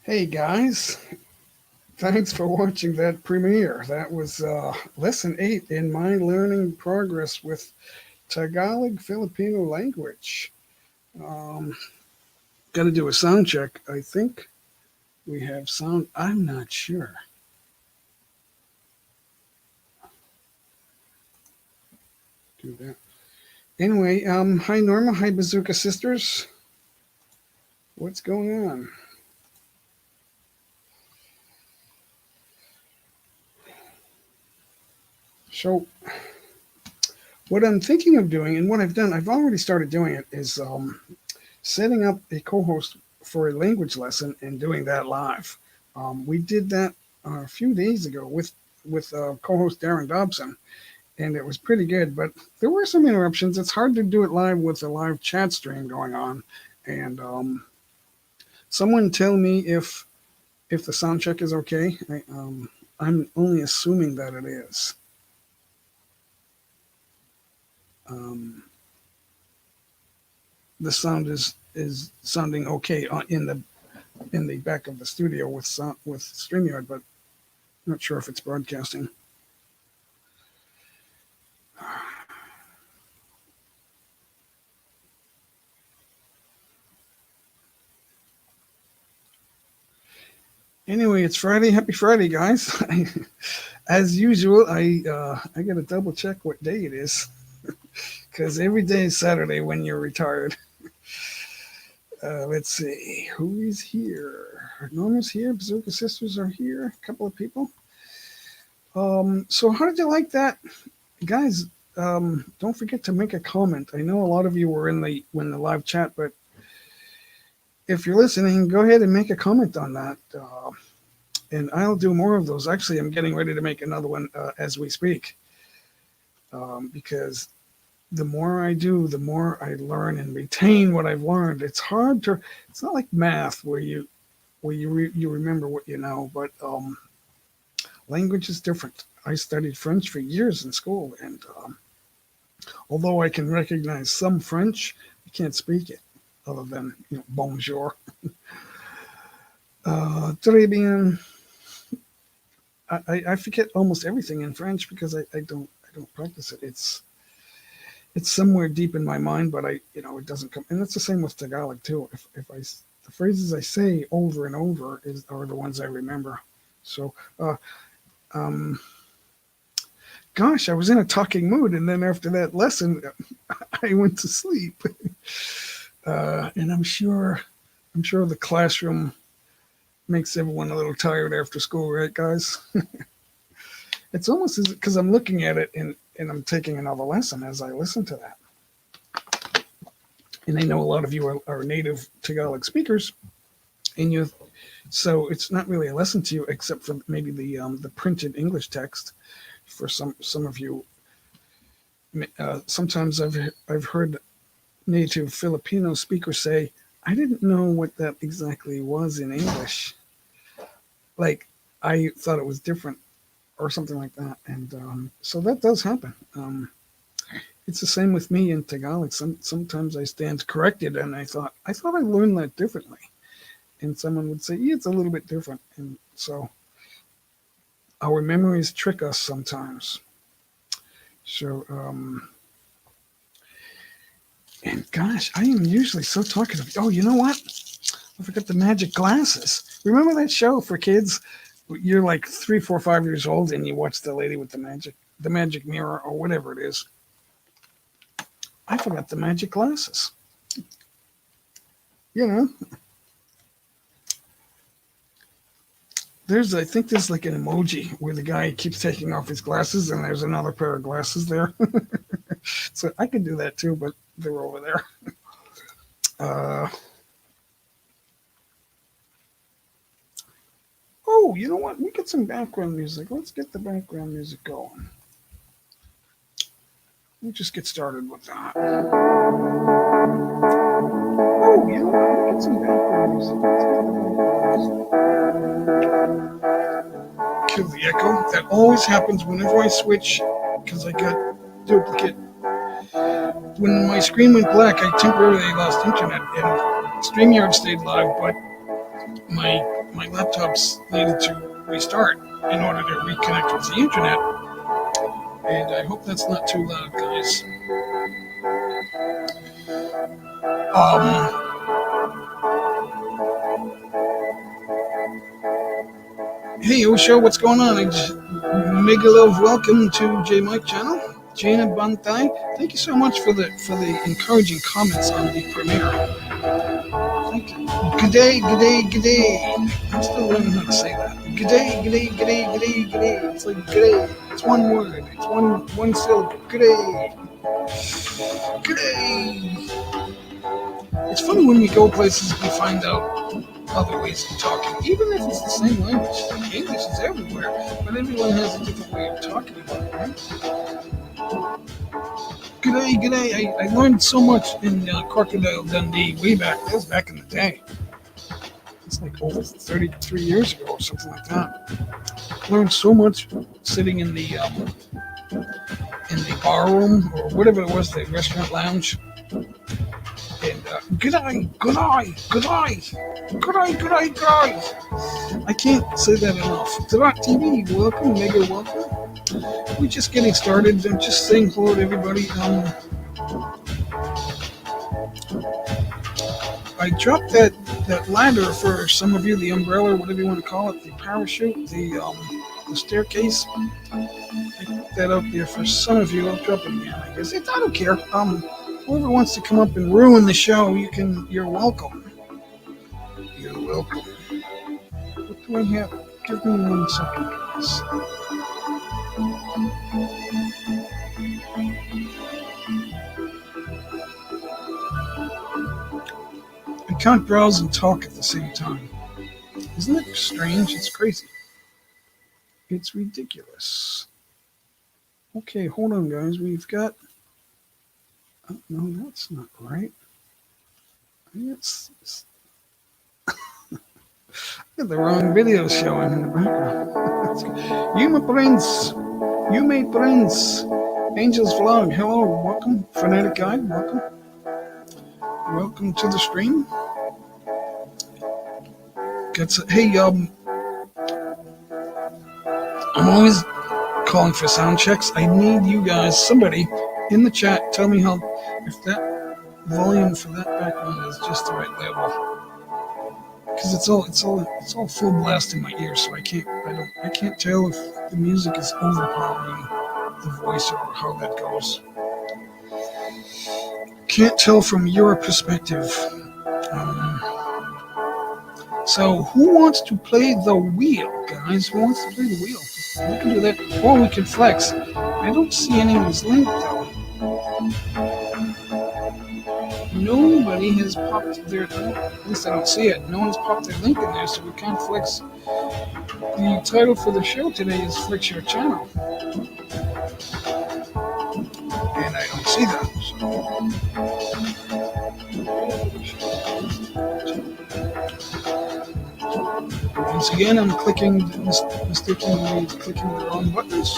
Hey guys, thanks for watching that premiere. That was lesson 8 in my learning progress with Tagalog Filipino language. Um, Got to do a sound check. I think we have sound. I'm not sure. Do that. Anyway, hi Norma, hi Bazooka Sisters. What's going on? So, what I'm thinking of doing and what I've done, I've already started doing it, is setting up a co-host for a language lesson and doing that live. We did that a few days ago with co-host Darren Dobson, and it was pretty good. But there were some interruptions. It's hard to do it live with a live chat stream going on. And someone tell me if the sound check is okay. I'm only assuming that it is. Um, the sound is sounding okay in the back of the studio with Streamyard, but not sure if it's broadcasting. Anyway, it's Friday. Happy Friday, guys! As usual, I got to double check what day it is because every day is Saturday when you're retired. Let's see who is here. Norma's here. Bazooka Sisters are here. A couple of people. So how did you like that, guys? Don't forget to make a comment. I know a lot of you were in the live chat, but if you're listening, go ahead and make a comment on that. And I'll do more of those. Actually, I'm getting ready to make another one as we speak, because the more I do, the more I learn and retain what I've learned. It's hard to. It's not like math where you remember what you know, but language is different. I studied French for years in school, and although I can recognize some French, I can't speak it other than bonjour. Très bien. I forget almost everything in French because I don't practice it. It's somewhere deep in my mind, but it doesn't come. And it's the same with Tagalog too. If the phrases I say over and over are the ones I remember. So, um, gosh, I was in a talking mood, and then after that lesson, I went to sleep. And I'm sure the classroom makes everyone a little tired after school, right, guys? It's almost as because I'm looking at it and I'm taking another lesson as I listen to that. And I know a lot of you are native Tagalog speakers, and so it's not really a lesson to you except for maybe the printed English text. For some of you, sometimes I've heard native Filipino speakers say, "I didn't know what that exactly was in English. Like I thought it was different." Or something like that, and so that does happen. It's the same with me in Tagalog. Sometimes I stand corrected, and I thought I learned that differently, and someone would say, "Yeah, it's a little bit different," and so our memories trick us sometimes. So, and gosh, I am usually so talkative. Oh, you know what? I forgot the magic glasses. Remember that show for kids? You're like 3, 4, 5 years old, and you watch the lady with the magic mirror, or whatever it is. I forgot the magic glasses. You know, I think there's like an emoji where the guy keeps taking off his glasses, and there's another pair of glasses there. So I could do that too, but they're over there. Uh, oh, you know what? We get some background music. Let's get the background music going. We'll just get started with that. Oh, you know what? Get some background music. Let's get the background music. Kill the echo. That always happens whenever I switch because I got duplicate. When my screen went black, I temporarily lost internet and StreamYard stayed live, but my laptops needed to restart in order to reconnect with the internet, and I hope that's not too loud, guys. Hey Osho, what's going on? Mega love, welcome to J Mike channel. Jaina Bantai, thank you so much for the encouraging comments on the premiere. Thank you. G'day, g'day, g'day. I'm still learning how to say that. G'day, g'day, g'day, g'day, g'day. It's like g'day. It's one word. It's one syllable. G'day. G'day. It's funny when we go places we find out other ways of talking, even if it's the same language. English is everywhere, but everyone has a different way of talking about it, right? G'day, g'day. I learned so much in Crocodile Dundee way back. That was back in the day. It's like over 33 years ago or something like that. Learned so much sitting in the bar room or whatever it was, the restaurant lounge. And g'day, g'day, g'day, g'day, g'day, g'day. I can't say that enough. Tarak TV, welcome, mega welcome. We're just getting started. I'm just saying hello to everybody. I dropped that ladder for some of you, the umbrella, whatever you want to call it, the parachute, the staircase. I put that out there for some of you. I'll drop it again, I guess. I don't care. Whoever wants to come up and ruin the show, you're welcome. You're welcome. What do I have? Give me 1 second, guys. I can't browse and talk at the same time. Isn't it strange? It's crazy. It's ridiculous. Okay, hold on, guys. We've got... Oh, no, that's not right. It's I got the wrong video showing in the background. You, my prince. You, my prince. Angels Vlog. Hello, welcome. Fanatic Guide, welcome. Welcome to the stream. Hey, I'm always calling for sound checks. I need you guys, somebody in the chat, tell me if that volume for that background is just the right level. Because it's all full blast in my ears, so I can't tell if the music is overpowering the voice or how that goes. Can't tell from your perspective. So who wants to play the wheel, guys? Who wants to play the wheel? We can do that, or we can flex. I don't see anyone's link though. Nobody has popped their, at least I don't see it. No one's popped their link in there, so we can't flex. The title for the show today is Flex Your Channel. And I don't see that. Once again, I'm mistakenly clicking the wrong buttons.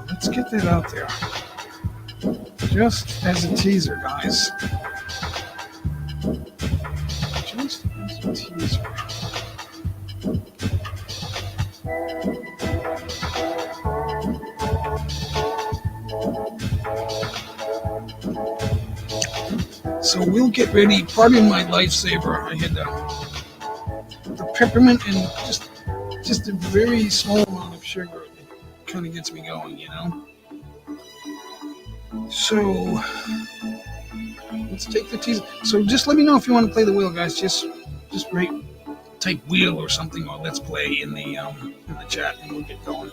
Let's get that out there. Just as a teaser, guys. Just as a teaser. So we'll get ready. Pardon my lifesaver. I had the peppermint and just a very small amount of sugar. It kind of gets me going, you know. So let's take the teaser. So just let me know if you want to play the wheel, guys. Just write, type wheel or something, or let's play in the chat, and we'll get going.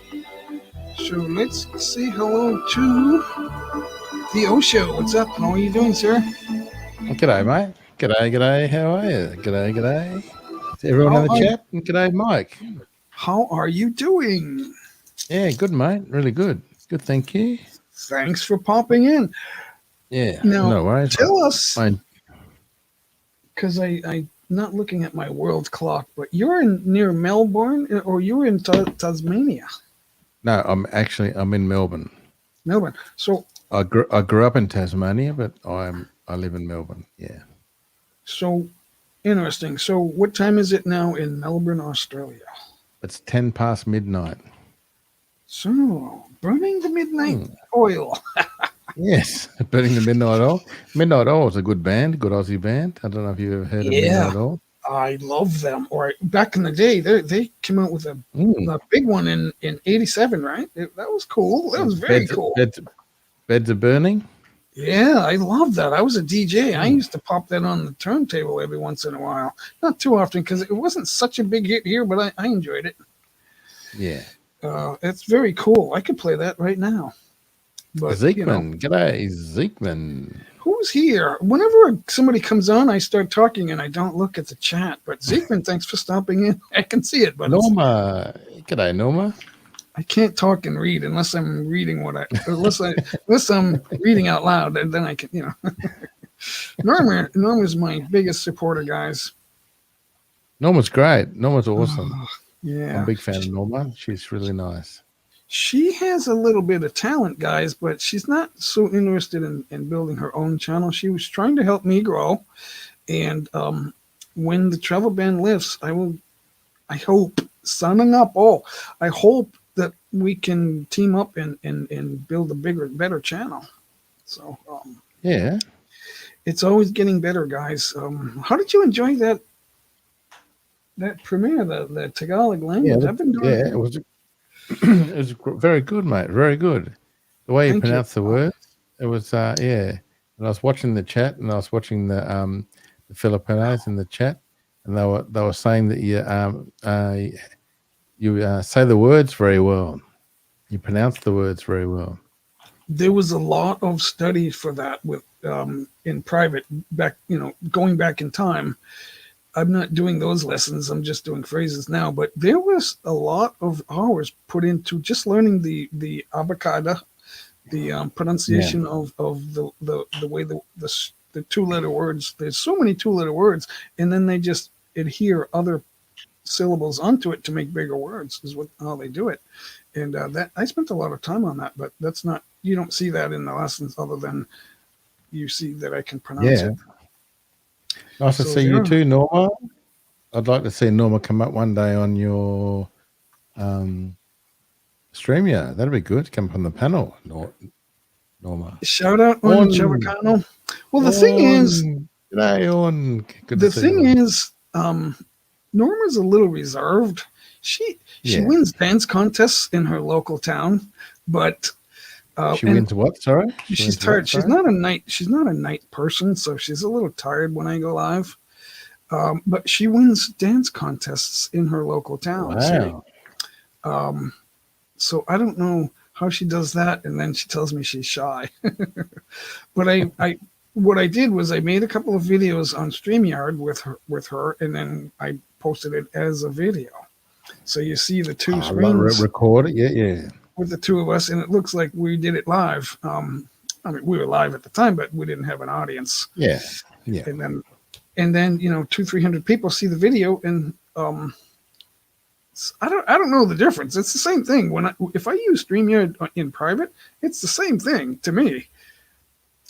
So let's say hello to the Osho. What's up? How are you doing, sir? G'day, mate. G'day. How are you? G'day. Is everyone in the chat? And g'day, Mike. How are you doing? Yeah, good, mate. Really good. Good, thank you. Thanks for popping in. Yeah, now, no worries. Tell us, because I'm not looking at my world clock, but you're near Melbourne, or you're in Tasmania? No, I'm in Melbourne. Melbourne. So I grew up in Tasmania, but I live in Melbourne. Yeah. So interesting. So what time is it now in Melbourne, Australia? It's 10 past midnight. So burning the midnight Hmm. oil. Yes, Burning the Midnight Oil. Midnight Oil is a good band, good Aussie band. I don't know if you've ever heard of Yeah, Midnight Oil. I love them. Or back in the day, they came out with a big one in '87, right? That was cool. That was very cool. Beds are Burning. Yeah, I love that. I was a DJ. I used to pop that on the turntable every once in a while. Not too often because it wasn't such a big hit here, but I enjoyed it. Yeah. It's very cool. I could play that right now. But Zeekman. G'day, Zeekman. Who's here? Whenever somebody comes on, I start talking and I don't look at the chat. But Zeekman, thanks for stopping in. I can see it, but Norma. G'day, Norma. I can't talk and read unless I'm reading unless I'm reading out loud, and then I can, Norma's my biggest supporter, guys. Norma's great. Norma's awesome. Yeah, I'm a big fan of Norma. She's really nice. She has a little bit of talent, guys, but she's not so interested in building her own channel. She was trying to help me grow. And when the travel ban lifts, I hope that we can team up and build a bigger, better channel. So yeah, it's always getting better, guys. How did you enjoy that premiere, the Tagalog language? Yeah, I've been doing it was it was very good, mate. Very good. The way you pronounce the words, it was yeah. And I was watching the chat, and I was watching the Filipinos in the chat, and they were saying that you say the words very well. You pronounce the words very well. There was a lot of studies for that with in private back, going back in time. I'm not doing those lessons. I'm just doing phrases now. But there was a lot of hours put into just learning the abacada, the pronunciation of the way the 2-letter words. There's so many 2-letter words, and then they just adhere other syllables onto it to make bigger words. Is how they do it. And that I spent a lot of time on that. But that's not, you don't see that in the lessons, other than you see that I can pronounce it. Nice to see you too, Norma. I'd like to see Norma come up one day on your StreamYard. That'd be good. Come from the panel, Norma. Shout out on Chavacano. Well, the thing is, Norma's a little reserved. She wins dance contests in her local town, but she wins what? Sorry, she's tired. She's not a night person, so she's a little tired when I go live. But she wins dance contests in her local town. Wow. So I don't know how she does that, and then she tells me she's shy. But what I did was I made a couple of videos on StreamYard with her, and then I posted it as a video. So you see the two screens. Record it, yeah. With the two of us, and it looks like we did it live. I mean, we were live at the time, but we didn't have an audience. Yeah. And then 200-300 people see the video, and I don't know the difference. It's the same thing. If I use StreamYard in private, it's the same thing to me,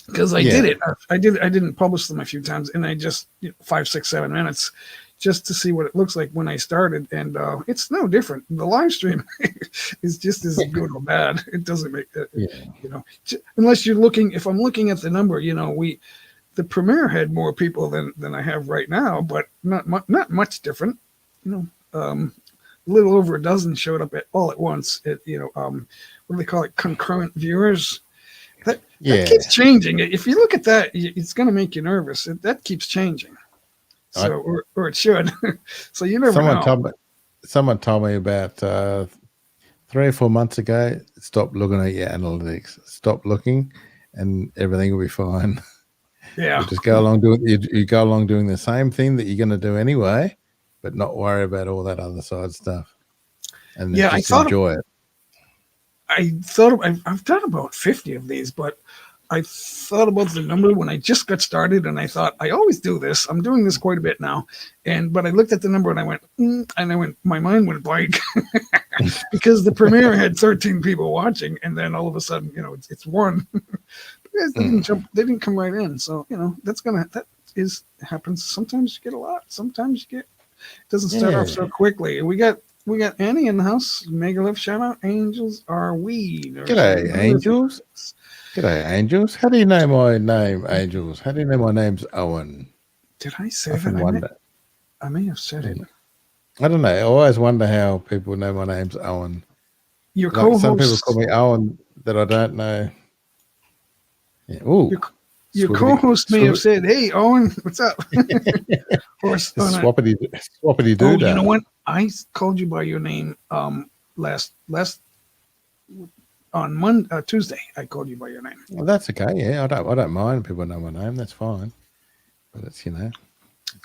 because I did it. I didn't publish them a few times, and I just 5, 6, 7 minutes just to see what it looks like when I started, and it's no different. The live stream is just as good or bad. It doesn't make unless you're looking. If I'm looking at the number, the premiere had more people than I have right now, but not much different. A little over a dozen showed up all at once. What do they call it? Concurrent viewers. That keeps changing. If you look at that, it's going to make you nervous. That keeps changing. So, or it should. So you never know. Someone told me about 3 or 4 months ago, stop looking at your analytics. Stop looking, and everything will be fine. Yeah. You just go along doing the same thing that you're going to do anyway, but not worry about all that other side stuff. And just enjoy it. I've done about 50 of these, but I thought about the number when I just got started, and I thought I always do this. I'm doing this quite a bit now, but I looked at the number and I went, my mind went blank because the premiere had 13 people watching, and then all of a sudden, it's one. They didn't jump. They didn't come right in. So happens. Sometimes you get a lot. Sometimes it doesn't start off so quickly. And we got Annie in the house. Megalith shout out. Angels are weed. G'day, Angels. G'day, Angels. How do you know my name, Angels? How do you know my name's Owen? Did I say that? I may have said it. I don't know. I always wonder how people know my name's Owen. Your co-host. Some people call me Owen that I don't know. Yeah. Ooh. Your co-host may have said, "Hey, Owen, what's up?" Or swappity do. You know what? I called you by your name last on Tuesday. I called you by your name. Well, that's okay. Yeah, I don't mind people know my name. That's fine. But it's it's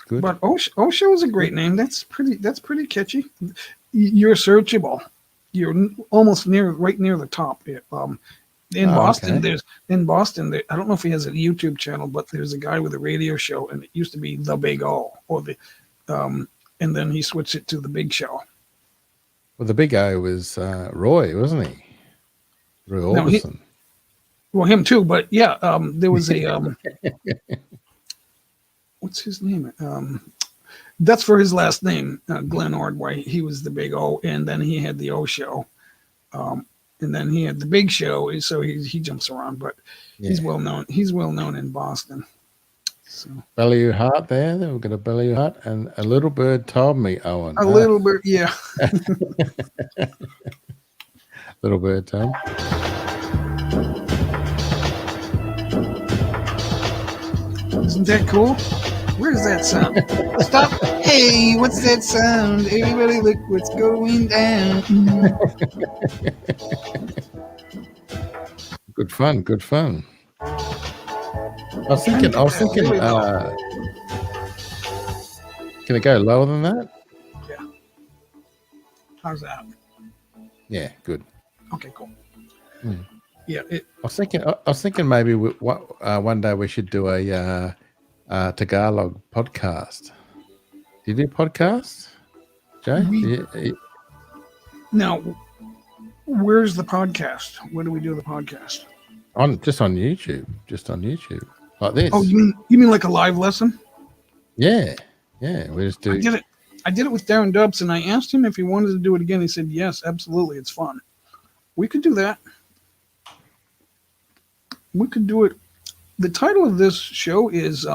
good. But Osho is a great name. That's pretty catchy. You're searchable. You're almost right near the top. In Boston, okay. I don't know if he has a YouTube channel, but there's a guy with a radio show, and it used to be The Big O, and then he switched it to The Big Show. Well, the Big O was Roy, wasn't he? Roy Orbison. Him too, but yeah, there was a what's his name? That's for his last name, Glenn Ordway. He was The Big O, and then he had the O Show. And then he had the Big Show, so he jumps around, but he's well known. He's well known in Boston. So Bellew Heart there. We've got a Bellew Heart, and a little bird told me, Owen. Little bird, yeah. Little bird told. Isn't that cool? Where's that sound? Stop. Hey, what's that sound? Everybody look what's going down. Good fun. I was thinking, can it go lower than that? Yeah. How's that? Yeah, good. Okay, cool. Mm. Yeah. I was thinking maybe one day we should do a Tagalog podcast. Do you do podcasts, Jay? Now, where's the podcast? Where do we do the podcast? Just on YouTube, like this. Oh, you mean like a live lesson? Yeah. We just do. I did it with Darren Dubs, and I asked him if he wanted to do it again. He said yes, absolutely, it's fun. We could do that. We could do it. The title of this show is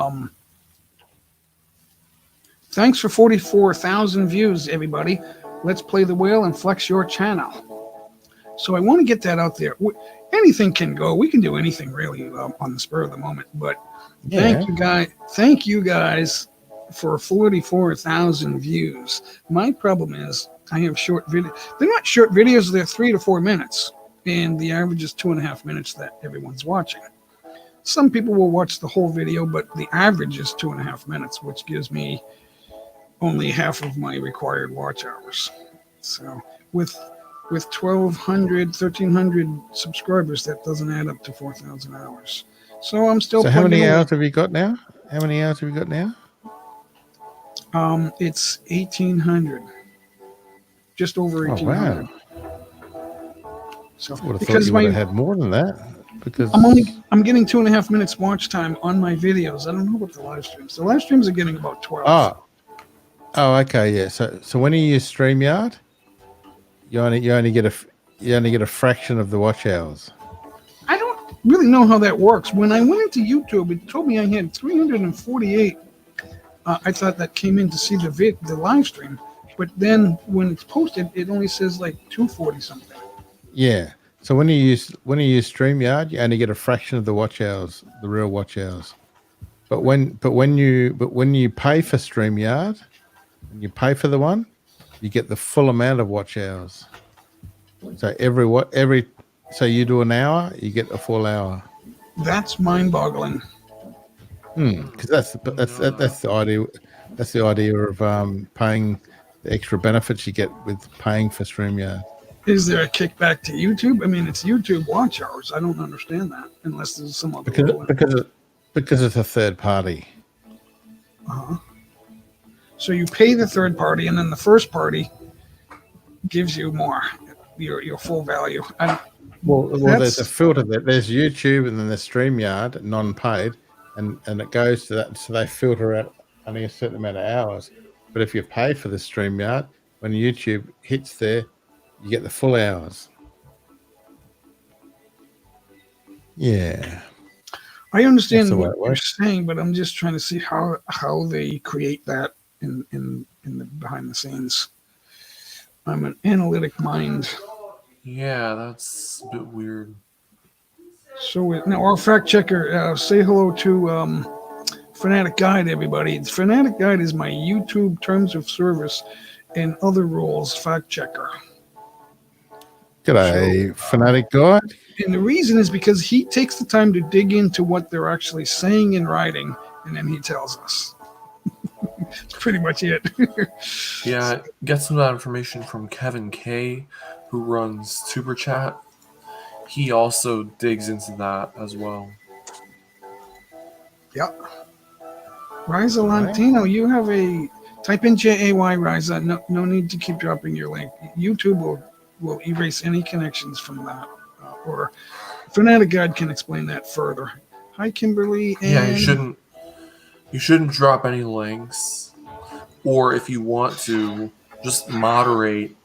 thanks for 44,000 views, everybody. Let's play the whale and flex your channel. So I want to get that out there. Anything can go. We can do anything really on the spur of the moment. But thank you guys for 44,000 views. My problem is I have short videos. They're not short videos. They're 3 to 4 minutes. And the average is 2.5 minutes that everyone's watching. Some people will watch the whole video, but the average is 2.5 minutes, which gives me only half of my required watch hours. So with 1,200, 1,300 subscribers, that doesn't add up to 4,000 hours. So I'm still. So how many hours have you got now? It's 1,800. Just over 1,800. Oh, wow. So I would have thought you would have had more than that. Because I'm getting 2.5 minutes watch time on my videos. I don't know about the live streams. The live streams are getting about 12. Oh, okay, yeah. So when you use StreamYard, you only get a fraction of the watch hours. I don't really know how that works. When I went into YouTube, it told me I had 348. I thought that came in to see the live stream, but then when it's posted, it only says like 240 something. Yeah. So when you use StreamYard, you only get a fraction of the watch hours, the real watch hours. But when you pay for StreamYard, and you pay for the one, you get the full amount of watch hours. So so you do an hour, you get a full hour. That's mind-boggling. Because that's the idea. That's the idea of paying the extra benefits you get with paying for StreamYard. Is there a kickback to YouTube? I mean, it's YouTube watch hours. I don't understand that unless there's some other because rule. because it's a third party. Uh-huh. So you pay the third party, and then the first party gives you more, your full value. Well, there's a filter there. There's YouTube and then there's StreamYard, non-paid, and it goes to that. So they filter out only a certain amount of hours. But if you pay for the StreamYard, when YouTube hits there, you get the full hours. Yeah. I understand That's the way what it you're works. saying, but I'm just trying to see how they create that in the behind the scenes. I'm an analytic mind. Yeah, that's a bit weird. So now our fact checker, say hello to Fanatic Guide, everybody. Fanatic Guide is my YouTube terms of service and other rules fact checker. G'day, Fanatic Guide. And the reason is because he takes the time to dig into what they're actually saying in writing, and then he tells us. That's pretty much it. Yeah, get some of that information from Kevin K, who runs Super Chat. He also digs into that as well. Yep. Riza Lantino, you have a type in JAY Riza. No need to keep dropping your link. YouTube will erase any connections from that, or Fanatic Guide can explain that further. Hi, Kimberly. And Yeah, you shouldn't drop any links, or if you want to, just moderate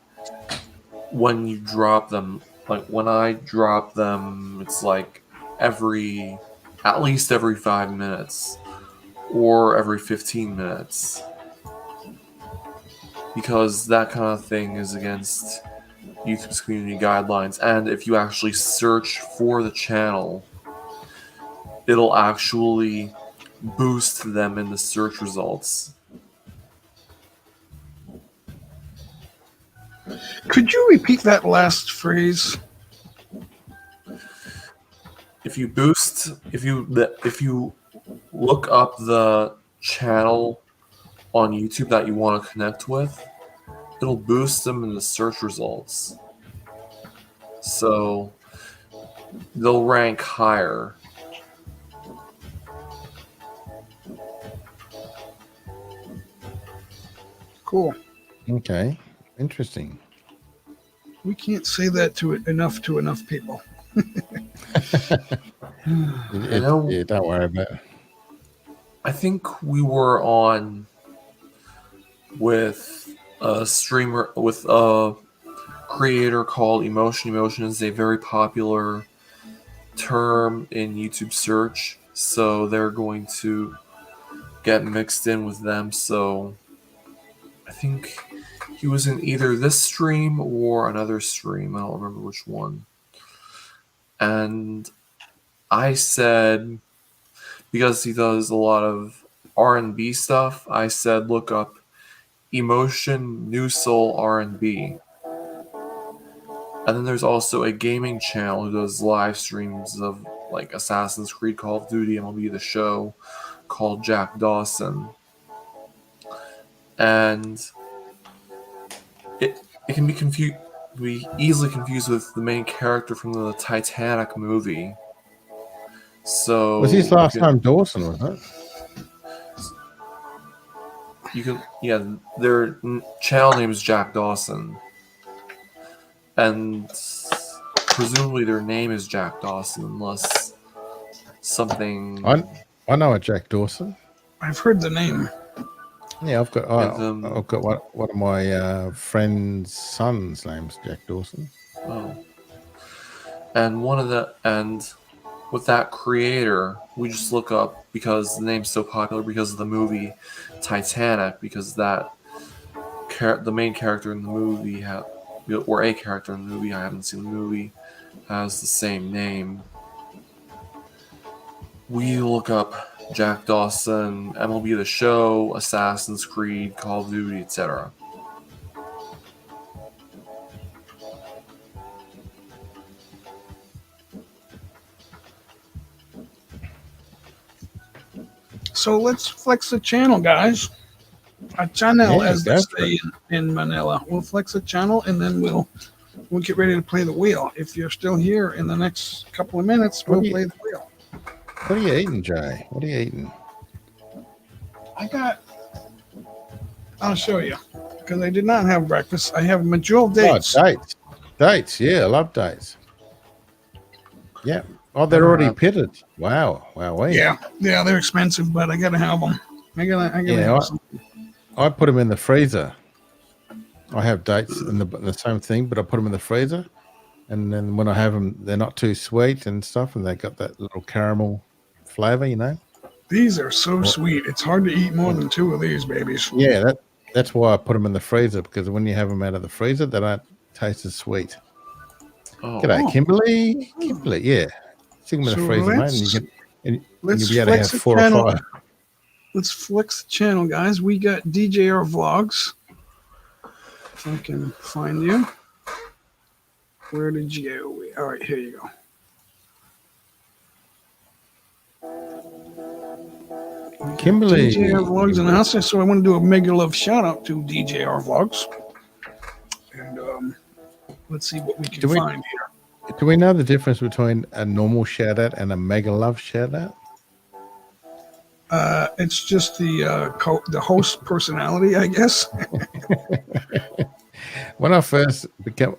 when you drop them. Like when I drop them, it's like at least every 5 minutes or every 15 minutes, because that kind of thing is against YouTube's community guidelines. And if you actually search for the channel, it'll actually boost them in the search results. Could you repeat that last phrase? If you look up the channel on YouTube that you want to connect with, it'll boost them in the search results. So they'll rank higher. Cool. Okay, interesting. We can't say that to enough people. Yeah, don't worry about it. I think we were on with a streamer, with a creator called Emotion. Emotion is a very popular term in YouTube search, so they're going to get mixed in with them. So I think he was in either this stream or another stream. I don't remember which one. And I said, because he does a lot of R&B stuff, I said look up Emotion New Soul R&B. And then there's also a gaming channel who does live streams of like Assassin's Creed, Call of Duty, MLB The Show, called Jack Dawson. And it can be easily confused with the main character from the Titanic movie. So Was his last name Dawson, was it? Their channel name is Jack Dawson, and presumably their name is Jack Dawson, unless something. I know a Jack Dawson. I've heard the name. Yeah, I've got one of my friend's son's name's Jack Dawson. Oh, and with that creator, we just look up, because the name's so popular because of the movie Titanic, because the main character in the movie or a character in the movie, I haven't seen the movie, has the same name. We look up Jack Dawson, MLB The Show, Assassin's Creed, Call of Duty, etc. So let's flex the channel, guys. A channel, Yeah, as they say in Manila. We'll flex a channel, and then we'll we'll get ready to play the wheel. If you're still here in the next couple of minutes, we'll play the wheel. What are you eating, Jay? What are you eating? I'll show you, because I did not have breakfast. I have Majul dates. Oh, dates. Dates. Yeah, I love dates. Yeah. Oh, they're already pitted. Wow. Yeah, they're expensive, but I gotta have them. I gotta have some. I put them in the freezer. I have dates in the same thing, but I put them in the freezer, and then when I have them, they're not too sweet and stuff, and they got that little caramel flavor, you know. These are so sweet. It's hard to eat more than 2 of these babies. Yeah, that's why I put them in the freezer, because when you have them out of the freezer, they don't taste as sweet. Oh, G'day, Kimberly. Kimberly, yeah. Stick them in the So freezer, mate, and let's you'll be able to flex have the 4 channel. or 5. Let's flex the channel, guys. We got DJR Vlogs. If I can find you. Where did you go? All right, here you go. Kimberly. DJR Vlogs in the house. So I want to do a mega love shout out to DJR Vlogs. And let's see what we can find here. Do we know the difference between a normal shout out and a mega love shout out? It's just the host personality, I guess. When I first came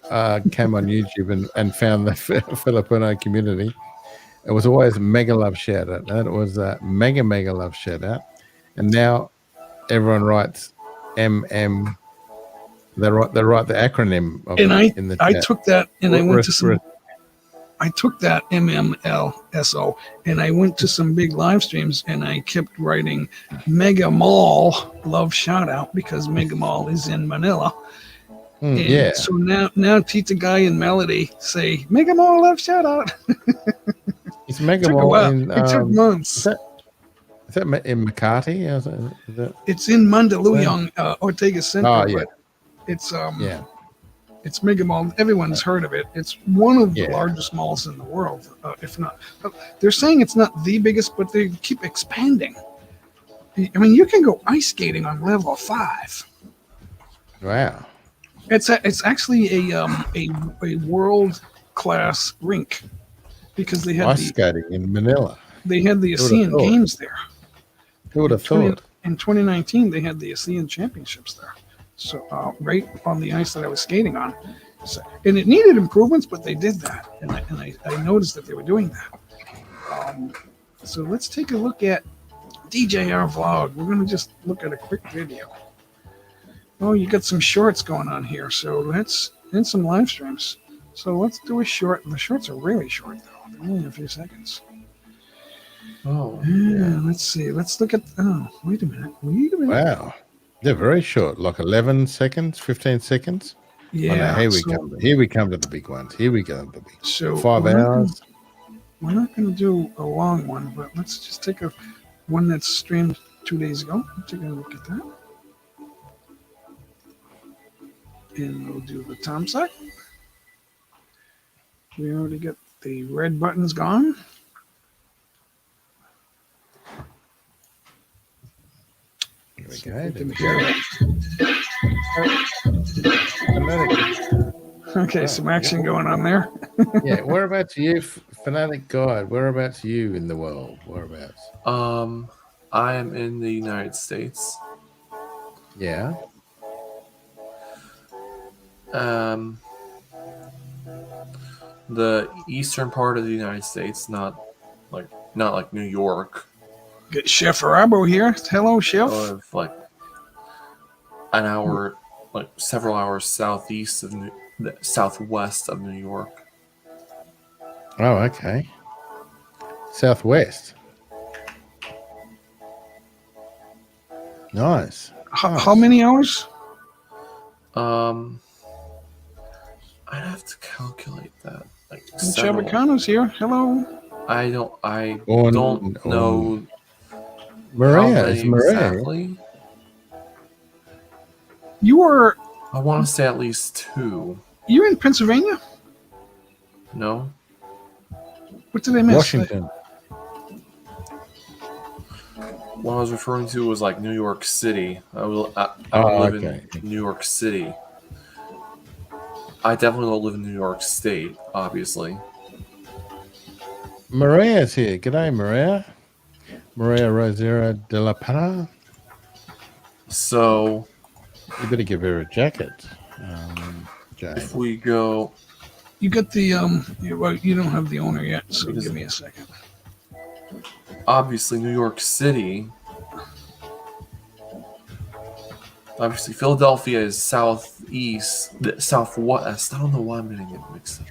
on YouTube and found the Filipino community, it was always mega love shout out. And it was mega love shout out. And now everyone writes MM. They write the acronym of And it in the chat. I took that and I went to some. I took that MMLSO and I went to some big live streams and I kept writing Mega Mall love shout out because Mega Mall is in Manila. And yeah. So now Tita Guy and Melody say Mega Mall love shout out. It's Mega Took a Mall while. in. It took months. Is that in Makati? Is that, It's in Mandaluyong, Ortega Center. Oh, yeah. But it's yeah. It's Mega Mall. Everyone's heard of it. It's one of the Yeah. largest malls in the world, if not. They're saying it's not the biggest, but they keep expanding. I mean, you can go ice skating on level 5. Wow. It's actually a world class rink because they had Ice skating in Manila. the would've ASEAN thought? Games there. Who would have thought? In 2019, they had the ASEAN Championships there. So right on the ice that I was skating on. So, and it needed improvements, but they did that. And I noticed that they were doing that. So let's take a look at DJR Vlog. We're going to just look at a quick video. Oh, you got some shorts going on here. So let's, and some live streams. So let's do a short. The shorts are really short, though. They're only a few seconds. Oh, Yeah, let's see. Let's look at, oh, wait a minute. Wow. They're very short, like 11 seconds, 15 seconds. Yeah. Oh, no, here we come to the big ones. Here we go. The big So 5 hours. We're not going to do a long one, but let's just take one that's streamed 2 days ago. Take a look at that. And we'll do the time suck. We already got the red buttons gone. Here we So go. we There can we hear it. Okay, some action going on there. Yeah, whereabouts are you, Fanatic Guide? Whereabouts are you in the world? Whereabouts? I am in the United States. Yeah. The eastern part of the United States, not like New York, Get Chef Arabo here. Hello, Chef. of like an hour, like several hours southwest of New York. Oh, okay. Southwest. Nice. How many hours? I'd have to calculate that. Like And several. Chabacano's here. Hello. I don't On- know Maria. how Is many Maria? exactly. You're I want to say at least 2. in Pennsylvania? No, What did I miss? Washington. what I was referring to was like New York City. I Oh, live okay. in New York City. I definitely don't live in New York State, obviously. Maria's here. G'day, Maria. Maria Rosera de la Parra. So You better give her a jacket, Jane. if we go, You got the well, you don't have the owner yet, so give me a second. obviously New York City. Obviously, Philadelphia is southeast, southwest. I don't know why I'm getting it mixed up.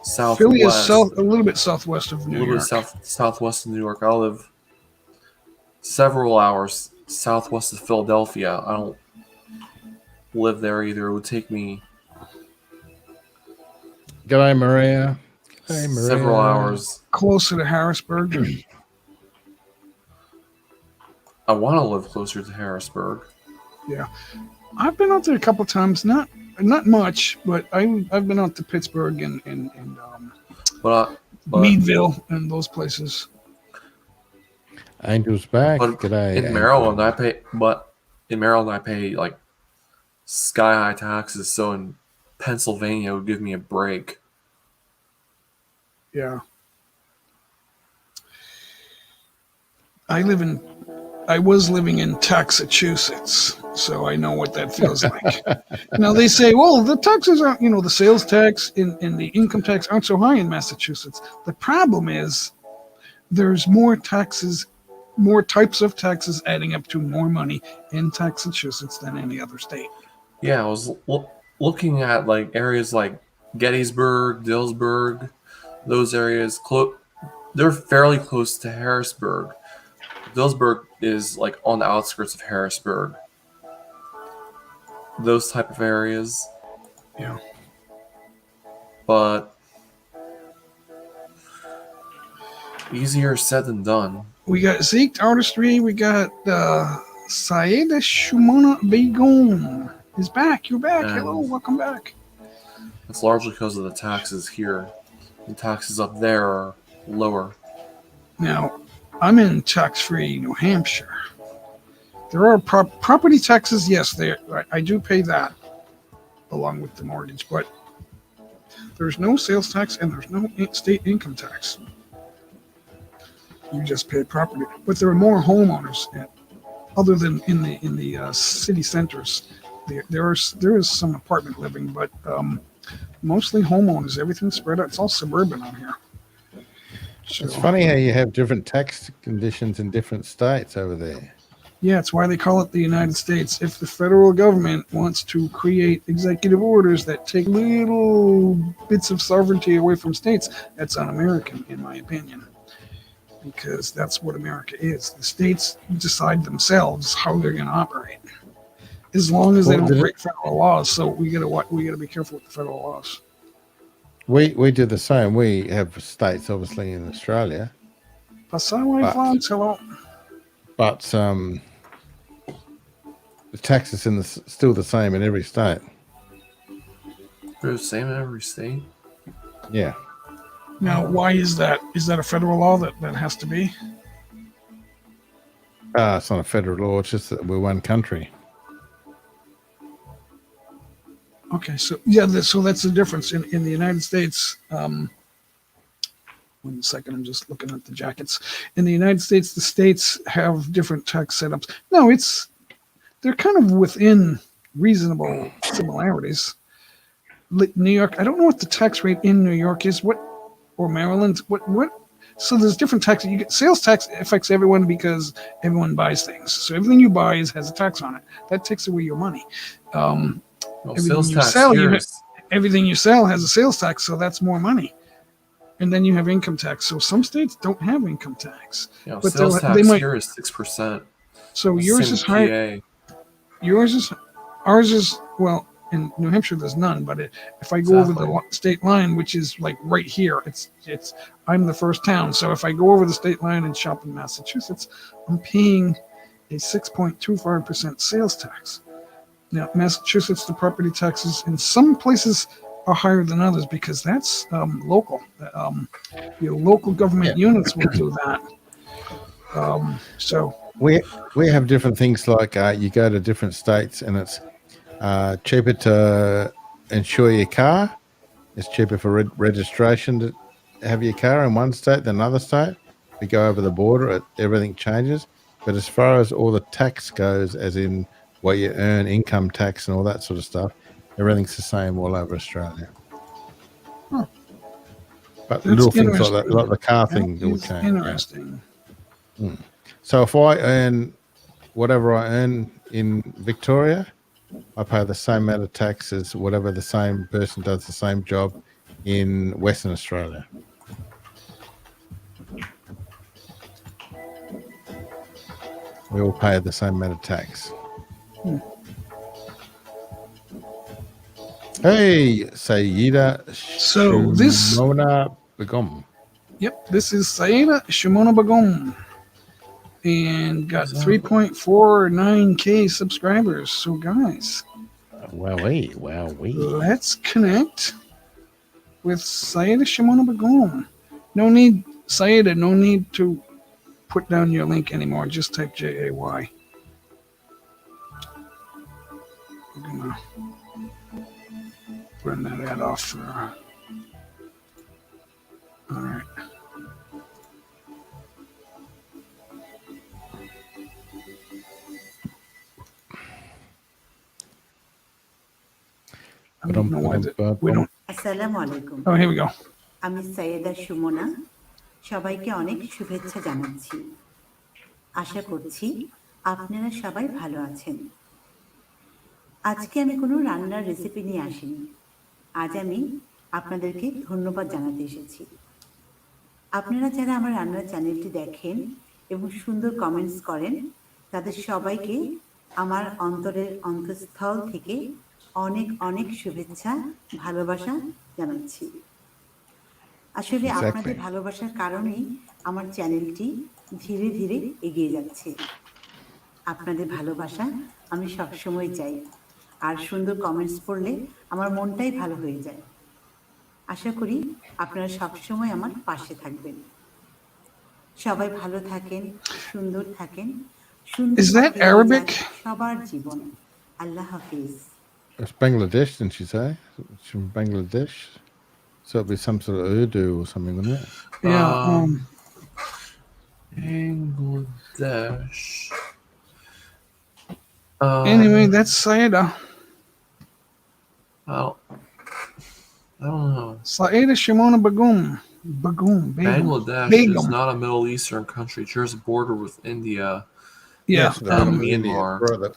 Southwest, Philly is south, a little bit southwest of a New little York. bit southwest of New York. I live several hours southwest of Philadelphia. I don't live there either. It would take me G'day, Maria. G'day, Maria. several hours. Closer to Harrisburg. I want to live closer to Harrisburg. Yeah, I've been out there a couple times. Not much, but I've been out to Pittsburgh and But Meadville and those places. Angel's back. But G'day. in Angel. Maryland, I pay like sky high taxes. So in Pennsylvania, it would give me a break. Yeah. I was living in Massachusetts, so I know what that feels like. Now they say, well, the taxes aren't, the sales tax and the income tax aren't so high in Massachusetts. The problem is there's more taxes, more types of taxes adding up to more money in Massachusetts than any other state. Yeah, I was looking at like areas like Gettysburg, Dillsburg, those areas. They're fairly close to Harrisburg. Dillsburg is like on the outskirts of Harrisburg. Those type of areas. Yeah. But easier said than done. We got Zeke Artistry. We got Saeed Shumana Begum is back. You're back. And Hello, welcome back. it's largely because of the taxes here. The taxes up there are lower. Now, I'm in tax-free New Hampshire. There are property taxes. Yes, I do pay that along with the mortgage, but there's no sales tax and there's no state income tax. You just pay property, but there are more homeowners other than in the city centers. There is some apartment living, but mostly homeowners. Everything's spread out. It's all suburban out here. So, It's funny how you have different tax conditions in different states over there. yeah, it's why they call it the United States. If the federal government wants to create executive orders that take little bits of sovereignty away from states, that's un-American, in my opinion. Because that's what America is. The states decide themselves how they're going to operate, as long as they don't break federal laws. So we gotta be careful with the federal laws. We do the same. We have states, obviously, in Australia, Pasaway flags, hello. but the taxes still the same in every state. They're the same in every state. Yeah. Now, why is that? Is that a federal law that has to be? It's not a federal law. It's just that we're one country. Okay, so yeah, so that's the difference in the United States. 1 second, I'm just looking at the jackets. In the United States, the states have different tax setups. No, they're kind of within reasonable similarities. New York, I don't know what the tax rate in New York is. Or Maryland, what? So there's different taxes. You get sales tax affects everyone because everyone buys things. So everything you buy has a tax on it. That takes away your money. Everything you sell has a sales tax, so that's more money. And then you have income tax. So some states don't have income tax. Yeah, but sales tax here is 6%. So yours is higher. Ours is, well, in New Hampshire there's none, but if I go over the state line, which is like right here, I'm the first town. So if I go over the state line and shop in Massachusetts, I'm paying a 6.25% sales tax. Now, Massachusetts, the property taxes in some places are higher than others because that's local. Your local government units will do that. So we have different things like you go to different states and it's cheaper to insure your car. It's cheaper for registration to have your car in one state than another state. We go over the border, everything changes. But as far as all the tax goes, as in what you earn, income tax and all that sort of stuff, everything's the same all over Australia. Huh. But That's little things like that, interesting. like the car That thing, will is change. Yeah. interesting. So if I earn whatever I earn in Victoria, I pay the same amount of tax as whatever the same person does the same job in Western Australia. We all pay the same amount of tax. Hey, Sayyida So this- Shimona Begum. Yep, this is Saida Shimona Bagom. And got 3.49K subscribers. So, guys, Wowee. let's connect with Saida Shimona Bagom. No need, Saida, no need to put down your link anymore. Just type JAY. We're gonna run that ad off for. All right. I don't know why we don't. আসসালামু আলাইকুম। Oh, here we go. আমি সাইয়েদা সুমনা, সবাইকে অনেক শুভেচ্ছা জানাচ্ছি। আশা করছি আপনারা সবাই ভালো আছেন। আজকে আমি কোনো রান্নার রেসিপি নিয়ে আসিনি। আজ আমি আপনাদেরকে ধন্যবাদ জানাতে এসেছি। আপনারা যারা আমার রান্নার চ্যানেলটি দেখেন এবং সুন্দর কমেন্টস করেন, তাদের সবাইকে আমার অন্তরের অন্তঃস্থল থেকে অনেক অনেক শুভেচ্ছা, ভালোবাসা জানাচ্ছি। আসলে আপনাদের ভালোবাসার কারণেই আমার চ্যানেলটি ধীরে ধীরে এগিয়ে যাচ্ছে। আপনাদের ভালোবাসা আমি সবসময় চাই, আর সুন্দর কমেন্টস পড়লে আমার মনটাই ভালো হয়ে যায়। আশা করি আপনারা সবসময় আমার পাশে থাকবেন। সবাই ভালো থাকেন, সুন্দর থাকেন, সুন্দর Is that Arabic? সবার জীবন। আল্লাহ হাফিজ। It's Bangladesh, didn't she say? It's from Bangladesh. So it'll be some sort of Urdu or something, wouldn't it? Yeah. Bangladesh. Anyway, that's Saida. I don't know. Saida Shimona Bagum. Bagum. Bangladesh Begum. is not a Middle Eastern country. It shares a border with India. Yeah. Yes, the bottom of India. Myanmar.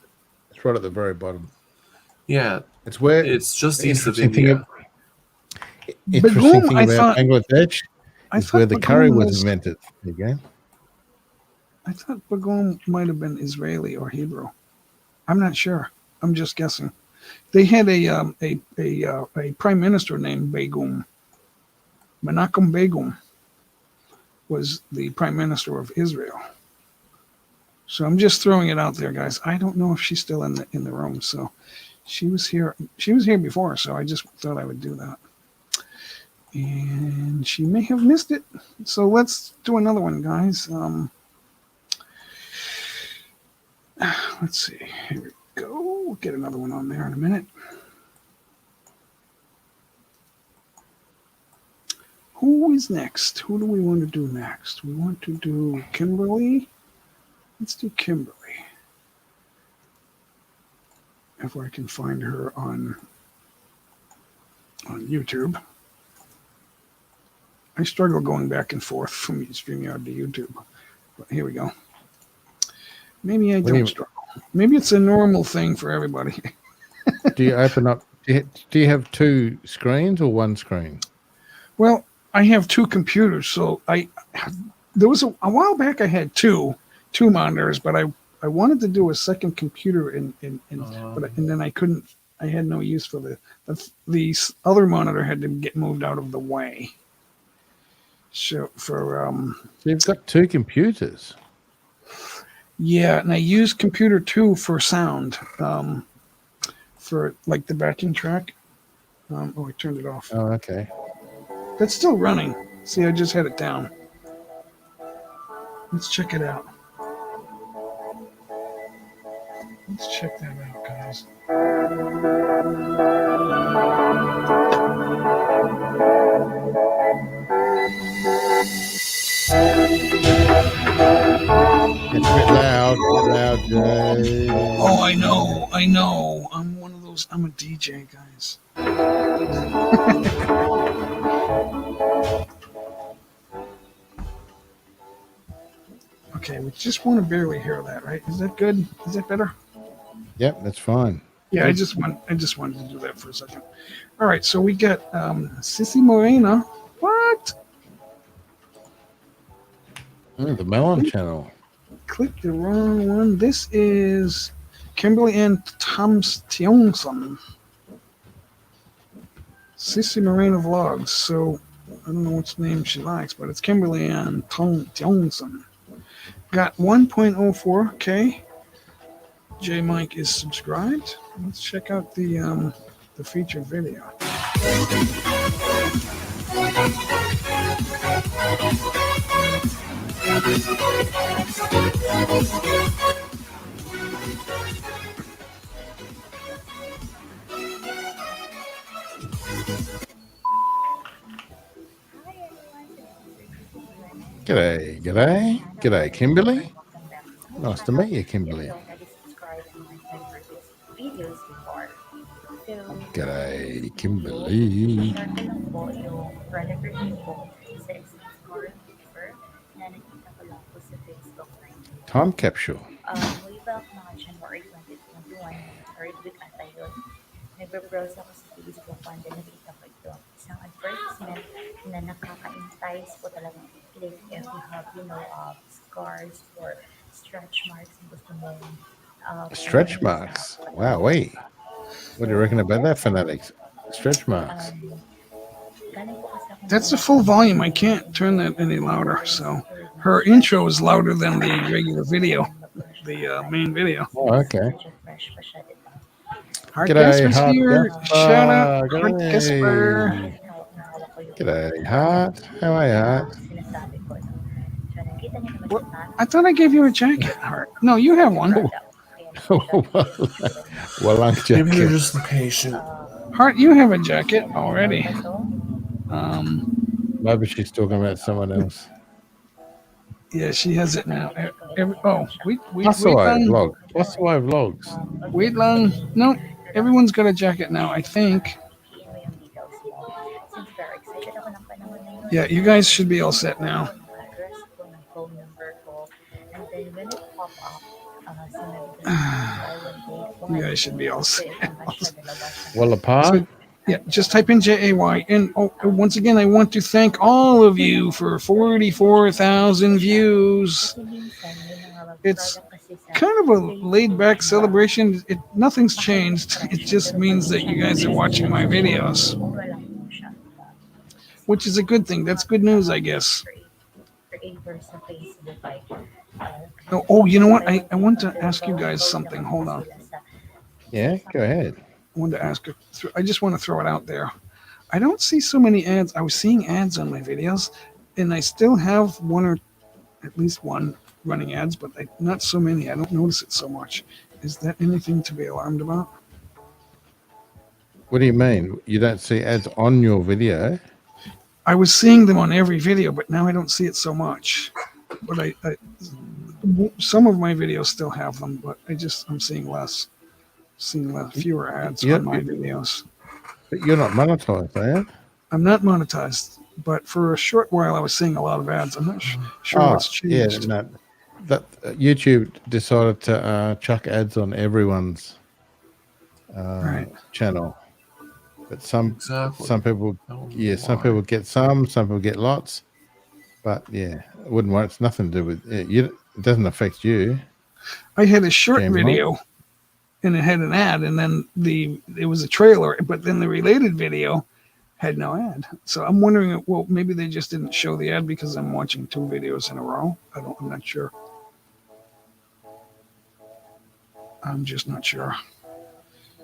It's right at the very bottom. Yeah, It's where it's just east of interesting thing India. interesting Bagoom, thing I about thought- Bangladesh I is where thought the curry Bagum was invented. There you go. I thought Bagum might have been Israeli or Hebrew. I'm not sure. I'm just guessing. They had a prime minister named Begum. Menachem Begum was the prime minister of Israel. So I'm just throwing it out there, guys. I don't know if she's still in the room. So she was here. She was here before, so I just thought I would do that. And she may have missed it. So let's do another one, guys. Let's see. Here we go. We'll get another one on there in a minute. Who is next? Who do we want to do next? We want to do Kimberly. Let's do Kimberly. If I can find her on YouTube. I struggle going back and forth from StreamYard to YouTube. But here we go. Maybe I don't struggle. Maybe it's a normal thing for everybody. Do you open up? Do you have two screens or one screen? Well, I have two computers, so there was a while back I had two monitors, but I wanted to do a second computer and then I couldn't. I had no use for the other monitor had to get moved out of the way. So So you've got two computers. Yeah, and I use computer 2 for sound, for like the backing track. I turned it off. Oh, okay. That's still running. See, I just had it down. Let's check it out. Let's check that out, guys. It's a bit loud, Jay. Oh, I know. I'm one of those. I'm a DJ, guys. Okay, we just want to barely hear that, right? Is that good? Is that better? Yep, that's fine. Yeah, I just wanted to do that for a second. All right, so we got Sissy Morena. What? The Melon Channel. Click the wrong one. This is Kimberly Ann Tomstionson. Sissy Morena Vlogs. So I don't know which name she likes, but it's Kimberly Ann Tomstionson. Got 1.04K. J Mike is subscribed. Let's check out the featured video. G'day, Kimberly. Nice to meet you, Kimberly. G'day, Kimberly. Time capsule. Way back mga January 2021, third week ata yun, nagbe-browse ako sa Facebook and then nakita ko ito. Isang advertisement na nakaka-entice po talagang i-click if you have, scars or stretch marks na gusto mo. Stretch marks. Wow, wait. What do you reckon about that, fanatics? Stretch marks. Galing po kasi ako That's the full volume. I can't turn that any louder. So her intro is louder than the regular video, the main video. Oh, okay. medyo fresh pa siya, diba? Hart G'day, Gasper's Hart here. Gasper. Shout out, Hart G'day. Gasper. Nahawak ko yung G'day, Hart. How are you, Hart? sinasabi ko. No? So nakita niyo naman What? siya na. I thought I gave you a jacket, Hart. No, you have one. Walang Maybe you're jacket. just impatient. Hart, you have a jacket already. Maybe she's talking about someone else. Yeah, she has it now. Wait Passaway long. vlog. Passaway vlogs. Wait long. No, everyone's got a jacket now, I think. Yeah, you guys should be all set now. You guys should be all set. Wallapa. Yeah, just type in JAY. And once again, I want to thank all of you for 44,000 views. It's kind of a laid back celebration. Nothing's changed. It just means that you guys are watching my videos, which is a good thing. That's good news, I guess. Oh, you know what? I want to ask you guys something. Hold on. Yeah, go ahead. I wanted to ask. I just want to throw it out there. I don't see so many ads. I was seeing ads on my videos, and I still have one or at least one running ads, but not so many. I don't notice it so much. Is that anything to be alarmed about? What do you mean? You don't see ads on your video? I was seeing them on every video, but now I don't see it so much. But some of my videos still have them, but I'm seeing less. Fewer ads Yep. on my videos. But you're not monetized, are you? I'm not monetized, but for a short while I was seeing a lot of ads. I'm not sure what's changed. Yeah, no. That YouTube decided to chuck ads on everyone's Right. channel. But some Exactly. people, That would be yeah, some why. people get some people get lots. But yeah, it wouldn't worry. It's nothing to do with it. It doesn't affect you. I had a short Damn right. video, and it had an ad, and then it was a trailer, but then the related video had no ad. So I'm wondering, well, maybe they just didn't show the ad because I'm watching two videos in a row. I'm not sure. I'm just not sure.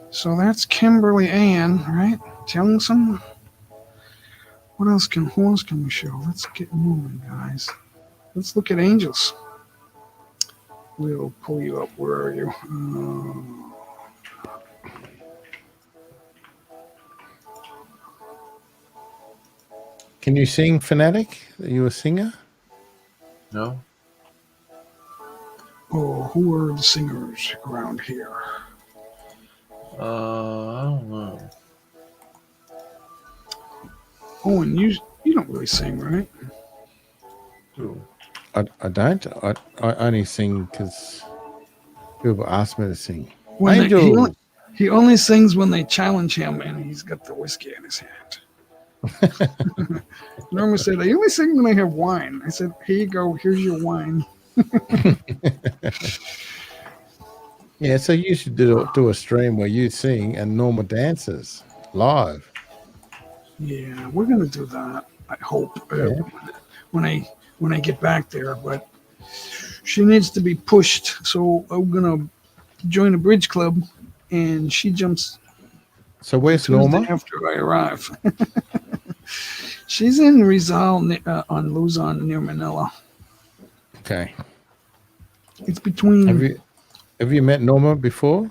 So that's Kimberly Ann, right? Tillingson. Who else can we show? Let's get moving, guys. Let's look at angels. We'll pull you up. Where are you? Can you sing, Fanatic? Are you a singer? No? Who are the singers around here? I don't know. Oh, and you don't really sing, right? Who? I don't. I only sing because people ask me to sing. When they- Angel. he only sings when they challenge him, and he's got the whiskey in his hand. Norma said, "I only sing when I have wine." I said, "Here you go. Here's your wine." Yeah, so you should do a stream where you sing and Norma dances live. Yeah, we're gonna do that. I hope when I get back there, but she needs to be pushed. So I'm gonna join a bridge club, and she jumps So where's Tuesday Norma? after I arrive. She's in Rizal on Luzon near Manila. Okay. It's between. Have you met Norma before?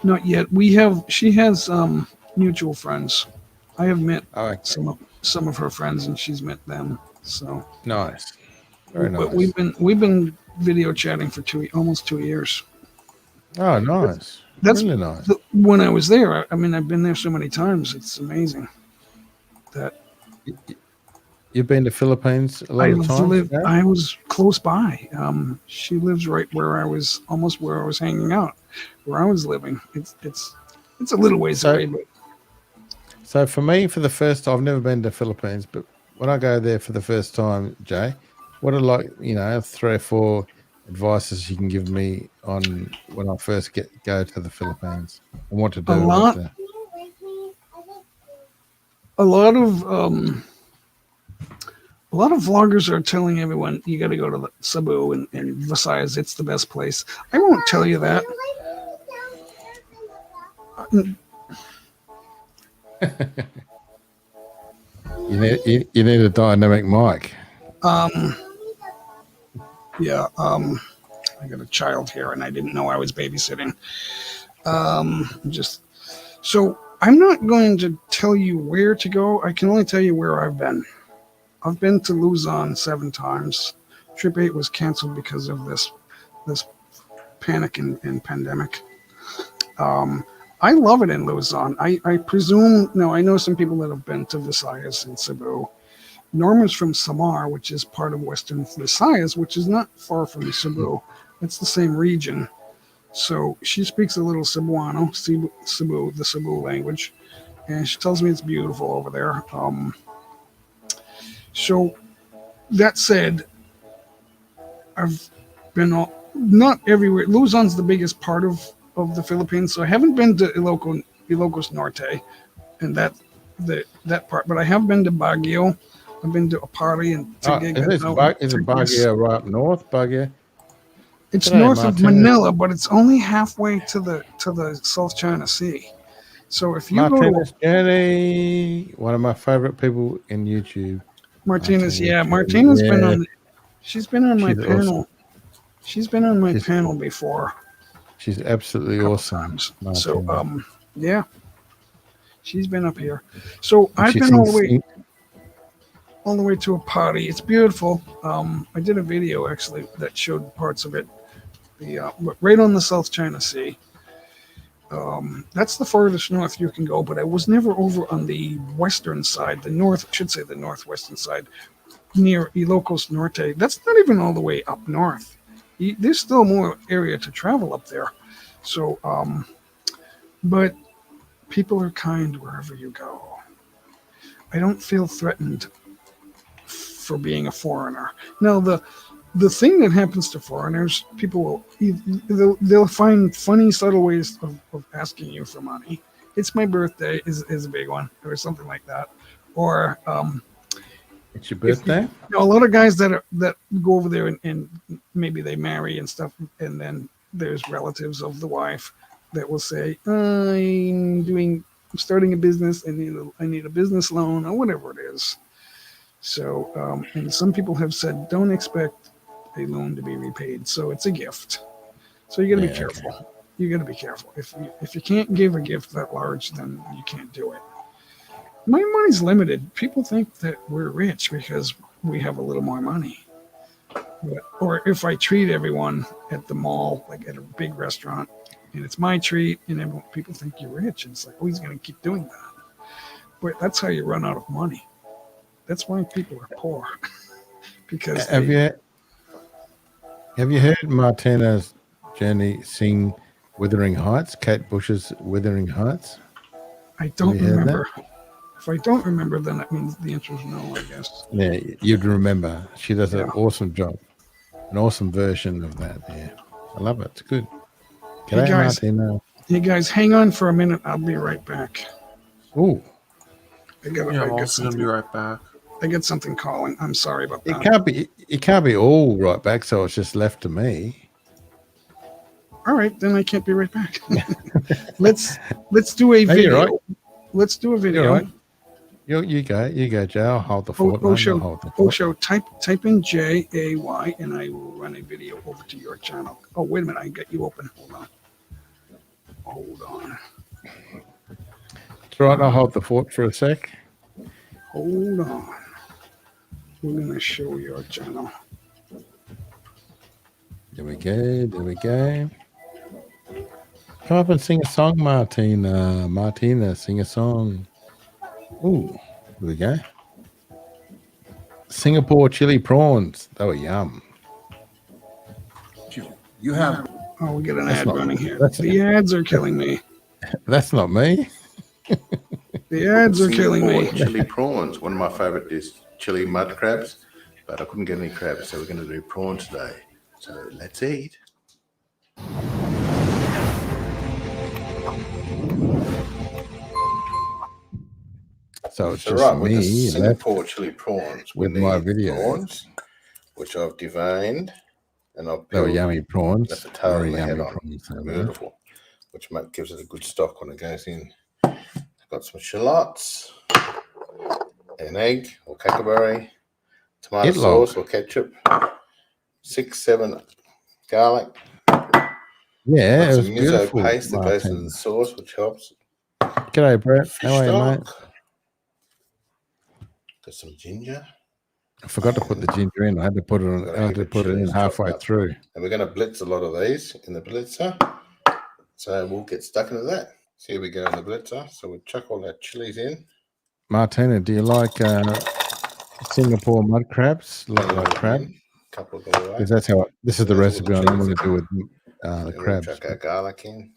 Not yet. She has mutual friends. I have met Oh, okay. some of her friends, and she's met them. So Nice. Very nice. but we've been video chatting for almost 2 years. Oh, nice. That's really nice. When I was there. I mean, I've been there so many times. It's amazing. That You've been to Philippines a lot of times? Yeah? I was close by. She lives right where I was, almost where I was hanging out, where I was living. It's a little ways away, but So for me, for the first time, I've never been to Philippines, but when I go there for the first time, Jay, what are 3 or 4 advices you can give me on when I first go to the Philippines and what to do? A lot of vloggers are telling everyone you got to go to Cebu and Visayas. It's the best place. I won't tell you that. You need a dynamic mic. Yeah. I got a child here, and I didn't know I was babysitting. So I'm not going to tell you where to go. I can only tell you where I've been. I've been to Luzon 7 times. Trip 8 was canceled because of this panic and pandemic. I love it in Luzon. I presume, no, I know some people that have been to Visayas and Cebu. Norma's from Samar, which is part of Western Visayas, which is not far from Cebu. It's the same region. So she speaks a little Cebuano, Cebu, the Cebu language, and she tells me it's beautiful over there. So that said, I've been not everywhere. Luzon's the biggest part of the Philippines, so I haven't been to Ilocos Norte and that part, but I have been to Baguio. I've been to Apari and Taguig. Is it Baguio right up north? Baguio? It's G'day, north of Martinez. Manila, but it's only halfway to the South China Sea. So if you Martinez Journey, one of my favorite people in YouTube. Martinez, Martinez been on. She's been on my She's panel. awesome. She's been on my panel before. She's absolutely awesome. Times. So yeah, she's been up here. So I've She been all sings- the way to a party. It's beautiful. I did a video actually that showed parts of it. Right on the South China Sea. That's the farthest north you can go, but I was never over on the western side, the northwestern side, near Ilocos Norte. That's not even all the way up north. There's still more area to travel up there. So, but people are kind wherever you go. I don't feel threatened for being a foreigner. Now, the thing that happens to foreigners, people they'll find funny, subtle ways of asking you for money. It's my birthday is a big one, or something like that. Or It's your birthday? a lot of guys that go over there and maybe they marry and stuff, and then there's relatives of the wife that will say, I'm starting a business, and I need a business loan or whatever it is. So, and some people have said, don't expect a loan to be repaid. So it's a gift. So you got to be Yeah, okay. careful. You got to be careful. If you can't give a gift that large, then you can't do it. My money's limited. People think that we're rich because we have a little more money. But, or if I treat everyone at the mall, like at a big restaurant, and it's my treat, and everyone, people think you're rich. And it's like, oh, he's going to keep doing that. But that's how you run out of money. That's why people are poor. Because Have they, you heard Martina's Jenny sing Wuthering Heights, Kate Bush's Wuthering Heights? I don't you heard that? remember. If I don't remember, then that means the answer is no, I guess. Yeah, you'd remember. She does Yeah. an awesome job, an awesome version of that. Yeah, I love it. It's good. Hey, G'day, guys. Martina. Hey guys, hang on for a minute. I'll be right back. Ooh, I got Yeah, I'm also gonna be right back. I get something calling. I'm sorry about that. it can't be all right back, so it's just left to me. All right, then I can't be right back. let's do a No, video. you're right. Let's do a video. You're right. You go, Joe. I'll hold the fort. mate. I'll Osho, hold the fort. Osho, type in JAY, and I will run a video over to your channel. Oh, wait a minute, I got you open. Hold on. It's right. I'll hold the fort for a sec. Hold on. We're gonna show your channel. There we go. Come up and sing a song, Martina. Martina, sing a song. Ooh, here we go. Singapore chili prawns. They were yum. You have Oh, we get an That's ad not- running here. that's- The ads are killing me. That's not me. The ads are killing Singapore me. chili prawns. One of my favorite is chili mud crabs, but I couldn't get any crabs, so we're going to do prawn today. So let's eat. So it's So just right, with the me left. Singapore chili prawns, we with my need video. prawns, which I've deveined, and I've They were peeled. yummy prawns. That's the tail Very and the head yummy on. prawns. they were. Beautiful, which gives it a good stock when it goes in. I've got some shallots, an egg or cacaberry, tomato Hitlog. sauce or ketchup, 6-7 garlic. Yeah, Got it some was miso beautiful. paste that goes Martin. in the sauce, which helps. G'day, Brett. Fish How are you, mate? stock. Got some ginger, I forgot to put the ginger in. I had to put it We've on. got a I had heap to of put it in chilies halfway chopped up. through. and we're going to blitz a lot of these in the blitzer. So we'll get stuck into that. So here we go in the blitzer. So we'll chuck all our chilies in. Martina, do you like Singapore mud crabs? Like crab? A couple of them away. Because that's how. This is the There's all recipe the I normally chilies do with the And we'll crabs. chuck our garlic in.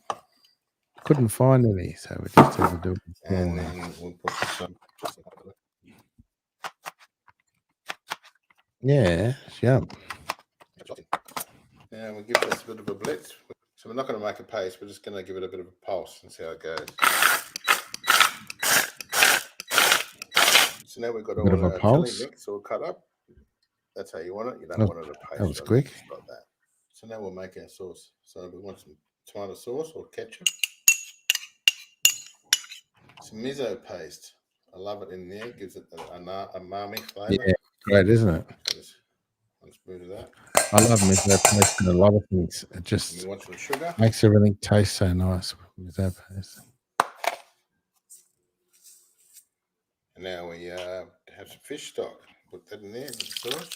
Couldn't find any, so we just had to do it. with And prawn. then we'll put some. Yeah, it's yum. Yeah, we'll give this a bit of a blitz. So we're not going to make a paste. We're just going to give it a bit of a pulse and see how it goes. So now we've got Bit of all a our pulse. chili mix all cut up. That's how you want it. You don't That- want it a paste. that was on it, quick. just like that. So now we'll make our sauce. So we want some tomato sauce or ketchup. Some miso paste. I love it in there. It gives it an umami flavour. Yeah, great, isn't it? Just 1 spoon of that. I love miso paste in a lot of things. It And just you want some sugar. makes everything taste so nice with miso paste. And now we have some fish stock. Put that in there with the sauce.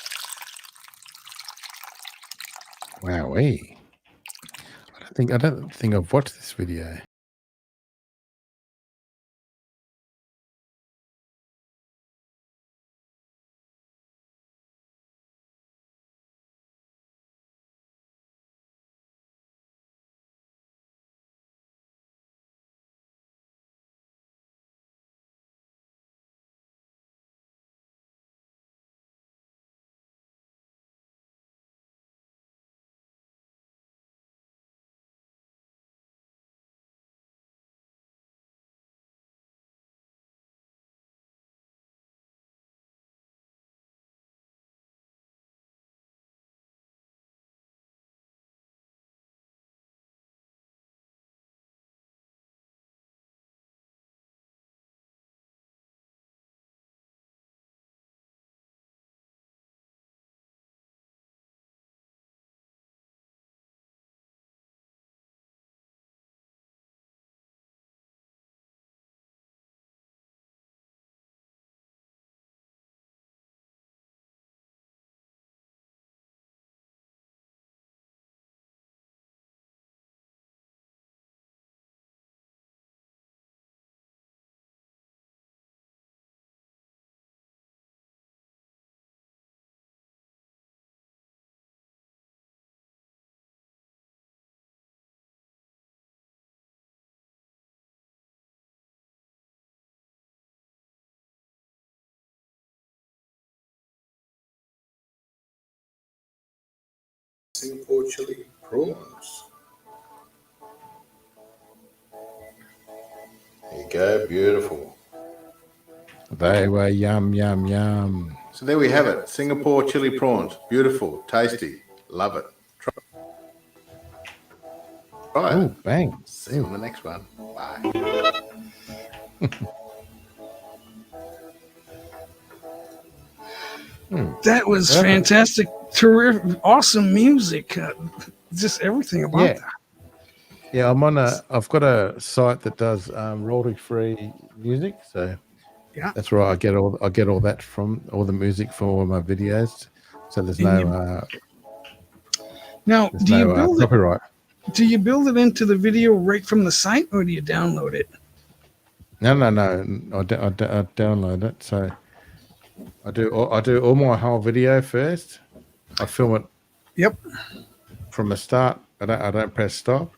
Wowee. I don't think I've watched this video. Singapore chili prawns. There you go, beautiful. They were yum, yum, yum. So there we have it, Singapore chili prawns. Beautiful, tasty, love it. Try Oh, it. bang. See you on the next one. Bye. That was Perfect. fantastic, terrific, awesome music. Just everything about Yeah. that. Yeah, I've got a site that does royalty-free music, so Yeah. that's where I get all that from, all the music for all my videos. So there's And no Now, do you build it? copyright. Do you build it into the video right from the site, or do you download it? No. I download it. So I do all my whole video first. I film it. Yep. From the start. I don't press stop.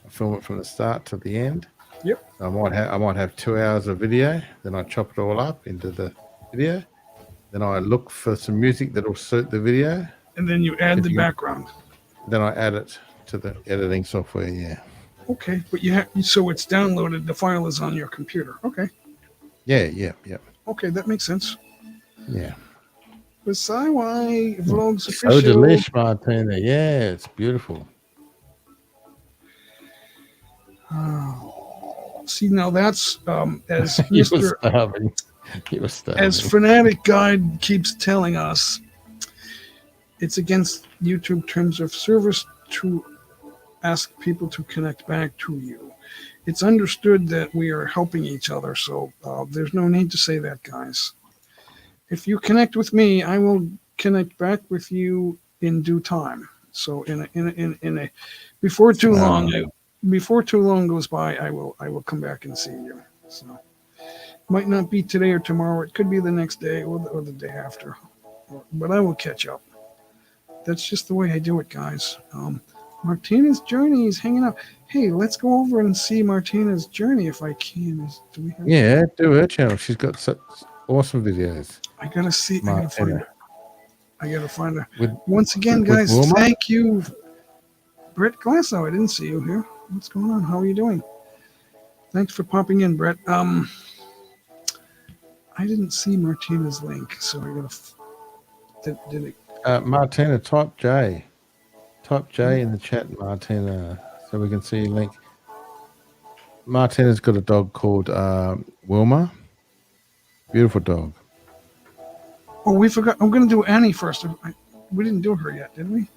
I film it from the start to the end. Yep. I might have 2 hours of video. Then I chop it all up into the video. Then I look for some music that will suit the video. And then you add If the you- background. Then I add it to the editing software. Yeah. Okay, but you have so it's downloaded. The file is on your computer. Okay. Yeah. Okay, that makes sense. Yeah. The Sci-Fi Vlogs So official. delish, Martina. Yeah, it's beautiful. See, now that's as You were Mr. starving. You were starving. as Fanatic Guide keeps telling us, it's against YouTube terms of service to ask people to connect back to you. It's understood that we are helping each other, so there's no need to say that, guys. If you connect with me, I will connect back with you in due time. So before too long goes by, I will come back and see you. So might not be today or tomorrow. It could be the next day or the day after, but I will catch up. That's just the way I do it, guys. Martina's Journey is hanging out. Hey, let's go over and see Martina's Journey if I can. Do we have? Yeah, do her channel. She's got such awesome videos. I gotta see. I gotta find her. I gotta find her. With Once again, with guys, Wilma? thank you, Brett Glasso. I didn't see you here. What's going on? How are you doing? Thanks for popping in, Brett. I didn't see Martina's link, so I gotta. Did it? Martina, type J. Type J in the chat, Martina, so we can see your link. Martina's got a dog called Wilma. Beautiful dog. Oh, we forgot. I'm gonna do Annie first. We didn't do her yet, did we?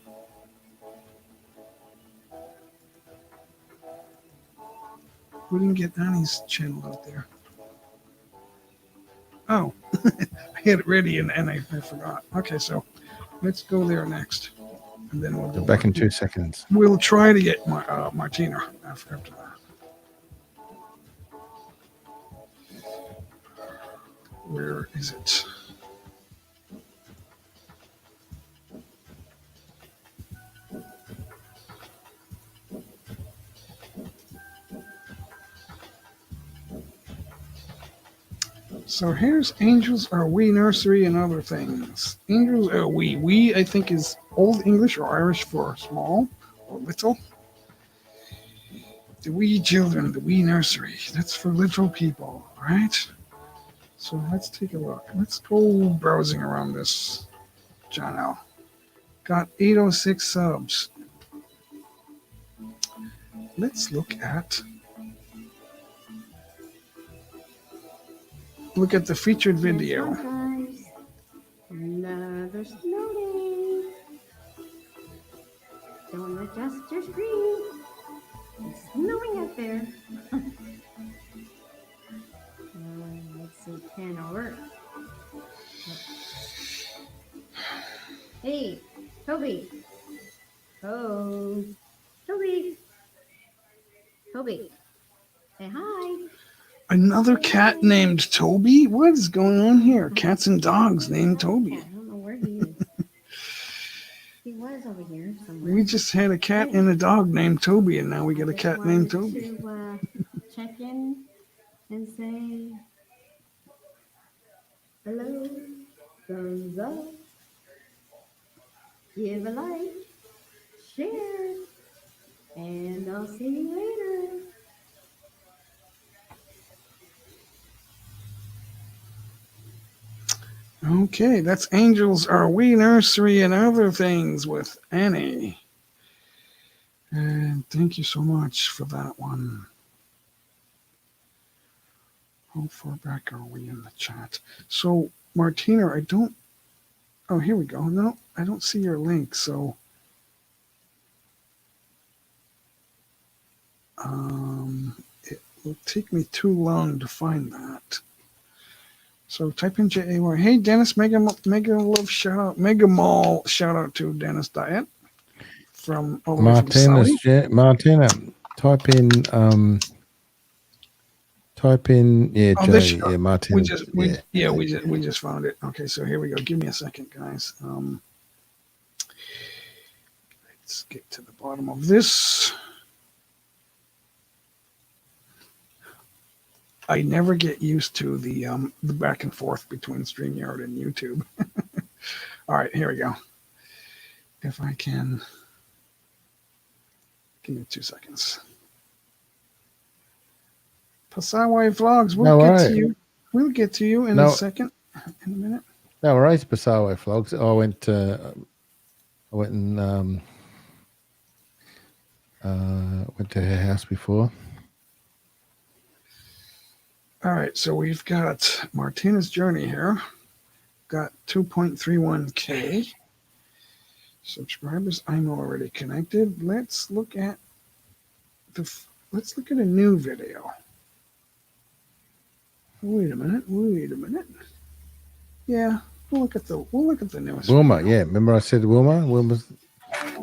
We didn't get Annie's channel out there. Oh, I had it ready and I forgot. Okay, so let's go there next, and then we'll do. Back in 2 seconds. We'll try to get Martina after that. Where is it? So here's Angels Are We Nursery and other things. Angels Are We. We, I think, is Old English or Irish for small or little. The wee children, the wee nursery. That's for little people, right? So let's take a look. Let's go browsing around this channel. Got 806 subs. Let's look at the featured video. Guys, another snow day. Don't adjust your screen. It's snowing out there. Let's see, can it work? Hey, Toby. Oh, Toby. Toby. Say hi. Another cat named Toby? What is going on here? Cats and dogs named Toby. I don't know where he is. He was over here somewhere. We just had a cat and a dog named Toby, and now we got a Just cat named wanted Toby. To check in and say hello, thumbs up, give a like, Okay, that's Angels Are We Nursery and Other Things with Annie. And thank you so much for that one. How far back are we in the chat? So, Martina, I don't. Oh, here we go. No, I don't see your link. So, it will take me too long to find that. So type in JAY. Hey, Dennis, Mega Love shout out, Mega Mall shout out to Dennis Diet from all the way from Saudi. Martina, type in Oh, Jay, Martina. We just found it. Okay, so here we go. Give me a second, guys. Let's get to the bottom of this. I never get used to the back and forth between StreamYard and YouTube. All right, here we go. If I can, give me 2 seconds. Pasawai Vlogs, we'll get to you. We'll get to you in a second, in a minute. No worries, Pasawai Vlogs. I went to her house before. All right, so we've got Martina's Journey here. Got 2.31K subscribers. I'm already connected. Let's look at a new video. Wait a minute. Yeah, we'll look at the newest. Wilma, video. yeah. Remember I said Wilma? Wilma's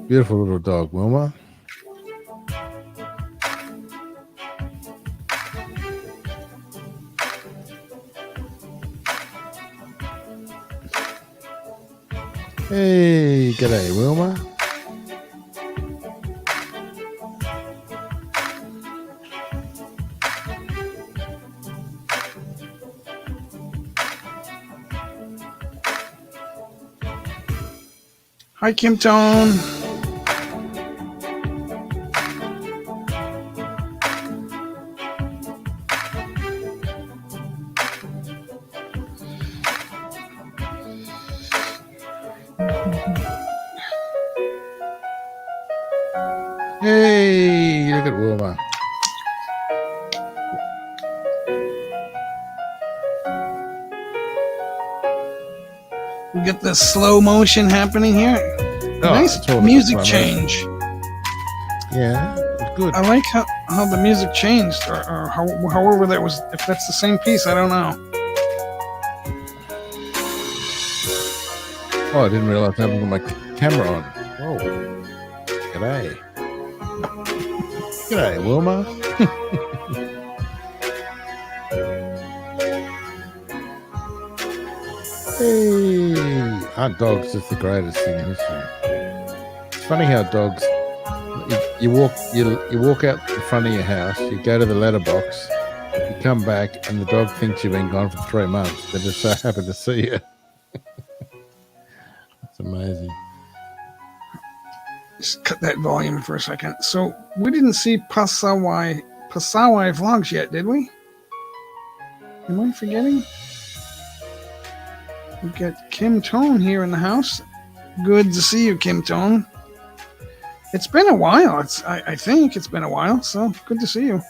beautiful little dog, Wilma. Hey, g'day, Wilma. Hi, Kim Tone. Hey, look at Wilma. We get the slow motion happening here. Nice it's all music about change. Yeah, it's good. I like how the music changed, or however that was. If that's the same piece, I don't know. Oh, I didn't realize I haven't got my camera on. Oh, g'day. G'day, Wilma. Hey, aren't dogs just the greatest thing in history? It's funny how dogs. You walk out the front of your house. You go to the letterbox. You come back, and the dog thinks you've been gone for 3 months. They're just so happy to see you. It's amazing. Just cut that volume for a second. So we didn't see Pasawai Vlogs yet, did we? Am I forgetting? We've got Kim Tone here in the house. Good to see you, Kim Tone. It's been a while. I think it's been a while, so good to see you.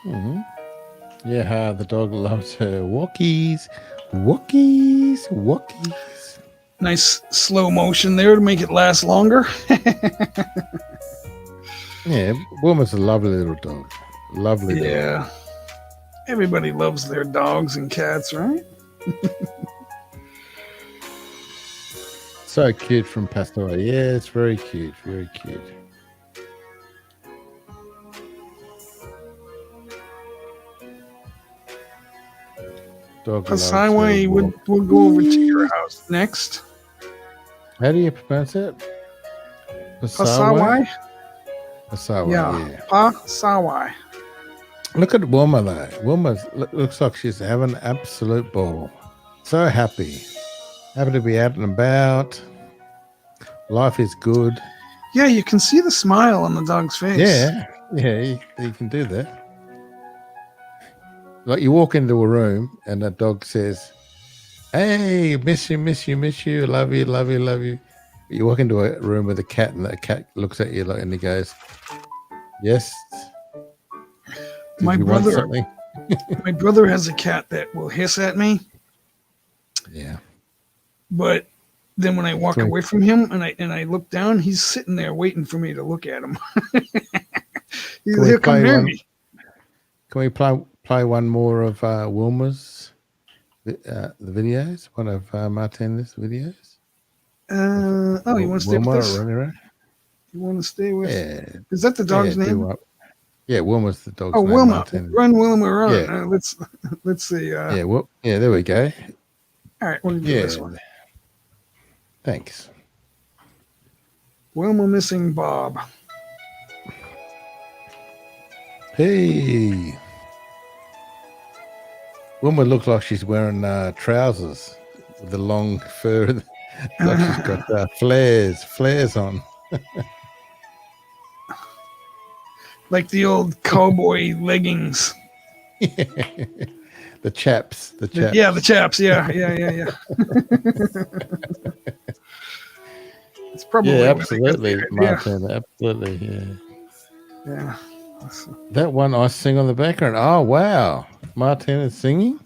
Mm-hmm. Yeah, the dog loves her walkies. Nice slow motion there to make it last longer. Yeah, Wilma's a lovely little dog. Lovely dog. Yeah. Everybody loves their dogs and cats, right? So cute from Pastor. Yeah, it's very cute. Very cute. Pasawai, we'll go over to your house next. How do you pronounce it? Pasawai? Pasawai, yeah. Pasawai. Look at Wilma though. Wilma looks like she's having an absolute ball. So happy. Happy to be out and about. Life is good. Yeah, you can see the smile on the dog's face. Yeah, you can do that. Like you walk into a room and the dog says, "Hey, miss you, love you." You walk into a room with a cat and the cat looks at you and he goes, "Yes." Did My you want brother, something? my brother has a cat that will hiss at me, Yeah. but then when I walk Great. away from him and I look down, he's sitting there waiting for me to look at him. we He'll come play near one? me. Can we play one more of Wilma's the videos? One of Martin's videos? You want to stay with Wilma this? or Rhaenyra? You want to stay with? Yeah. Is that the dog's yeah, name? Yeah, Wilma's the dog's Oh, name. Wilma. Martin. Run, Wilma, run. Yeah. Let's see. Yeah, well, yeah, there we go. All right, we'll do Yeah. this one. Thanks. Wilma missing Bob. Hey. Wilma looks like she's wearing trousers with the long fur. Like she's got flares on. Like the old cowboy leggings. The chaps. Yeah, the chaps. Yeah. It's probably Yeah, what they absolutely, got there. Martin. Absolutely, yeah. Yeah. That one I sing on the background. Oh, wow. Martin is singing?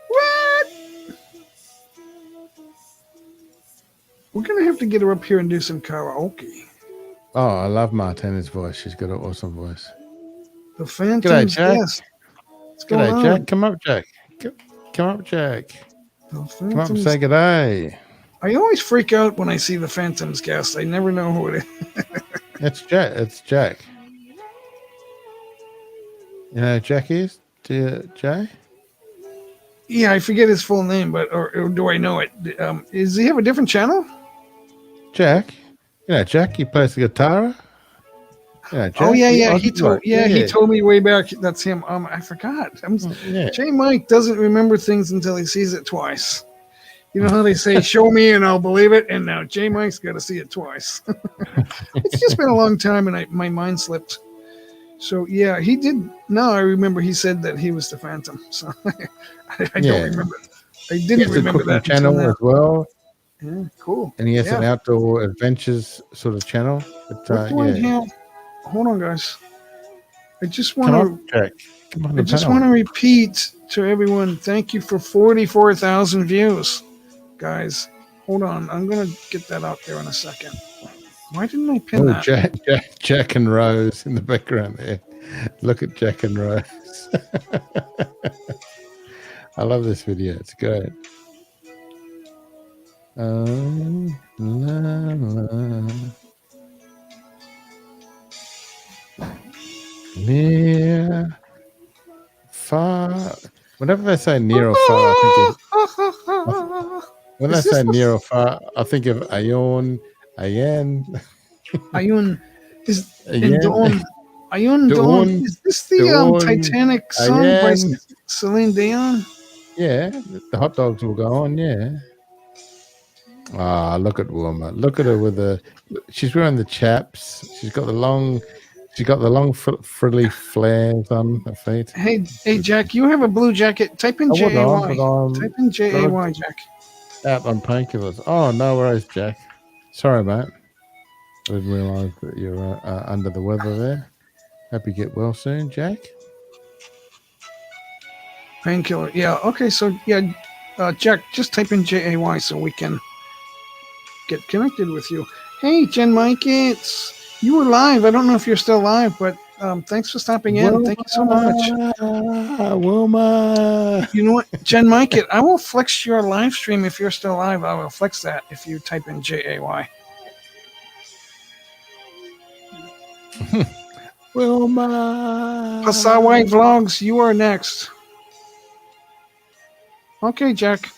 What? We're gonna have to get her up here and do some karaoke. Oh, I love Martina's voice. She's got an awesome voice. The Phantom's Jack. guest. What's going G'day, on? Jack. Come up, Jack. Come up, Jack. The Come up and Phantom's- say g'day. I always freak out when I see the Phantom's guest. I never know who it is. It's Jack. It's Jack. You know who Jack is? Do you, Jay? Yeah, I forget his full name, but or do I know it? Does he have a different channel? Jack. You know Jack. He plays the guitar. Yeah, Jack. Oh yeah. He Aussie told bloke. he told me way back. That's him. I forgot. Yeah. J Mike doesn't remember things until he sees it twice. You know how they say, "Show me and I'll believe it," and now J Mike's got to see it twice. It's just been a long time, and my mind slipped. So yeah, he did. Now I remember he said that he was the Phantom. So I don't remember. I He didn't has a remember cooking that channel until as well, now. Yeah, cool. and he has Yeah. an outdoor adventures sort of channel. But, What do I yeah. have? Hold on, guys. I just Come want to. on, Jack. Come on, I just want to repeat to everyone, thank you for 44,000 views, guys. Hold on, I'm gonna get that out there in a second. Why didn't I pin that? Jack and Rose in the background there. Look at Jack and Rose. I love this video. It's great. La, la. Near, far. Whenever they say near or far, when they Is this say the- near or far, I think of Ayon, Ayan. Ayun is Ayan. Dawn. Ayun Dawn. Dawn. Is this the Dawn. Titanic song by Ayan. Celine Dion? Yeah, the hot dogs will go on. Yeah. Ah, look at Wilma. Look at her with the. She's wearing the chaps. She's got the long frilly flares on her feet. Hey, Jack, you have a blue jacket. Type in I would on, J-A-Y. but I'm Type in J-A-Y, Jack. out on painkillers. Oh, no worries, Jack. Sorry, mate. I didn't realise that you're under the weather there. Hope you get well soon, Jack. Painkiller. Yeah. Okay. So yeah, Jack, just type in J-A-Y so we can get connected with you. Hey, Jen Mike, you were live. I don't know if you're still live, but thanks for stopping in. Thank you so much. Wilma. You know what, Jen Mike, I will flex your live stream if you're still live. I will flex that if you type in J-A-Y. Wilma. Pasawai Vlogs, you are next. Okay, Jack.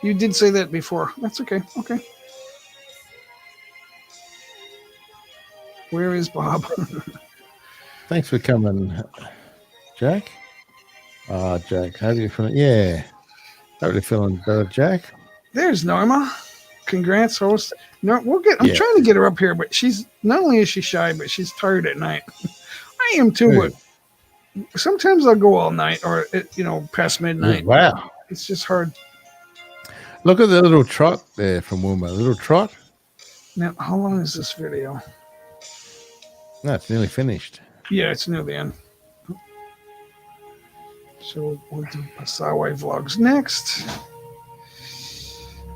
You did say that before. That's okay. Okay. Where is Bob? Thanks for coming, Jack. Jack, how are you feeling? Yeah. Hope you're feeling better, Jack. There's Norma. Congrats, host. No, we'll get. I'm Yeah. trying to get her up here, but she's not only is she shy, but she's tired at night. I am too, Hey. but sometimes I'll go all night or past midnight. Wow. It's just hard. Look at the little trot there from Wilma. Little trot. Now, how long is this video? No, it's nearly finished. Yeah, it's near the end. So we'll do Pasaway vlogs next.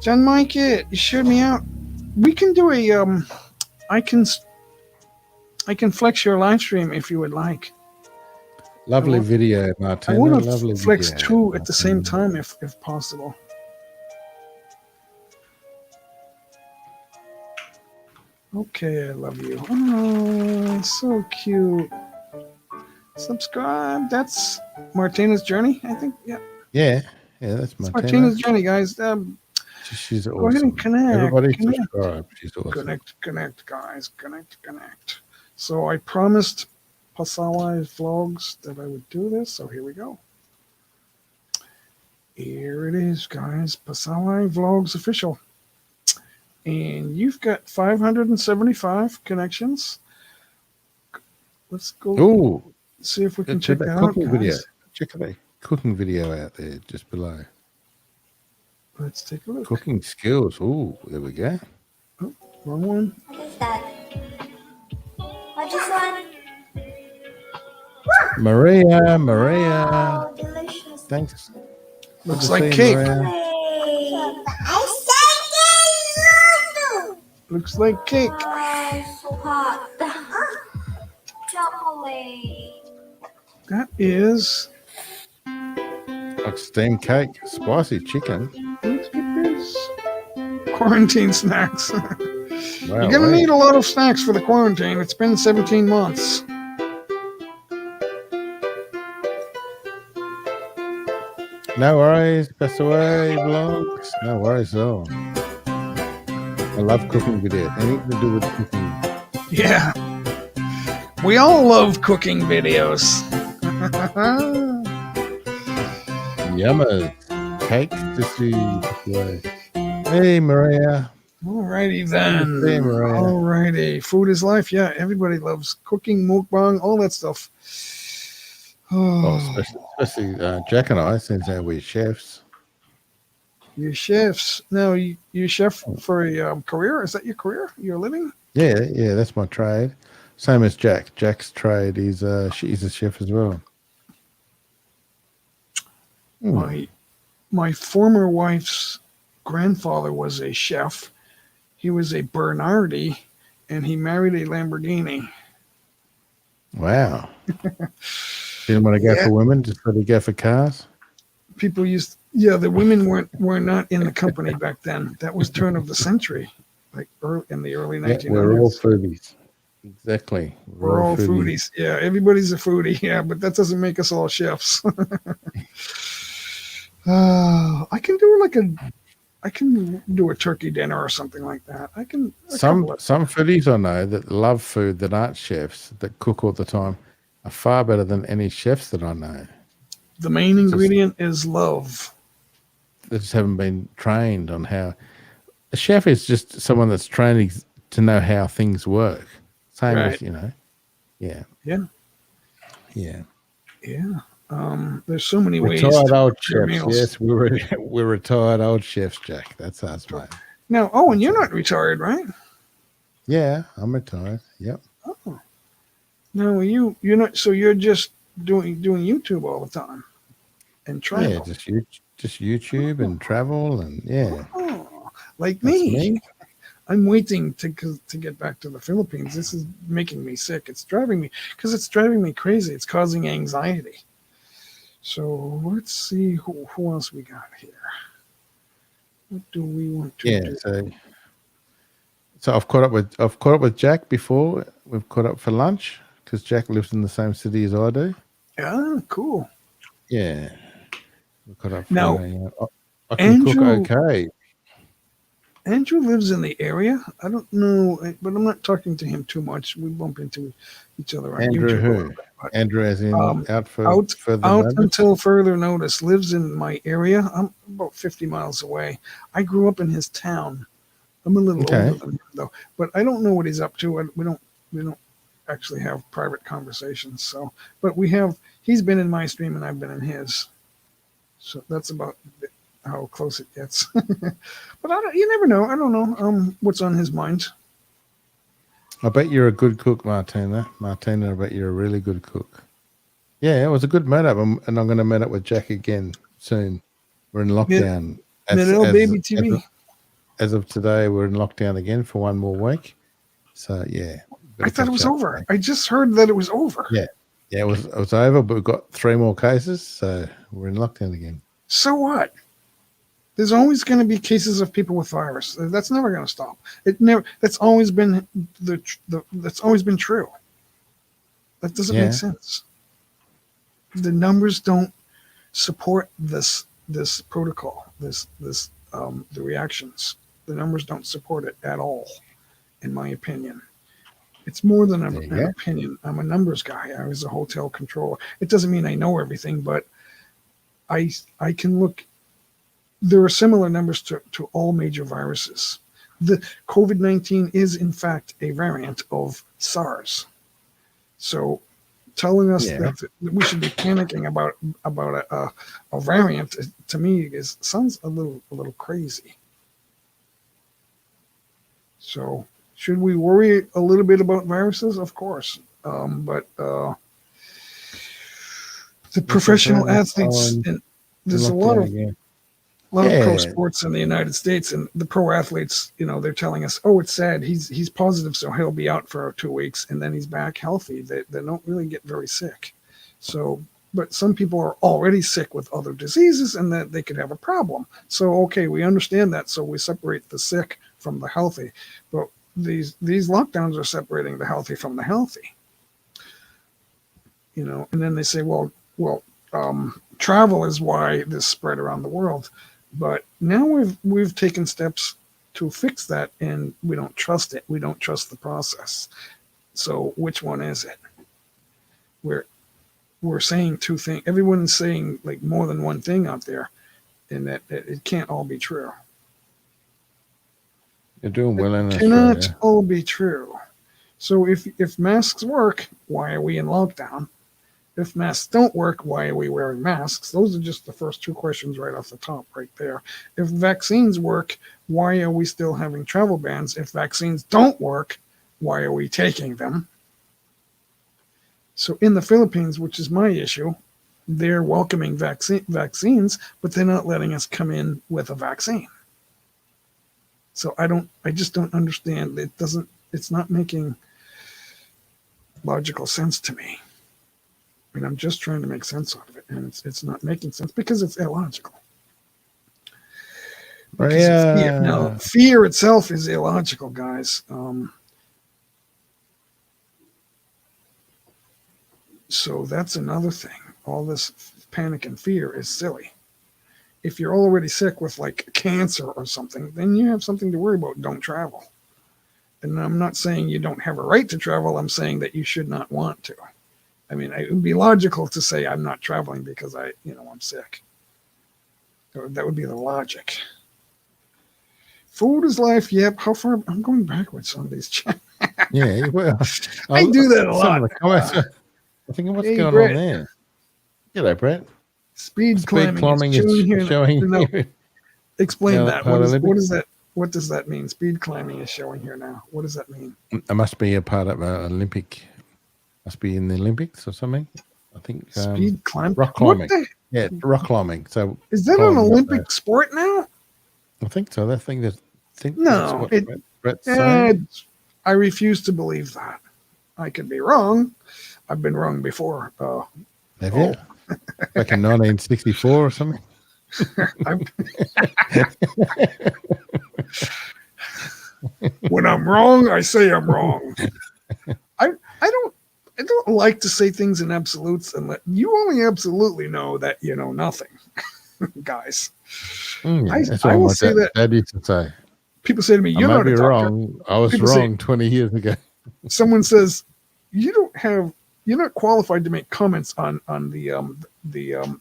John Mike, you showed me out. We can do a I can flex your live stream if you would like. Lovely want- video, I Martina. want Lovely to flex video, two at the same Martina. time if possible. Okay, I love you. Oh, so cute. Subscribe. That's Martina's journey, I think. Yeah, Yeah, that's it's Martina. Martina's journey, guys. She's Go ahead awesome. and connect. Everybody Connect. subscribe. She's awesome. Connect, guys. Connect. So I promised Pasaway vlogs that I would do this, so here we go. Here it is, guys. Pasaway vlogs official. And you've got 575 connections. Let's go Ooh, see if we can check check that that out, cooking video. guys. Check that cooking video out there just below. Let's take a look. Cooking skills. Ooh, there we go. Wrong one. What is that? What is that? Maria. Oh, delicious. Thanks. Looks Good to like see you, cake. Maria. Hey. I said Looks like cake. oh, so hot. Chocolate. That is. Like steamed cake, spicy chicken. Look at this. Quarantine snacks. Wow. You're gonna need a lot of snacks for the quarantine. It's been 17 months. No worries, Pasaway vlogs. No worries at all. I love cooking videos. Anything to do with cooking. Yeah. We all love cooking videos. Yummers. Cake to see Pasaway. Hey, Maria. Alrighty then. Hey, Maria. Alrighty. Food is life. Yeah, everybody loves cooking, mukbang, all that stuff. Oh, Oh, especially Jack and I, since we're chefs. you're chefs. Now, you chef for a career? Is that your career? Your living? Yeah, that's my trade. Same as Jack. Jack's trade is she's a chef as well. My former wife's grandfather was a chef. He was a Bernardi, and he married a Lamborghini. Wow. Didn't want to go Yeah. for women, just let to go for cars. People the women were not in the company back then. That was turn of the century, like in the early Yeah, 1900s. we're all foodies. Exactly. We're all foodies. Yeah, everybody's a foodie. Yeah, but that doesn't make us all chefs. I can do a turkey dinner or something like that. Some foodies I know that love food that aren't chefs that cook all the time are far better than any chefs that I know. The main ingredient is love. They just haven't been trained on how. A chef is just someone that's trained to know how things work. Same as, Right. Yeah. Yeah. Yeah. Yeah. There's so many ways. Retired to old prepare chefs. meals. Yes, we're retired old chefs, Jack. That's us, mate. Now, Owen, you're not retired, right? Yeah, I'm retired. Yep. Oh. No, you're not. So you're just doing YouTube all the time and travel. Yeah, just YouTube and travel and yeah. Oh, like That's me. I'm waiting to get back to the Philippines. This is making me sick. It's driving me crazy. It's causing anxiety. So let's see who else we got here. What do we want to Yeah, do? so I've caught up with Jack before. We've caught up for lunch because Jack lives in the same city as I do. Yeah, cool. Yeah. We caught up for Now- I can cook Andrew- okay. Andrew lives in the area. I don't know, but I'm not talking to him too much. We bump into each other on Andrew YouTube. a who? little bit, but Andrew as in out for out further out notice? until further notice. Lives in my area. I'm about 50 miles away. I grew up in his town. I'm a little Okay. older than him though, but I don't know what he's up to. We don't actually have private conversations. So, but he's been in my stream and I've been in his. So that's about how close it gets. But you never know. I don't know what's on his mind. I bet you're a good cook, Martina. Martina, I bet you're a really good cook. Yeah, it was a good meet up, and I'm going to meet up with Jack again soon. We're in lockdown. Middle baby TV. As of today, we're in lockdown again for one more week. So yeah, I thought it was over. I just heard that it was over. Yeah, it was over, but we've got 3 more cases, so we're in lockdown again. So what? There's always going to be cases of people with virus. That's never going to stop. That's always been that's always been true. That doesn't Yeah. make sense. The numbers don't support this protocol. The reactions. The numbers don't support it at all, in my opinion. It's more than an opinion. I'm a numbers guy. I was a hotel controller. It doesn't mean I know everything, but I can look. There are similar numbers to all major viruses. The COVID-19 is in fact a variant of SARS. So telling us that we should be panicking about a variant, to me sounds a little crazy. So should we worry a little bit about viruses? Of course. But the professional athletes, and there's a lot of pro sports in the United States, and the pro athletes, they're telling us, oh, it's sad. He's positive, so he'll be out for 2 weeks, and then he's back healthy. They don't really get very sick. So, but some people are already sick with other diseases, and that they could have a problem. So, okay, we understand that. So we separate the sick from the healthy, but these lockdowns are separating the healthy from the healthy. And then they say, well, travel is why this spread around the world. But now we've taken steps to fix that, and we don't trust it. We don't trust the process. So which one is it? We're saying two things. Everyone's saying like more than one thing out there, and that it can't all be true. You're doing well in It cannot Australia. all be true. So if masks work, why are we in lockdown? If masks don't work, why are we wearing masks? Those are just the first 2 questions right off the top right there. If vaccines work, why are we still having travel bans? If vaccines don't work, why are we taking them? So in the Philippines, which is my issue, they're welcoming vaccines, but they're not letting us come in with a vaccine. So I just don't understand. It's not making logical sense to me. I mean, I'm just trying to make sense out of it, and it's not making sense because it's illogical. Fear itself is illogical, guys. So that's another thing. All this panic and fear is silly. If you're already sick with like cancer or something, then you have something to worry about. Don't travel. And I'm not saying you don't have a right to travel. I'm saying that you should not want to. I mean, it would be logical to say I'm not traveling because I'm sick. That would be the logic. Food is life. Yep. How far? I'm going backwards on these chats. Yeah, well, I do that a some lot. of the comments, I think, what's going Brett. on there? G'day, Brett. Speed climbing is here. showing No, here. explain No, that. What is that? What does that mean? Speed climbing is showing here now. What does that mean? It must be a part of an Olympic. Must be in the Olympics or something. I think Speed climbing. rock climbing. Yeah, rock climbing. So is that an Olympic sport now? I think so. That's No, what Brett's saying. I refuse to believe that. I could be wrong. I've been wrong before. Have you? Back in 1964 or something. When I'm wrong, I say I'm wrong. I don't like to say things in absolutes, and you only absolutely know that you know nothing, guys. Yeah, that's I what will my say that dad used to say. people say to me, I "You're may not be a doctor." wrong. I was People say- wrong 20 years ago. Someone says, you're not qualified to make comments on the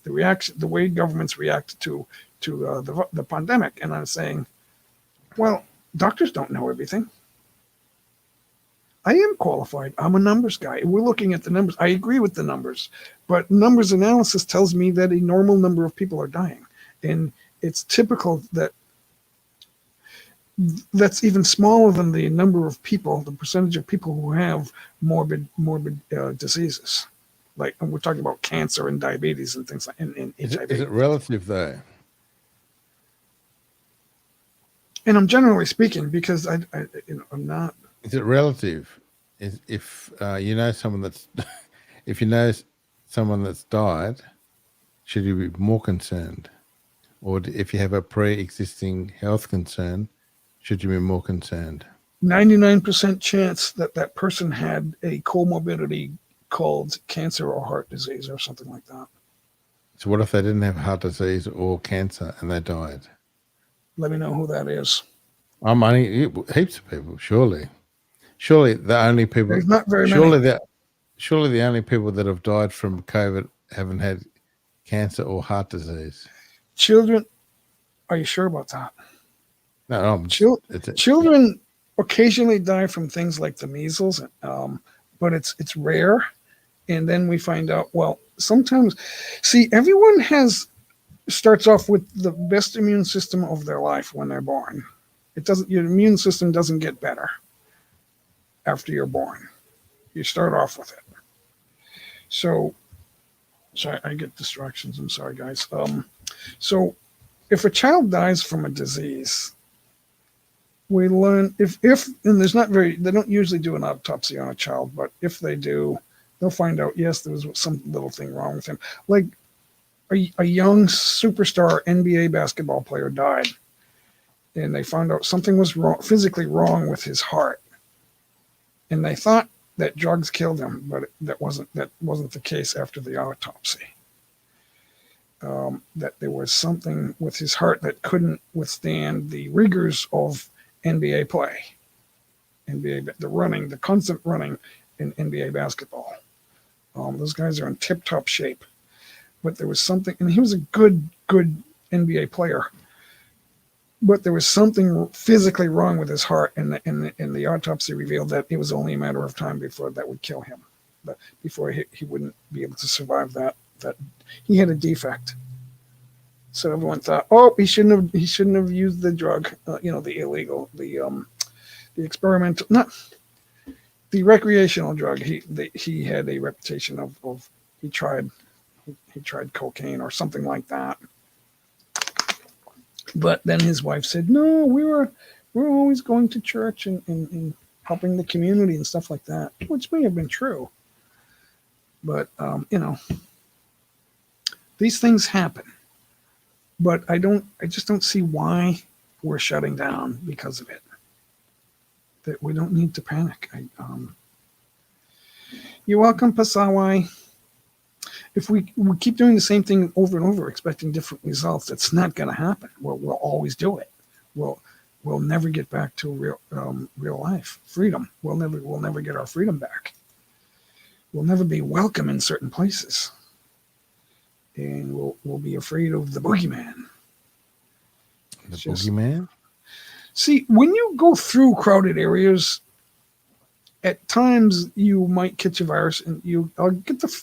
reaction, the way governments react to the pandemic. And I'm saying, well, doctors don't know everything. I am qualified. I'm a numbers guy. We're looking at the numbers. I agree with the numbers, but numbers analysis tells me that a normal number of people are dying, and it's typical that that's even smaller than the number of people, the percentage of people who have morbid diseases. Like we're talking about cancer and diabetes and things like and HIV. Is it relative though? And I'm generally speaking because I'm not. Is it relative? If you know someone that's if you know someone that's died, should you be more concerned? Or if you have a pre-existing health concern, should you be more concerned? 99% chance that person had a comorbidity called cancer or heart disease or something like that. So what if they didn't have heart disease or cancer and they died? Let me know who that is. I'm only heaps of people, surely. Surely the only people. There's not very many. Surely the only people that have died from COVID haven't had cancer or heart disease. Children, are you sure about that? No, children occasionally die from things like the measles, but it's rare. And then we find out, well, sometimes, see, everyone starts off with the best immune system of their life when they're born. Your immune system doesn't get better after you're born. You start off with it. So I get distractions. I'm sorry, guys. So if a child dies from a disease, we learn and they don't usually do an autopsy on a child, but if they do, they'll find out, yes, there was some little thing wrong with him. Like a young superstar NBA basketball player died, and they found out something was physically wrong with his heart. And they thought that drugs killed him, but that wasn't the case after the autopsy. That there was something with his heart that couldn't withstand the rigors of NBA play, the constant running in NBA basketball. Those guys are in tip-top shape, but there was something, and he was a good NBA player, but there was something physically wrong with his heart, and the autopsy revealed that it was only a matter of time before that would kill him, but before he wouldn't be able to survive that he had a defect. So everyone thought, oh, he shouldn't have used the drug, the illegal, the experimental, not the recreational drug. He had a reputation of he tried cocaine or something like that. But then his wife said, no, we're always going to church and helping the community and stuff like that, which may have been true. But these things happen. But I just don't see why we're shutting down because of it. That we don't need to panic. You're welcome, Pasawai. If we keep doing the same thing over and over, expecting different results, it's not going to happen. We'll always do it. We'll never get back to real life freedom. We'll never get our freedom back. We'll never be welcome in certain places. And we'll be afraid of the boogeyman. Boogeyman? See, when you go through crowded areas, at times you might catch a virus, and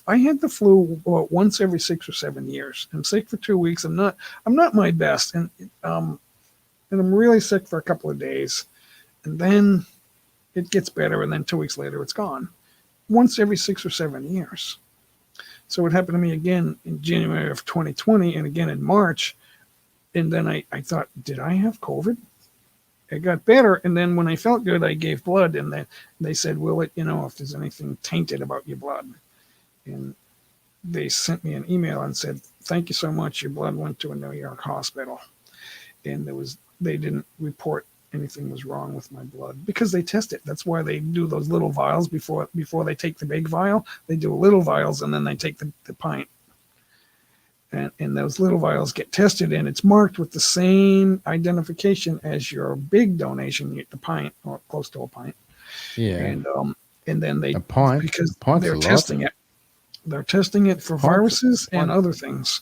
I had the flu once every 6 or 7 years. I'm sick for 2 weeks. I'm not my best, and I'm really sick for a couple of days, and then it gets better, and then 2 weeks later it's gone. Once every 6 or 7 years. So it happened to me again in January of 2020 and again in March. And then I thought, did I have COVID? It got better. And then when I felt good, I gave blood. And then they said, we'll let you know if there's anything tainted about your blood. And they sent me an email and said, thank you so much. Your blood went to a New York hospital. And they didn't report anything was wrong with my blood because they test it. That's why they do those little vials before they take the big vial. They do little vials and then they take the pint. and those little vials get tested, and it's marked with the same identification as your big donation, the pint or close to a pint. Yeah. And then they A pint. because A pint's they're a lot. testing it. They're testing it for viruses and pint. other things.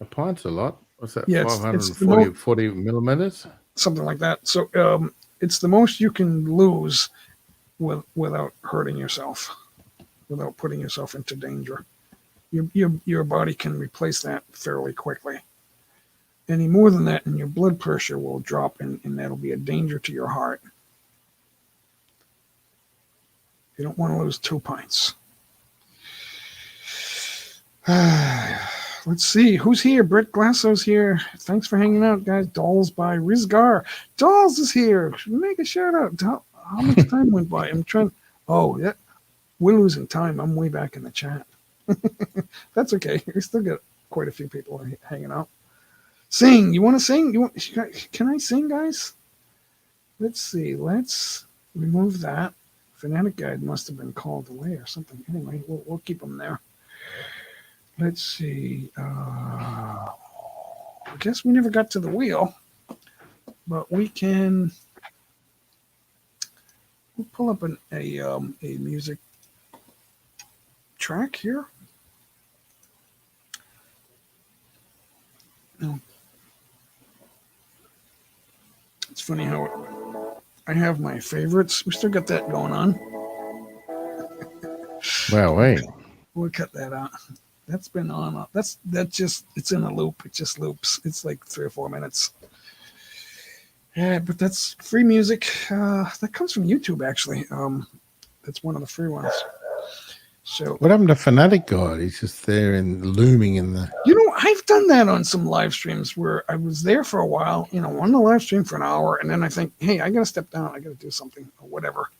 A pint's a lot. What's that? Yeah, it's 540 40 millimeters. Something like that. So it's the most you can lose without hurting yourself, without putting yourself into danger. Your body can replace that fairly quickly. Any more than that, and your blood pressure will drop, and that'll be a danger to your heart. You don't want to lose 2 pints. Let's see who's here. Brett Glasso's here. Thanks for hanging out, guys. Dolls by Rizgar. Dolls is here. Make a shout out. How much time went by? I'm trying. Oh, yeah. We're losing time. I'm way back in the chat. That's okay. We still got quite a few people hanging out. Sing. You want to sing? Can I sing, guys? Let's see. Let's remove that. Fanatic Guide must have been called away or something. Anyway, we'll keep them there. Let's see. I guess we never got to the wheel, but we can. We'll pull up a music track here. No. It's funny how I have my favorites. We still got that going on. Wow, wait. We'll cut that out. That's been on. That's just. It's in a loop. It just loops. It's like 3 or 4 minutes. Yeah, but that's free music. That comes from YouTube, actually. That's one of the free ones. So What happened to Fanatic God? He's just there and looming in the. I've done that on some live streams where I was there for a while, on the live stream for an hour, and then I think, hey, I got to step down. I got to do something or whatever.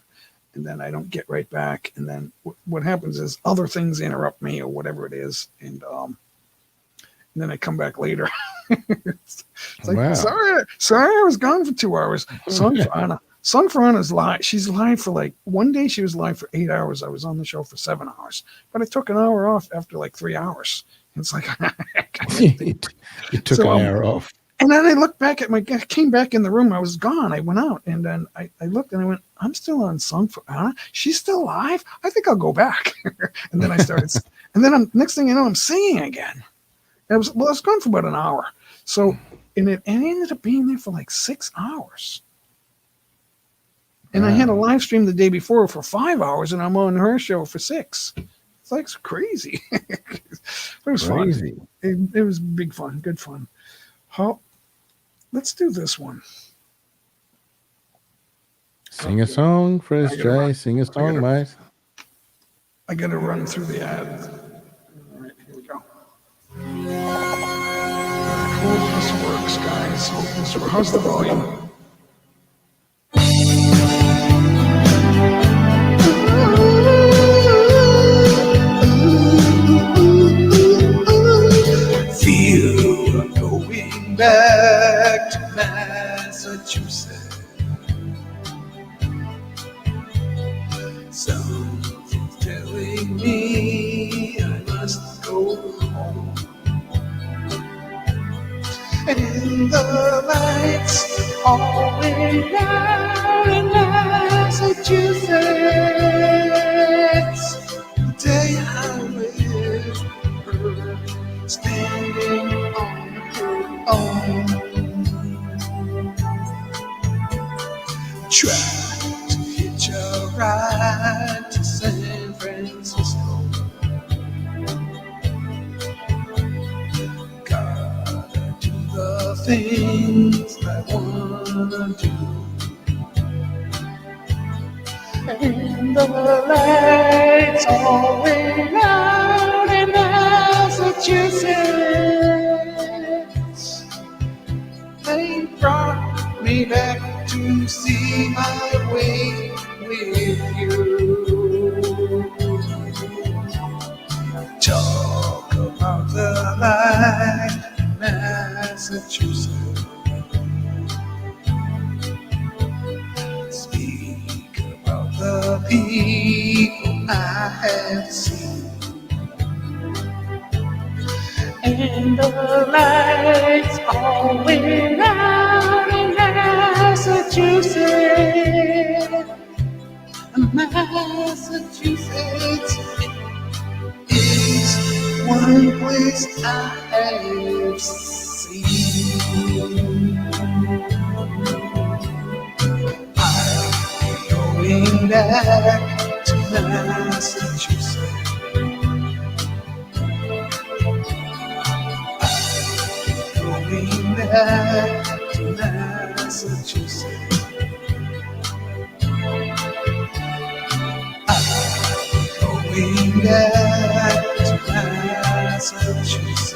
And then I don't get right back. And then what happens is other things interrupt me or whatever it is. And then I come back later. It's like, Wow. sorry, I was gone for 2 hours. Song for Anna. Song for Anna's live. She's live for one day she was live for 8 hours. I was on the show for 7 hours. But I took an hour off after 3 hours. It's like You took So, an hour off. and then I looked back I came back in the room. I was gone. I went out and then I looked and I went, I'm still on Song for Anna. She's still live. I think I'll go back. And then I started, and then next thing you know, I'm singing again. And I was gone for about an hour. So, and it ended up being there for 6 hours. And I had a live stream the day before for 5 hours and I'm on her show for 6. It's crazy. It was Crazy. fun. It was big fun, good fun. Let's do this one. Sing a song, Fresh I gotta run. J. Sing a song, mate. I got to run through the ads. All right, here we go. Hope this works, guys. Hope this works. How's the volume? Feel I'm going back to Massachusetts. Something's telling me I must go home. And the lights all way down in Massachusetts. The day I met her, standing on her own. Tried to hitch a ride to San Francisco. Gotta do the things I wanna do. And the lights all way out in Massachusetts. They brought me back to see my way with you. Talk about the life in Massachusetts. Speak about the people I have seen. And when the lights all went out in Massachusetts. Massachusetts is one place I've seen. I'm going back to Massachusetts. Going back to Massachusetts. Going back to Massachusetts.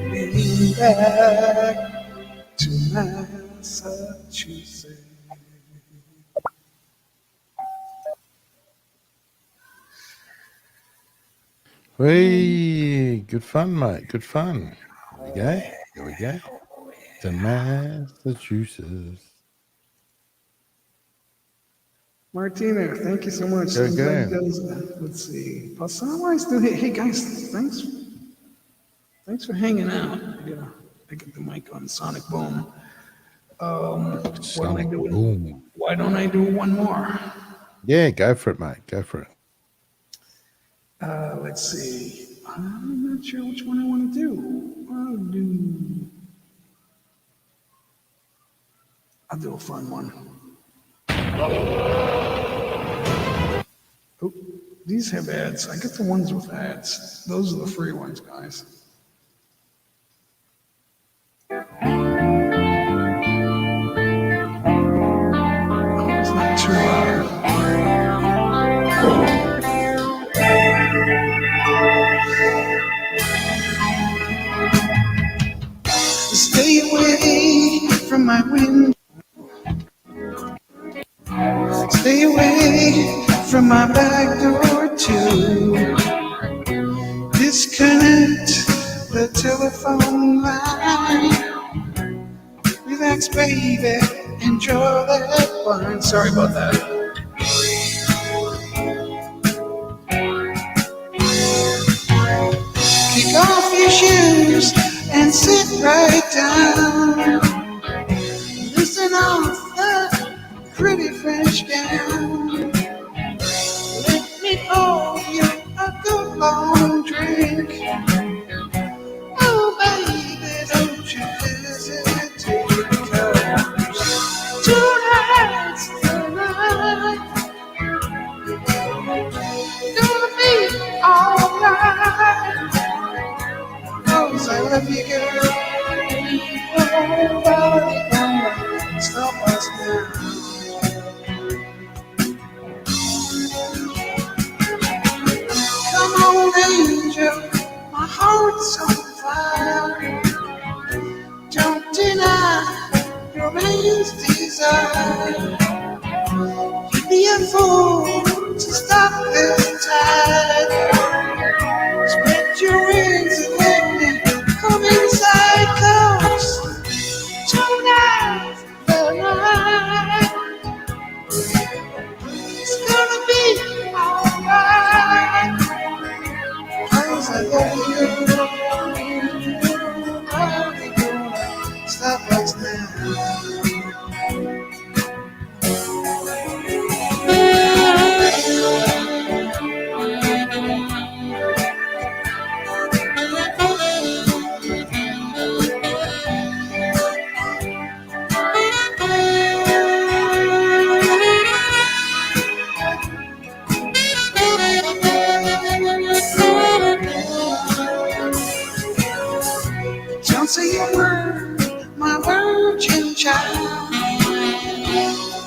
Going back to Massachusetts. Hey, good fun, mate. Good fun. Here we go. Here we go. To Massachusetts. Martina, thank you so much. Go, go. Everybody does that. Let's see. Pasawais, hey guys, thanks for hanging out. I get the mic on Sonic Boom. Sonic Boom. Why don't I do one more? Yeah, go for it, mate. Go for it. Let's see. I'm not sure which one I want to do. I'll do a fun one. Oh, these have ads. I get the ones with ads. Those are the free ones, guys. Oh, it's not too loud. Stay away from my window. Stay away from my back door too. Disconnect the telephone line. Relax, baby, enjoy that wine. Sorry about that. Kick off your shoes and sit right down. Listen off the pretty French gown. Let me pour you a good long drink. Oh, baby, don't you hesitate, 'cause tonight's the night. Gonna be alright. 'Cause I love you, girl. Nobody gonna stop us now. Come on, angel, my heart's on fire. Don't deny your man's desire. You'd be a fool to stop this tide. Spread your wings and let me come inside, 'cause tonight's the night. It's gonna be alright. 'Cause I love you. Nobody gonna stop us now. Don't say a word, my virgin child.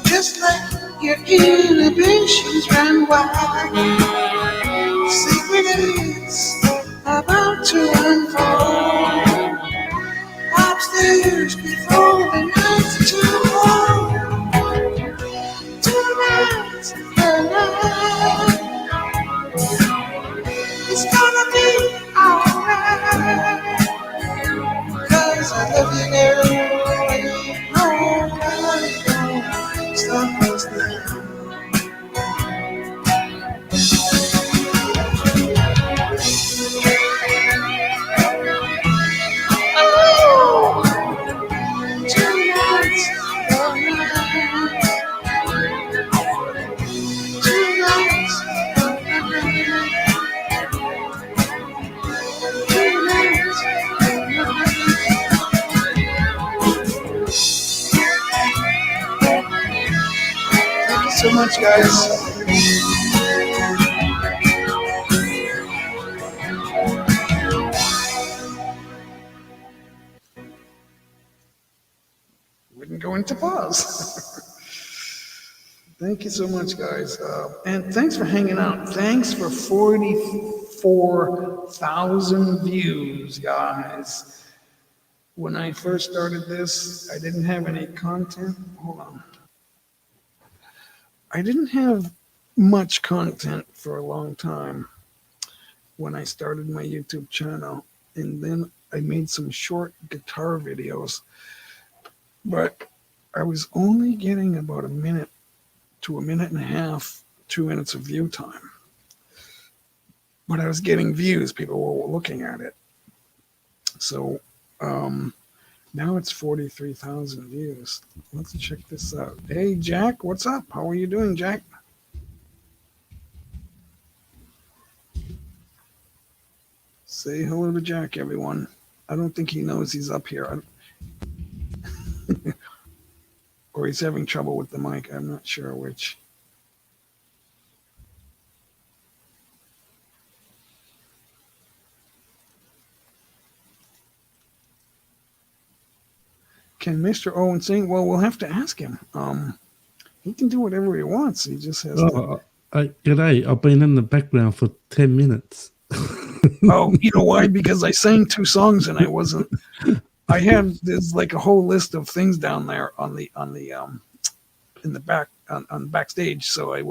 Just let your inhibitions run wild. Secret is about to unfold. Upstairs before the night's too long. Tonight's the night. It's gonna be alright. 'Cause I love you, girl. Nobody gonna stop us now. so much, guys. Wouldn't go into pause. Thank you so much, guys. And thanks for hanging out. Thanks for 44,000 views, guys. When I first started this, I didn't have any content. Hold on. I didn't have much content for a long time when I started my YouTube channel. And then I made some short guitar videos. But I was only getting about a minute to a minute and a half, 2 minutes of view time. But I was getting views. People were looking at it. So now it's 43,000 views. Let's check this out. Hey, Jack, what's up? How are you doing, Jack? Say hello to Jack, everyone. I don't think he knows he's up here. Or he's having trouble with the mic. I'm not sure which. Can Mr. Owen sing? Well, we'll have to ask him. He can do whatever he wants. He just has to. G'day. I've been in the background for 10 minutes. Oh, you know why? Because I sang 2 songs and I wasn't. I had there's like a whole list of things down there on the in the back on backstage, so I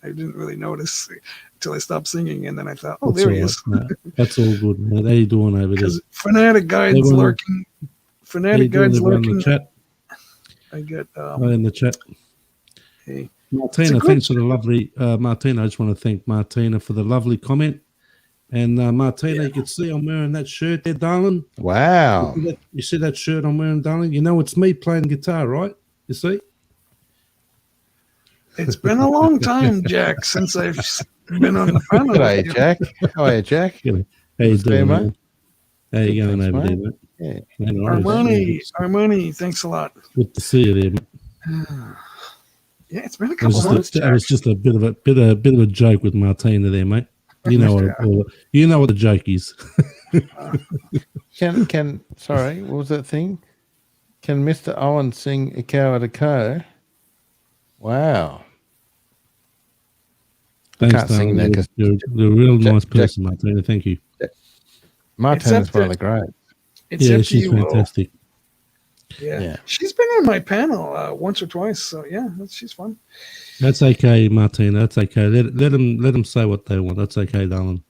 didn't really notice until I stopped singing, and then I thought, oh, That's there he all is. right, mate. That's all good, man. How you doing over there? Because Fanatic Guide's Everyone- lurking. How you Fanatic doing, Guide's everyone in lurking. the chat? I got Right in the chat. hey. Martina, good thanks for the lovely Martina. I just want to thank Martina for the lovely comment. And Martina, you can see I'm wearing that shirt there, darling. Wow. You see that shirt I'm wearing, darling? You know it's me playing guitar, right? You see? It's been a long time, Jack, since I've been on the panel. G'day, Jack. How are you, Jack? How you Good to see you, doing, mate. man? How you going Thanks, over there, mate. mate? Yeah. Man, all right. Armani, thanks a lot. Good to see you there, mate. Yeah, it's been a It was couple months. just, it was just a bit of a joke with Martina there, mate. You know what the joke is. Sorry, what was that thing? Can Mr. Owen sing Ikawa to Ko? Wow. Thanks, can't sing darling. that 'cause You're a real nice Jack- person, Martina. Thank you. Martina's one of the greats. It's Yeah, up to she's you, Will. fantastic. Yeah. Yeah. She's been on my panel once or twice, so yeah, she's fun. That's okay, Martina. That's okay. Let them say what they want. That's okay, darling.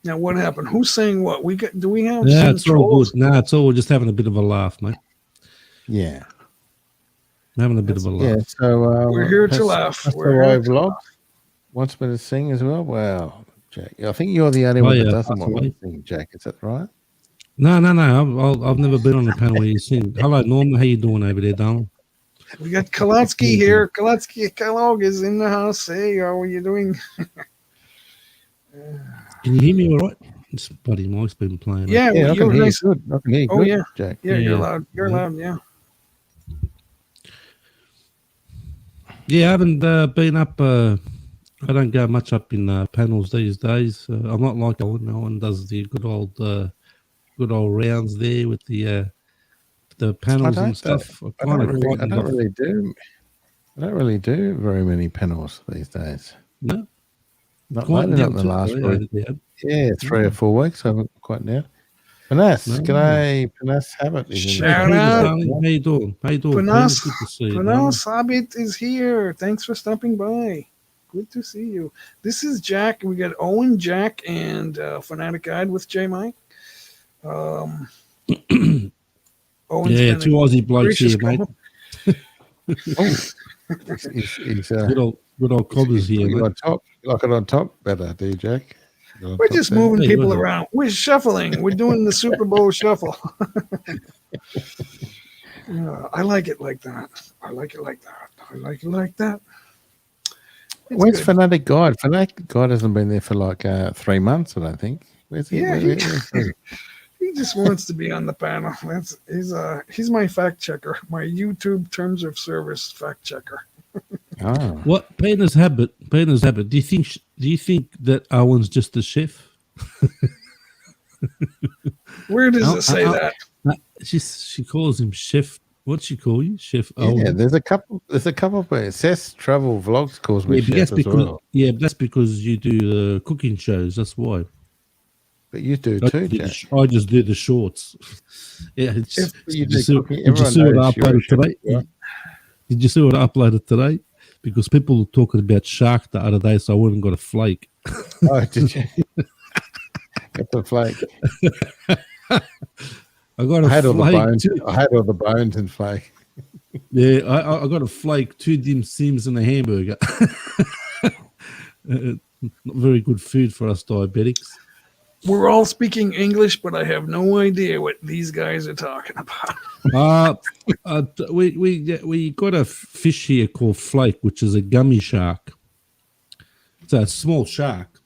Now, what happened? Who's saying what? Do we have Yeah, some it's all trolls? good. No, it's all. We're just having a bit of a laugh, mate. Yeah. Having a bit of a Yeah. laugh. So We're here to laugh. That's We're the here way to vlog wants me to sing as well. Wow, Jack. I think you're the only one that doesn't want me to sing, Jack. Is that right? No. I've never been on a panel where you sing. Hello, Norma. How you doing over there, darling? We got Kalatsky here. Kalatsky Kellogg is in the house. Hey, how are you doing? Can you hear me all right? This bloody mic's been playing. Yeah, Yeah, I you're can hear nice. you good. I can hear you Oh, good, yeah. Jack. Yeah, you're Yeah. loud. You're Yeah. loud. Yeah. Yeah, I haven't been up. I don't go much up in panels these days. I'm not like Owen. Owen does the good old rounds there with the panels and stuff. I don't really do very many panels these days. No, Not quite lately, not down in the too, last though, week. yeah. Yeah, 3 or 4 weeks. I haven't quite now. Panas, No. g'day. Panas Habit is in Shout there. out. Darling. How you doing? How you doing? Panas, Good to see you, Panas Habit is here. Thanks for stopping by. Good to see you. This is Jack. We got Owen, Jack, and Fanatic Guide with J Mike. Owen's Yeah, been a 2 Aussie blokes gracious here, mate. Oh, he's Good old cobbers here, you mate. on top. You like it on top better, do you, Jack? You on We're top just there? moving Hey, people listen. around. We're shuffling. We're doing the Super Bowl shuffle. I like it like that. I like it like that. I like it like that. It's Where's good. Fanatic Guide? Fanatic Guide hasn't been there for like 3 months, I don't think. Where's he? Yeah, Where's he? He just wants to be on the panel. He's my fact checker, my YouTube terms of service fact checker. Oh, What Peter's habit? Peter's habit. Do you think that Owen's just a chef? Where does Oh, it say oh, that? She calls him Chef. What's she call you, Chef yeah. Owen? There's a couple. But Seth's Travel Vlogs calls me Yeah, but chef that's as because well. that's because you do the cooking shows. That's why. But you do I too, do the Jack. I just do the shorts. Yeah, If You did do you see, cooking. did you Everyone see what I knows you're a uploaded chef today? as well. Did you see what I uploaded today? Because people were talking about shark the other day, so I went and got a flake. Oh, did you? Got the flake. I got I a had all the flake. bones. I had all the bones and flake. Yeah, I got a flake, 2 dim sims, and a hamburger. Not very good food for us diabetics. we're all speaking English, but I have no idea what these guys are talking about. We got a fish here called flake, which is a gummy shark. It's a small shark,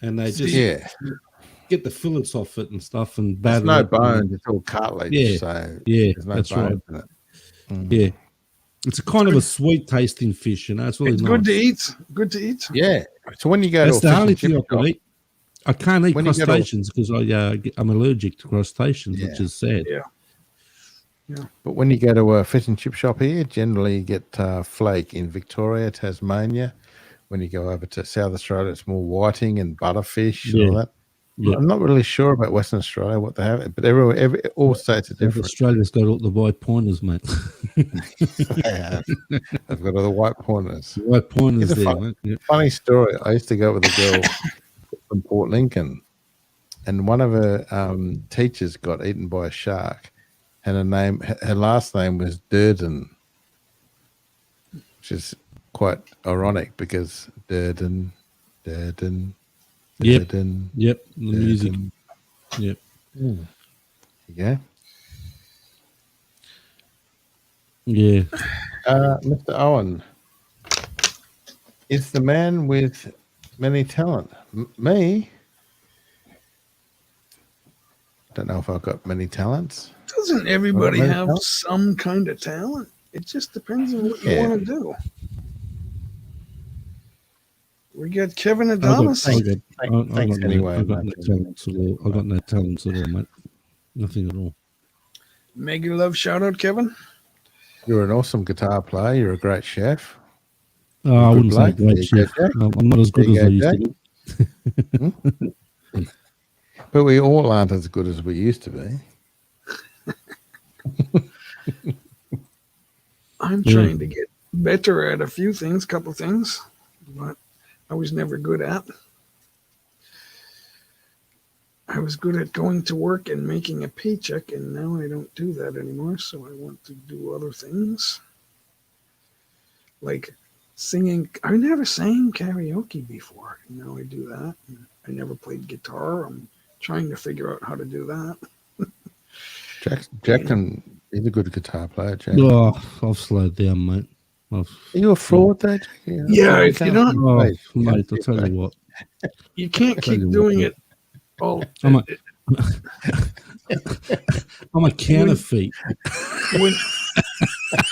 and they just Yeah, get the fillets off it and stuff and there's batter no it. bones. It's all cartilage. Yeah, So yeah, there's no that's bones right. in it. Mm. Yeah, it's a kind of a sweet tasting fish. You know, it's really It's nice. good to eat. Good to eat. Yeah. So when you go That's to a the fish only and thing I chip can shop, eat. I can't eat When you go to- crustaceans because I'm allergic to crustaceans, which Yeah. is sad. Yeah. but when you go to a fish and chip shop here, generally you get flake in Victoria, Tasmania. When you go over to South Australia, it's more whiting and butterfish and all that. Yeah. I'm not really sure about Western Australia what they have, but all states are South different. Australia's got all the white pointers, mate. They have. They've got all the white pointers. White pointers Here's a there, fun- mate. Yeah. Funny story. I used to go with a girl from Port Lincoln, and one of her teachers got eaten by a shark, and her last name was Durden, which is quite ironic because Durden. Yep. Durden. Yep, the music. Durden. Yep. Yeah. Yeah. Mr. Owen, is the man with many talent? Me? Don't know if I've got many talents. Doesn't everybody Well, have well. some kind of talent? It just depends on what you Yeah. want to do. We got Kevin I Adamas. Thanks anyway, I got no mate. talents at all. I got no talents at all, mate. Nothing at all. Mega love shout out, Kevin. You're an awesome guitar player. You're a great chef. Oh, I Good wouldn't say bloke. great There you go, chef. Jack. I'm not as good There as you I go, used to be. But we all aren't as good as we used to be. I'm Yeah. trying to get better at a few things, couple things, but I was never good at. I was good at going to work and making a paycheck, and now I don't do that anymore. So I want to do other things like singing. I never sang karaoke before. Now I do that. And I never played guitar. I'm trying to figure out how to do that. Jack he's a good guitar player, Jack. Oh, I've slowed down, mate. Are you a fraud, though, Jack? Yeah, if you're not- Oh, Wait, mate, I'll tell you what. You can't Tell keep you what, doing mate. it all. I'm a counterfeit.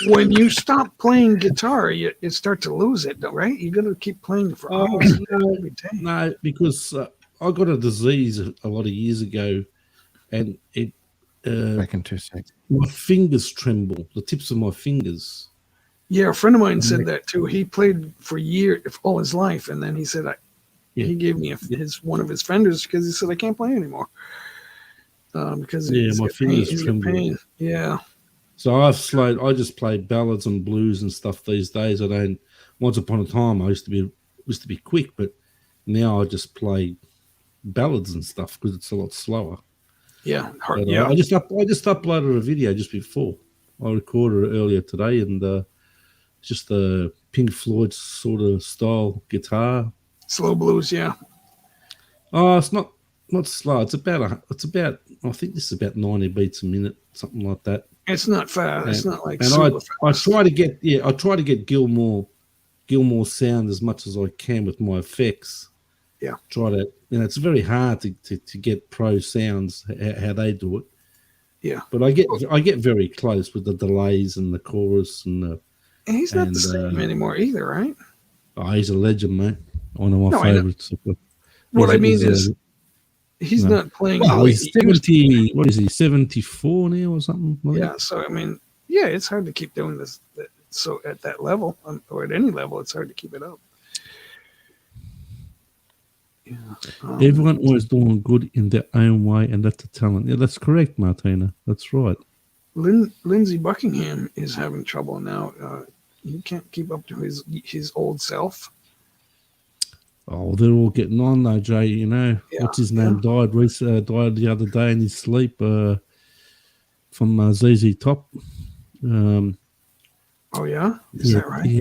When you stop playing guitar, you start to lose it, though, right? You got to keep playing for Oh, hours no. every day. No, because I got a disease a lot of years ago, and it Back in 2 seconds. my fingers tremble, the tips of my fingers. Yeah, a friend of mine said that too. He played for years, all his life, and then he said, Yeah. he gave me one of his Fenders because he said I can't play anymore because Yeah, he's my got pain- fingers he's got tremble. pain. Yeah, So I've slowed. I just play ballads and blues and stuff these days. I don't. Once upon a time, I used to be quick, but now I just play ballads and stuff because it's a lot slower. yeah, hard, But, yeah. I just uploaded a video just before. I recorded it earlier today, and it's just the Pink Floyd sort of style guitar. Slow blues, yeah. Oh, it's not slow. It's about I think this is about 90 beats a minute, something like that. It's not fast. It's not like And super I fast. try to get Gilmore sound as much as I can with my effects. Yeah. Try to, it's very hard to get pro sounds how they do it. Yeah. But I get very close with the delays and the chorus and And he's not And the same anymore either, right? he's a legend, mate. One of my No, I know. favorites. What I mean He's a- is, he's no. not playing. Well, like- he's he was- 70. What is he? 74 now or something? I think? yeah. So I mean, yeah, it's hard to keep doing this. So at that level, or at any level, it's hard to keep it up. Yeah. Everyone was doing good in their own way, and that's a talent. Yeah, that's correct, Martina. That's right. Lindsey Buckingham is having trouble now. He can't keep up to his old self. Oh, they're all getting on though, Jay. You know, Yeah, what's his name? Died the other day in his sleep from ZZ Top. Oh yeah, is that right? He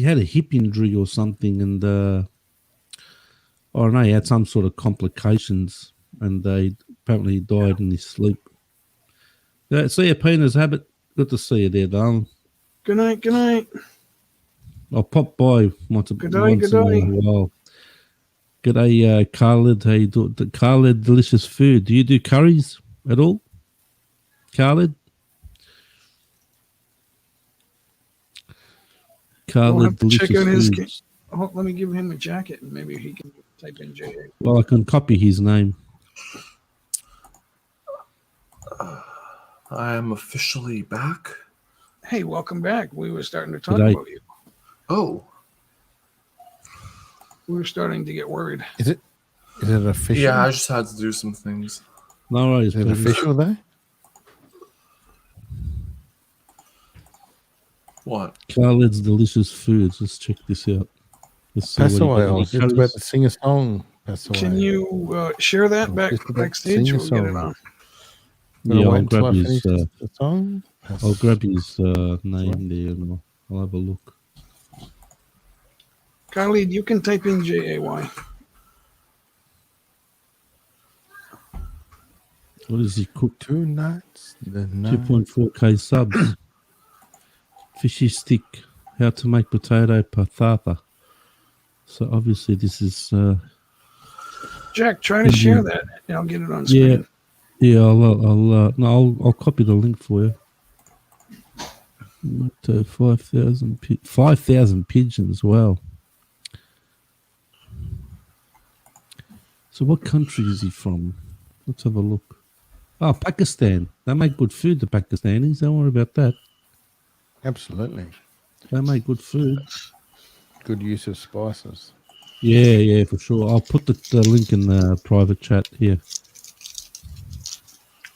had a hip injury or something, and I don't know, he had some sort of complications, and apparently he died in his sleep. See you, Peter's Habit. Good to see you there, darling. Good night. Good night. I'll pop by once Good day, once good in day. a while. G'day, Khalid. How you do? Khalid, delicious food. Do you do curries at all, Khalid? We'll Khalid, have to check delicious out his. food. Oh, let me give him a jacket, and maybe he can type in JA. Well, I can copy his name. I am officially back. Hey, welcome back. We were starting to talk G'day. about you. Oh, We were starting to get worried. Is it official? yeah, I just had to do some things. No worries, Is it Peter. official though? What? Khaled's delicious foods. Let's check this out. Let's see Pass what he away. got. I was just about to sing a song. Pass away. Can you share that Just about to backstage? sing a We'll get it song. on. Gonna Yeah, I'll wait until grab I his. finish the song. I'll grab his name there, and I'll have a look. Khalid, you can type in JAY. What does he cook? 2 nights. The night. 2.4k subs. Fishy stick. How to make potato patata. So obviously this is Jack, try to share that, and I'll get it on yeah, screen. yeah. I'll copy the link for you. 5,000 pigeons. Wow. So what country is he from? Let's have a look. Oh, Pakistan. They make good food, the Pakistanis. Don't worry about that. Absolutely. They make good food. Good use of spices. Yeah, for sure. I'll put the link in the private chat here.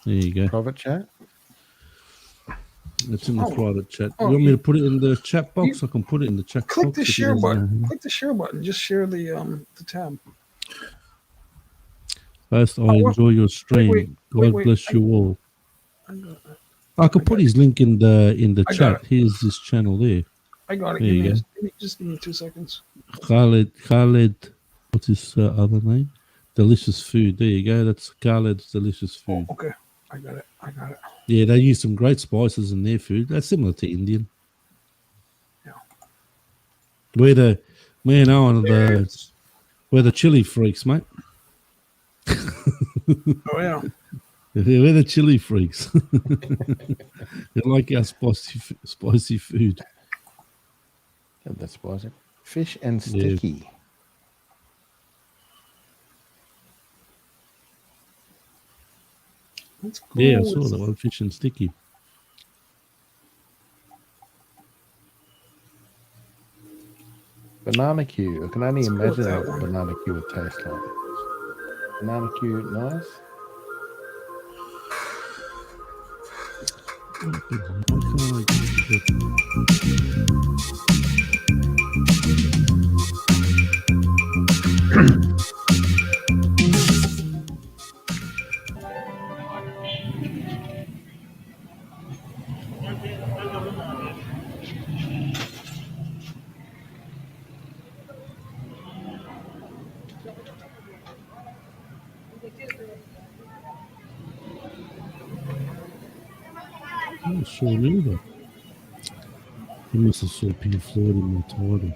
There you go. Private chat. It's in the Oh. private chat. Oh, You want me to put it in the chat box? I can put it in the chat Click box. the if you share guys button. know. Click the share button. Just share the tab. First, I Oh, well, enjoy your stream. God wait, bless I- you all. I got it. I can put his link in the I got chat. it. Here's this channel there. I got it. There you Just give me 2 seconds. Khaled, what's his other name? Delicious food. There you go. That's Khaled's delicious food. Okay, I got it. Yeah, they use some great spices in their food. That's similar to Indian. Yeah. Me and Owen are we're the chili freaks, mate. Oh yeah. We're the chili freaks. They like our spicy food. Yeah, that's spicy. Fish and Yeah. sticky. Let's go Yeah, I with- saw that one. Fish and sticky. Banana Q. I can only Let's go with imagine that what one. banana Q would taste like. Banana Q, nice. I'm not sure either. He must have saw Pink Floyd in the title.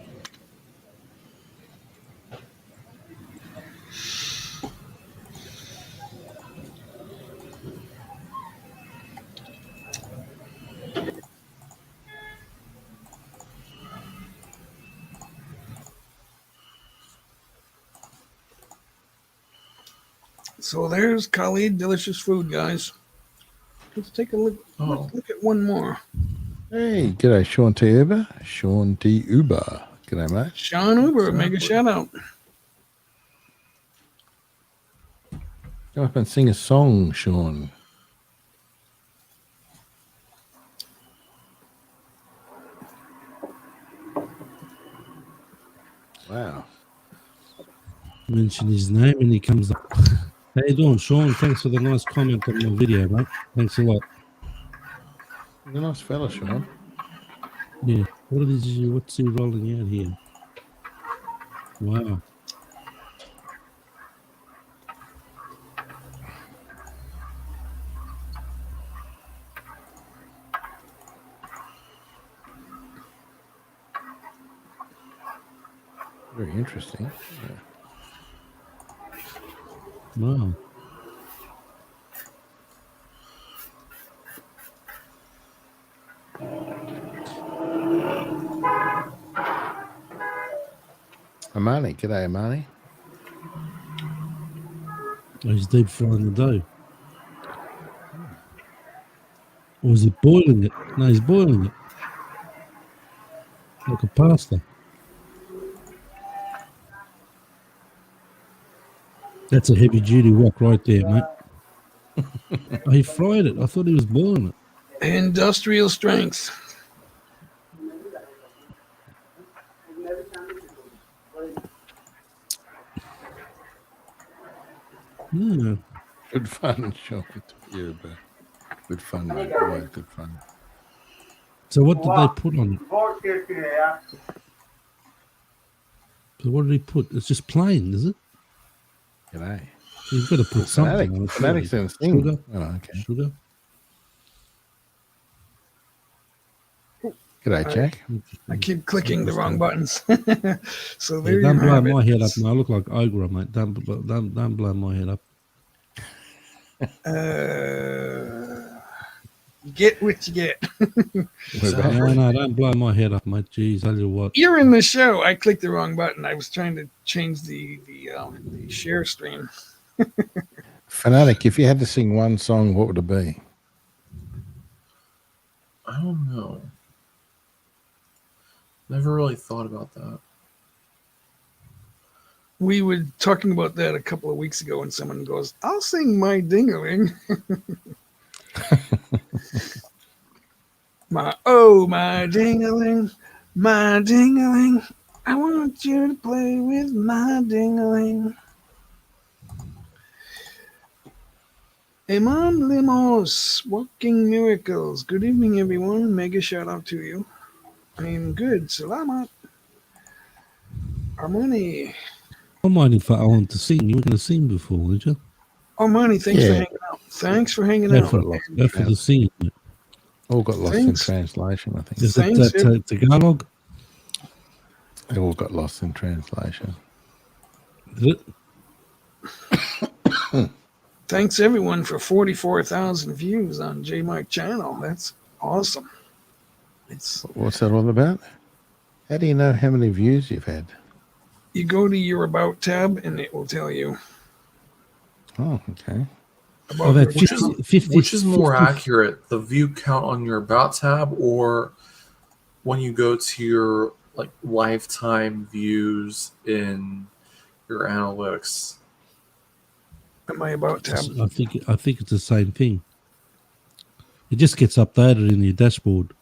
So there's Khalid, delicious food, guys. Let's take a look. Oh. Let's look at one more. Hey, g'day, Sean T. Uber. Sean T. Uber. G'day, mate. Sean Uber, mega shout out. Come up and sing a song, Sean. Wow. Mention his name and he comes up. How you doing, Sean? Thanks for the nice comment on my video, mate. Thanks a lot. You're a nice fella, Sean. Yeah. What's he rolling out here? Wow. Very interesting. Wow. Amani, g'day, Amani. Oh, he's deep frying the dough. Or is he boiling it? No, he's boiling it. Like a pasta. That's a heavy duty wok right there, mate. Oh, he fried it. I thought he was boiling it. Industrial strength. Yeah. Good fun, Sean. Yeah, but good fun, mate. Yeah, good fun. So what did they put on it? So what did he put? It's just plain, is it? G'day. You've got to put something on it. Fanatic's surely. in a thing. Sugar. Oh, okay. Sugar. G'day, Jack. I keep clicking the wrong buttons. So there Yeah, don't you blow have my it. head up, mate. I look like Ogra, mate. Don't blow my head up. You get what you get. No, don't blow my head up, mate. Jeez, tell you what. You're in the show. I clicked the wrong button. I was trying to change the share stream. Fanatic, if you had to sing one song, what would it be? I don't know. Never really thought about that. We were talking about that a couple of weeks ago, and someone goes, "I'll sing my ding-a-ling." my ding-a-ling, my ding-a-ling. I want you to play with my ding-a-ling. Imam Limos, Walking Miracles. Good evening, everyone. Mega shout out to you. I'm good. Salamat. Armani. I'm waiting for Owen to sing. You were going to sing before, weren't you? Armani, thanks for Yeah. hanging out. Thanks for hanging Go out. for it. Go for the singing. All got lost Thanks. in translation, I think. Is that Thanks, Tagalog? They all got lost in translation. Is it? Thanks everyone for 44,000 views on J Mike channel. That's awesome. It's What's that all about? How do you know how many views you've had? you go to your about tab and it will tell you Oh, okay. about Oh, that your 50, Which is more 50 accurate, the view count on your About tab, or when you go to your like lifetime views in your analytics? my about tab. I think it's the same thing. It just gets updated in your dashboard,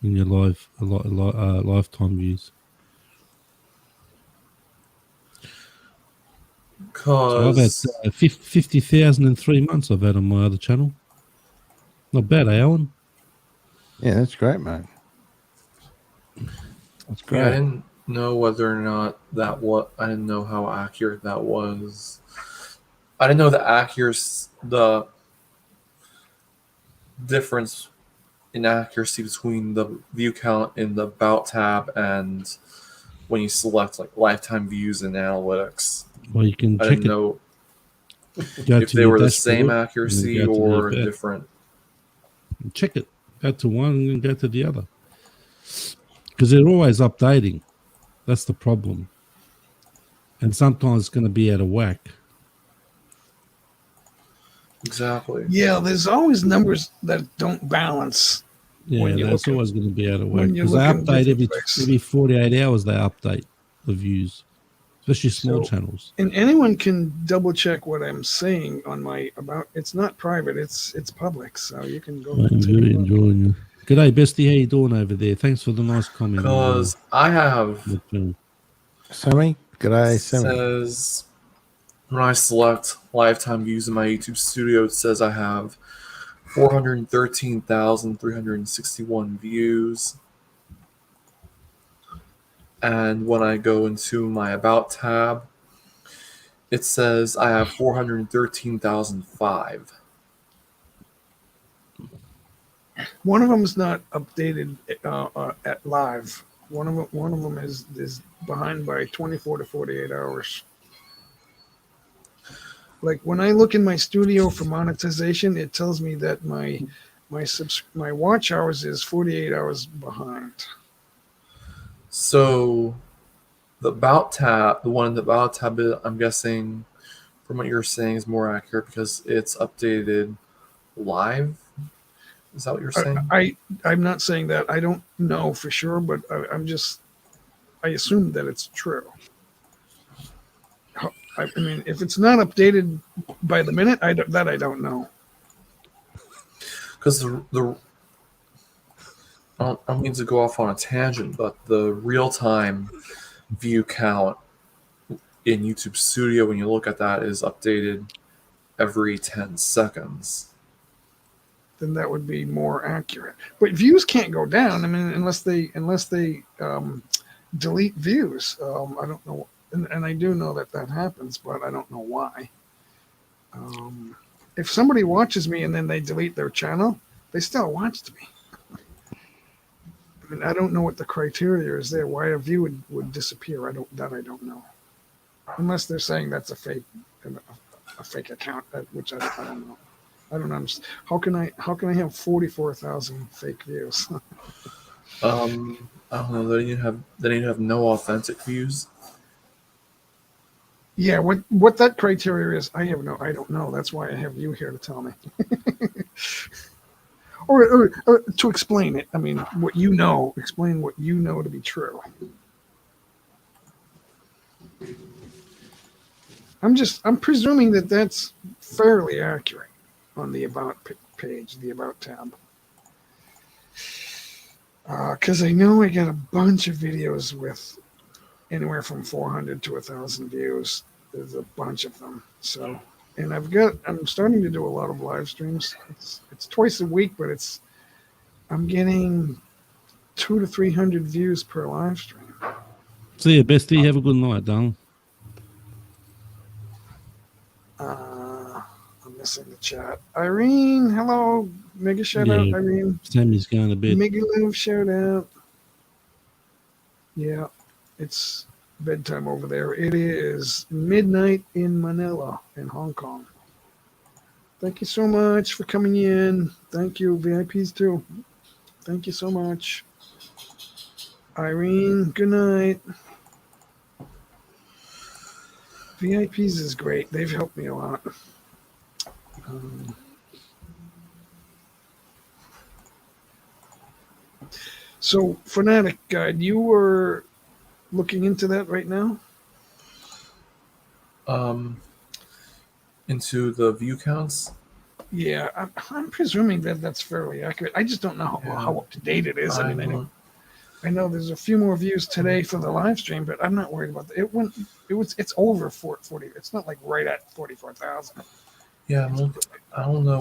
in your lifetime views. So I've had Because 50,000 in 3 months. I've had on my other channel. Not bad, eh, Alan? Yeah, that's great, mate. That's great. yeah, I didn't know whether or not I didn't know how accurate that was. I didn't know the difference in accuracy between the view count in the About tab and when you select like lifetime views in analytics. Well, you can I check didn't it. know Go if to they your were the dashboard same and then accuracy go to or the- different. check it. Go to one and then go to the other. Because they're always updating. That's the problem. And sometimes it's going to be out of whack. Exactly. Yeah, there's always numbers that don't balance Yeah, when you that's look at, always going to be out of whack when you because they look in update different places. every 48 hours. They update the views, especially small So- channels. And anyone can double check what I'm saying on my about. It's not private. It's public, so you can go. I'm and take a really look. enjoying you. G'day, Bestie. How you doing over there? Thanks for the nice comment. Because I have the channel. Sammy, g'day, Sammy. says when I select lifetime views in my YouTube studio, it says I have 413,361 views. And when I go into my About tab, it says I have 413,005. One of them is not updated at live. One of them is behind by 24 to 48 hours. Like when I look in my studio for monetization, it tells me that my watch hours is 48 hours behind. So the About tab, the one in the About tab, I'm guessing from what you're saying is more accurate because it's updated live. Is that what you're saying? I'm not saying that. I don't know for sure, but I assume that it's true. I mean, if it's not updated by the minute, I don't know. Because I don't mean to go off on a tangent, but the real-time view count in YouTube Studio, when you look at that, is updated every 10 seconds. Then that would be more accurate. But views can't go down. I mean, unless they delete views. I don't know, and I do know that happens, but I don't know why. If somebody watches me and then they delete their channel, they still watched me. I mean, I don't know what the criteria is there. Why a view would disappear? I don't know. Unless they're saying that's a fake account, which I don't know. I don't understand. How can I have 44,000 fake views? I don't know. They need to have no authentic views. Yeah, what that criteria is, I don't know. That's why I have you here to tell me. or to explain it. I mean, what you know, explain what you know to be true. I'm presuming that that's fairly accurate on the About page, the About tab. Because I know I got a bunch of videos with anywhere from 400 to 1,000 views. There's a bunch of them. So, and I'm starting to do a lot of live streams. It's twice a week, but I'm getting 200 to 300 views per live stream. See you, Bestie. Have a good night, darling. I'm missing the chat. Irene, hello. Mega shout out, Irene. Sammy's going to bed. Mega Live shout out. Yeah, it's bedtime over there. It is midnight in Manila, in Hong Kong. Thank you so much for coming in. Thank you, VIPs too. Thank you so much. Irene, good night. VIPs is great. They've helped me a lot. So, Fanatic Guide, you were looking into that right now? Into the view counts. Yeah, I'm presuming that that's fairly accurate. I just don't know how up to date it is. I mean, I know there's a few more views today for the live stream, but I'm not worried about that. It's over 40. It's not like right at 44,000. Yeah, I don't know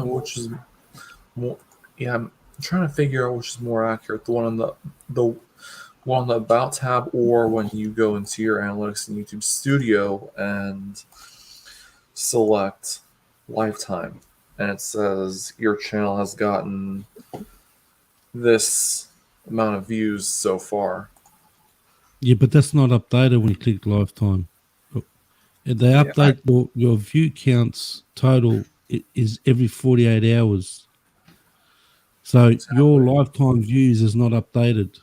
which is more. Yeah, I'm trying to figure out which is more accurate. The one on the one on the About tab, or when you go into your analytics in YouTube Studio and select lifetime, and it says your channel has gotten this amount of views so far. Yeah, but that's not updated when you click lifetime. They update your view counts total is every 48 hours. So your lifetime views is not updated.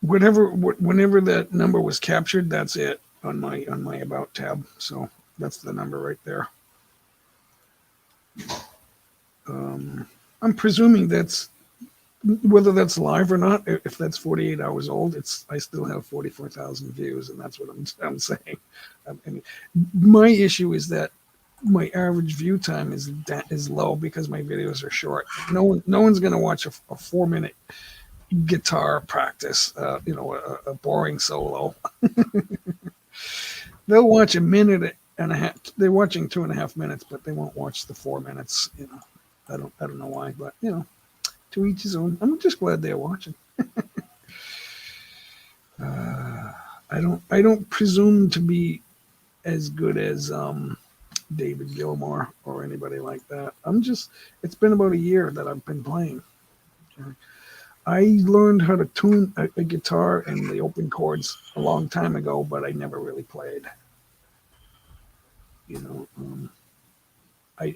Whenever that number was captured, that's it on my About tab. So that's the number right there. I'm presuming that's whether that's live or not. If that's 48 hours old, I still have 44,000 views, and that's what I'm saying. I mean, my issue is that my average view time is low because my videos are short. No one's going to watch a 4-minute guitar practice, a boring solo. They'll watch a minute and a half. They're watching 2.5 minutes, but they won't watch the 4 minutes. I don't know why, but to each his own. I'm just glad they're watching. I don't presume to be as good as David Gilmour or anybody like that. It's been about a year that I've been playing. I learned how to tune a guitar and the open chords a long time ago, but I never really played.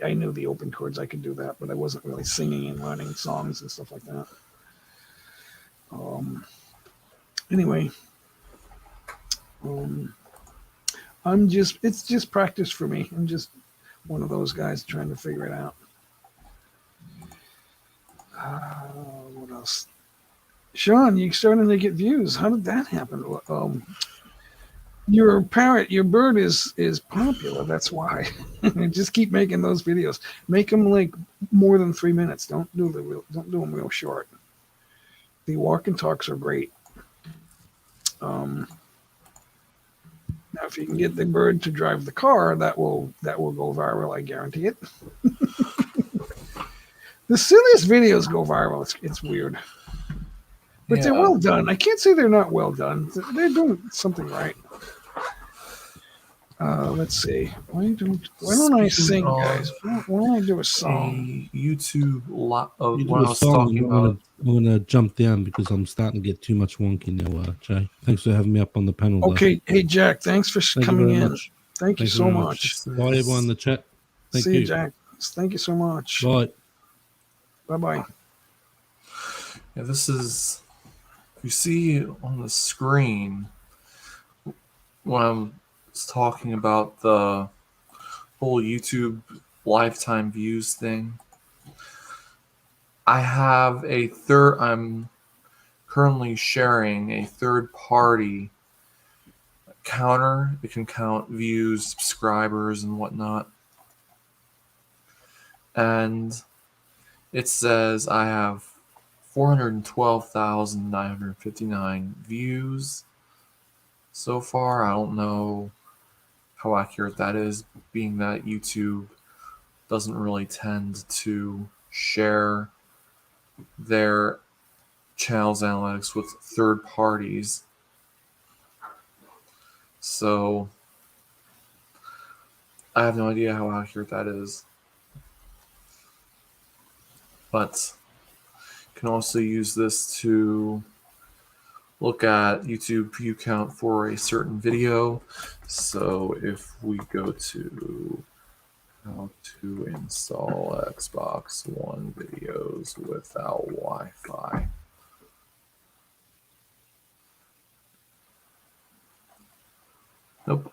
I knew the open chords, I could do that, but I wasn't really singing and learning songs and stuff like that. Anyway, it's just practice for me. I'm just one of those guys trying to figure it out. What else? Sean, you're starting to get views. How did that happen? Your bird is popular. That's why. Just keep making those videos. Make them like more than 3 minutes. Don't do them real short. The walk and talks are great. Now, if you can get the bird to drive the car, that will go viral. I guarantee it. The silliest videos go viral. It's weird, but they're well done. I can't say they're not well done. They're doing something right. Let's see. Why don't I sing, guys? Why don't I do a song? YouTube what I You do was a song, talking about. I'm gonna jump down because I'm starting to get too much wonky now, Jay. Thanks for having me up on the panel. Okay, hey Jack, thanks for coming in. Much. Thank you so much. Bye, everyone in the chat. Thank See you, Jack. Thank you so much. Bye. Bye. Yeah, this is, you see on the screen when I'm talking about the whole YouTube lifetime views thing. I'm currently sharing a third-party counter. It can count views, subscribers, and whatnot. And it says I have 412,959 views so far. I don't know how accurate that is, being that YouTube doesn't really tend to share their channel's analytics with third parties. So I have no idea how accurate that is. But you can also use this to look at YouTube view count for a certain video. So if we go to how to install Xbox One videos without Wi-Fi. Nope. I'm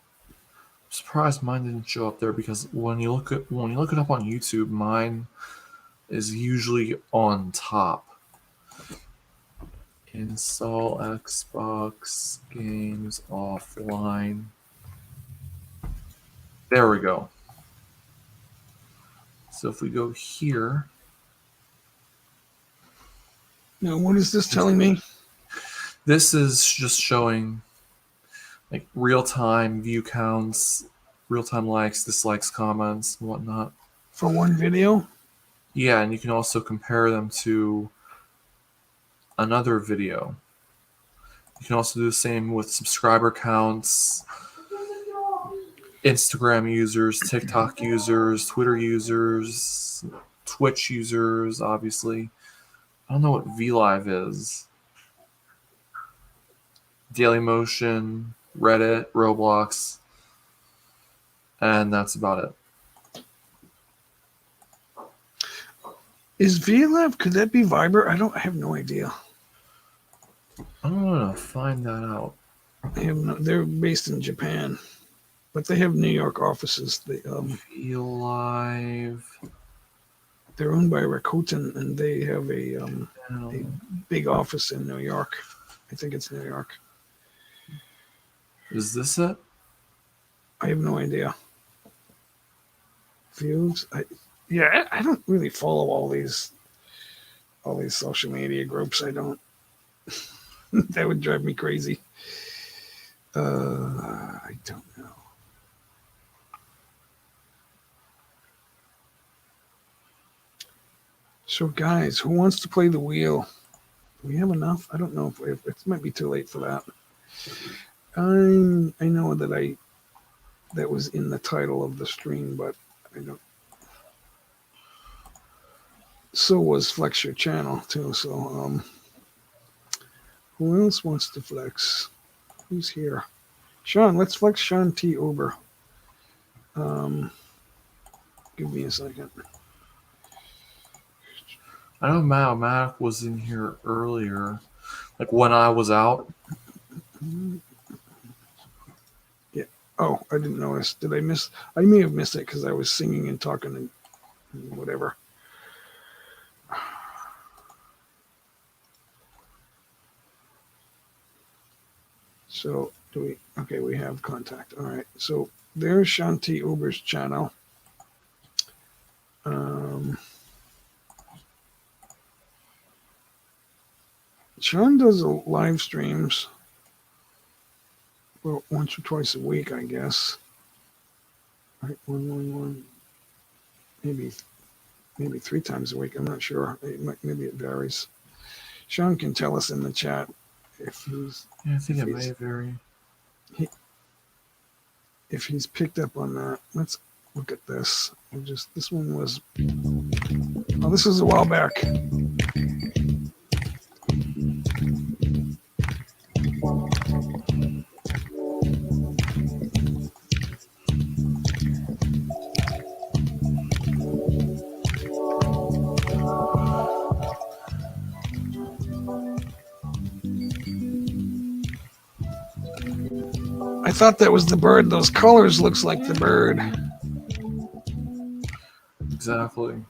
surprised mine didn't show up there, because when you look it up on YouTube, mine is usually on top. Install Xbox games offline. There we go. So if we go here. Now, what is this telling me? This is just showing like real-time view counts, real-time likes, dislikes, comments, and whatnot. For one video? Yeah, and you can also compare them to another video. You can also do the same with subscriber counts, Instagram users, TikTok users, Twitter users, Twitch users, obviously. I don't know what VLive is. Dailymotion, Reddit, Roblox, and that's about it. Is VLive, could that be Viber? I have no idea. I'm gonna find that out. They're based in Japan, but they have New York offices. VLive. They're owned by Rakuten, and they have a big office in New York. I think it's New York. Is this it? I have no idea. Views. I don't really follow all these social media groups. I don't. That would drive me crazy. I don't know. So, guys, who wants to play the wheel? Do we have enough? I don't know if it might be too late for that. I know that was in the title of the stream, but I don't. So was Flex Your Channel too. So, who else wants to flex? Who's here? Sean, let's flex Sean T. Uber. Give me a second. I know Mac was in here earlier, like when I was out. Yeah. Oh, I didn't notice. Did I miss? I may have missed it because I was singing and talking and whatever. So do we? Okay, we have contact. All right. So there's Shanti Uber's channel. Sean does live streams, well, once or twice a week, I guess. Right, one, maybe 3 times a week. I'm not sure. Maybe it varies. Sean can tell us in the chat if he's. Yeah, I think it may vary. If he's picked up on that. Let's look at this. This one was. Oh, this was a while back. I thought that was the bird. Those colors looks like the bird. Exactly.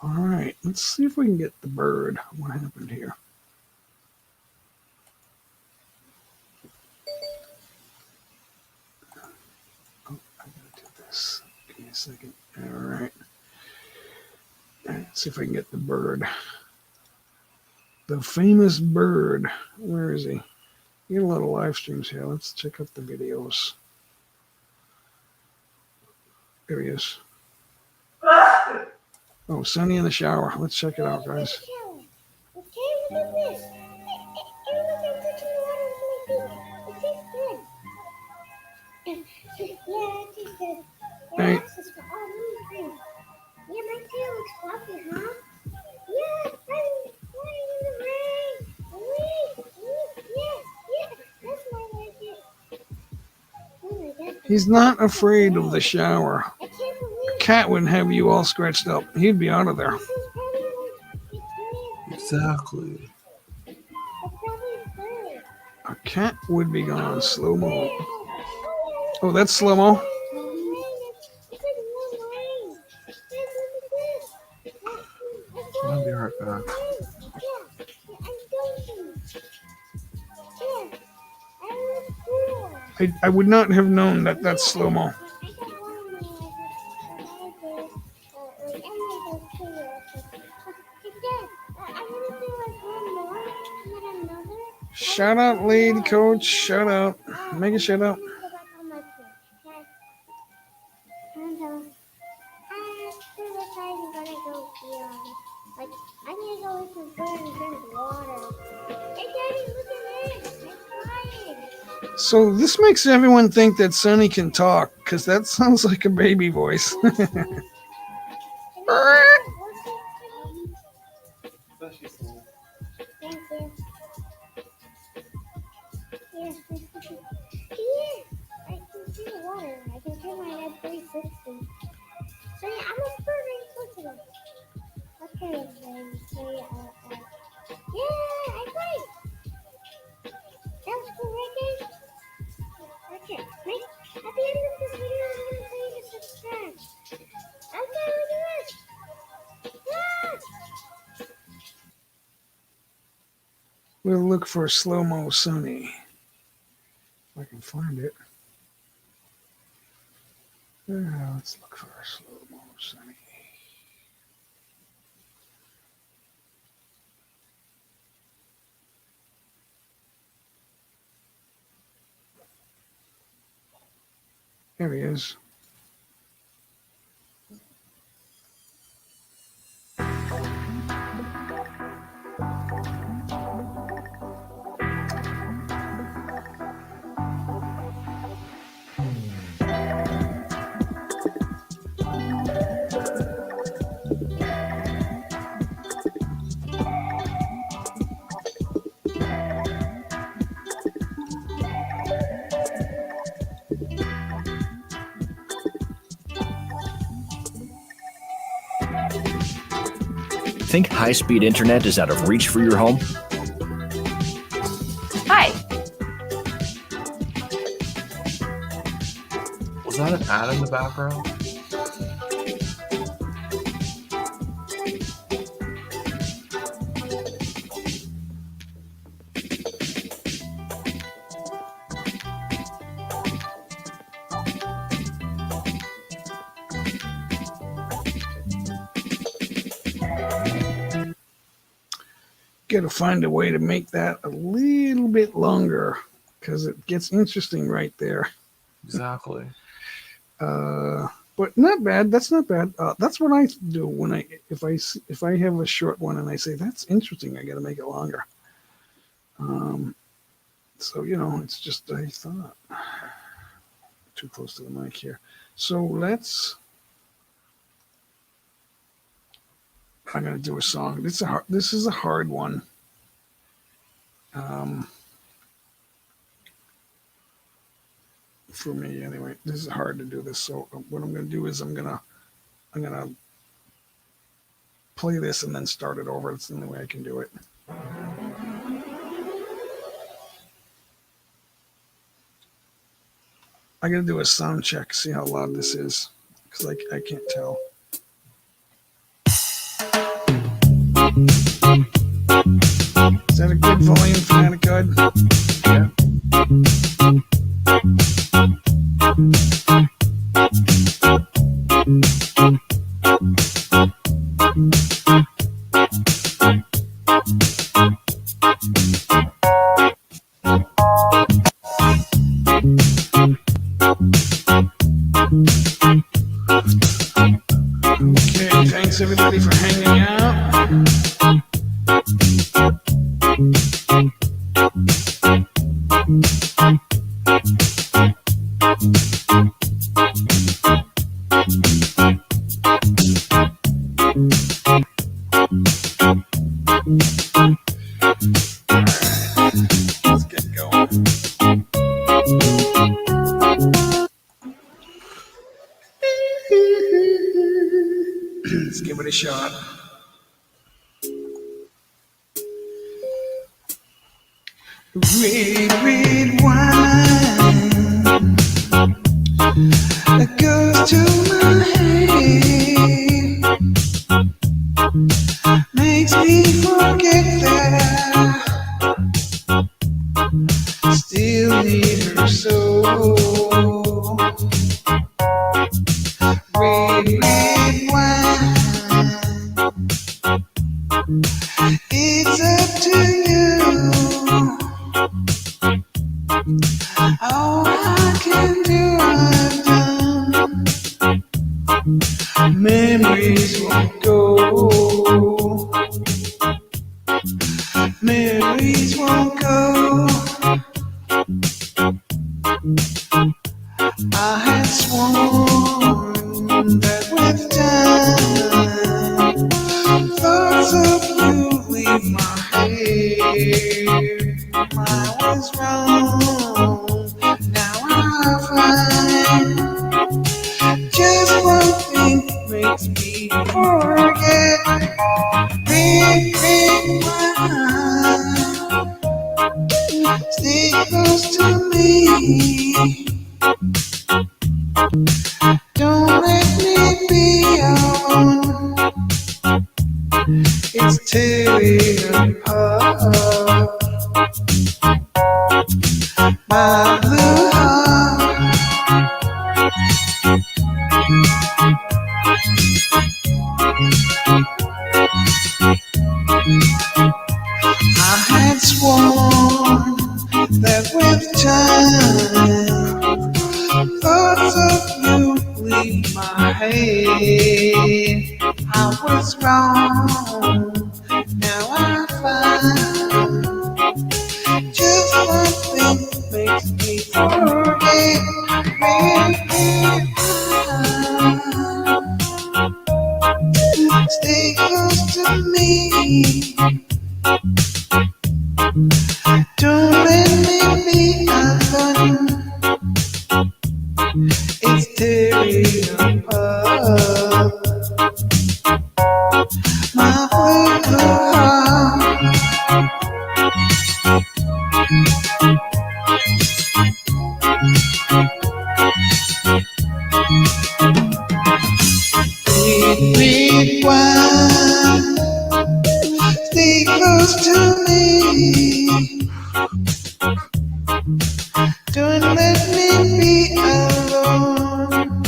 All right, let's see if we can get the bird. What happened here? Oh, I gotta do this. Give me a second. All right. Let's see if I can get the bird. The famous bird. Where is he? We get a lot of live streams here. Let's check out the videos. There he is. Oh, Sunny in the shower. Let's check it out, guys. Okay, look at this. And look, I'm touching the water with my feet. It tastes good. Yeah, it tastes good. Yeah, Hey. that's just oh, yeah, my tail looks fluffy, huh? Yeah, I'm flying in the rain. Yeah, that's my idea. Oh my God. He's not afraid of the shower. I can't believe Cat wouldn't have you all scratched up. He'd be out of there. this is probably like Exactly. it's probably a bird. A cat would be gone. Slow mo. Oh, that's slow mo. It's like warm rain. Guys, look at this. I'll be right back. Yeah, I'm going. Yeah, I look cool. I would not have known that that's slow mo. I got one of my like any of those two. Dad, I want to do like one more and then another. Shout out, lead coach. Shout out. Make a shout out. Go back on my phone. Okay. After this, I'm gonna go beyond. Like, I need to go with the bird and drink water. Hey, Daddy, look at this. I'm crying. So this makes everyone think that Sonny can talk, because that sounds like a baby voice. Thank you. Yeah, I can see the water. I can turn my head Yeah, I played. That was cool, right, guys? Okay, right at the end of this video, I'm gonna tell you to subscribe. Okay, look at this. Ah! We'll look for Slow Mo Sunny. If I can find it. Yeah, let's look for Slow Mo Sunny. There he is. Think high-speed internet is out of reach for your home? Hi. Was that an ad in the background? Got to find a way to make that a little bit longer because it gets interesting right there. Exactly. But not bad. That's not bad. That's what I do when if I have a short one and I say that's interesting, I got to make it longer. So it's just a thought. Too close to the mic here. So I'm gonna do a song. This is a hard one. For me anyway. This is hard to do this. So what I'm gonna do is I'm gonna play this and then start it over. That's the only way I can do it. I gotta do a sound check, see how loud this is, because I can't tell. Is that a good volume for that? Good? Okay, thanks everybody for hanging out. Let's get going. Let's give it a shot. Red wine that goes to my head, makes me forget that I still need her so. Red wine, it's up to you. All I can do, I've done. Memories won't go. Memories won't go. I had sworn that with time, thoughts of you leave my head. I was wrong, now I find just one thing makes me forget. Red Don't let me be alone. It's tearing apart my blue heart. I had sworn that with time thoughts of you leave my head. I was wrong, now I find just one thing makes me forget. Stay close to me. Don't let me be alone. It's tearing apart my blue heart. Red wine, stay close to me. Don't let me be alone.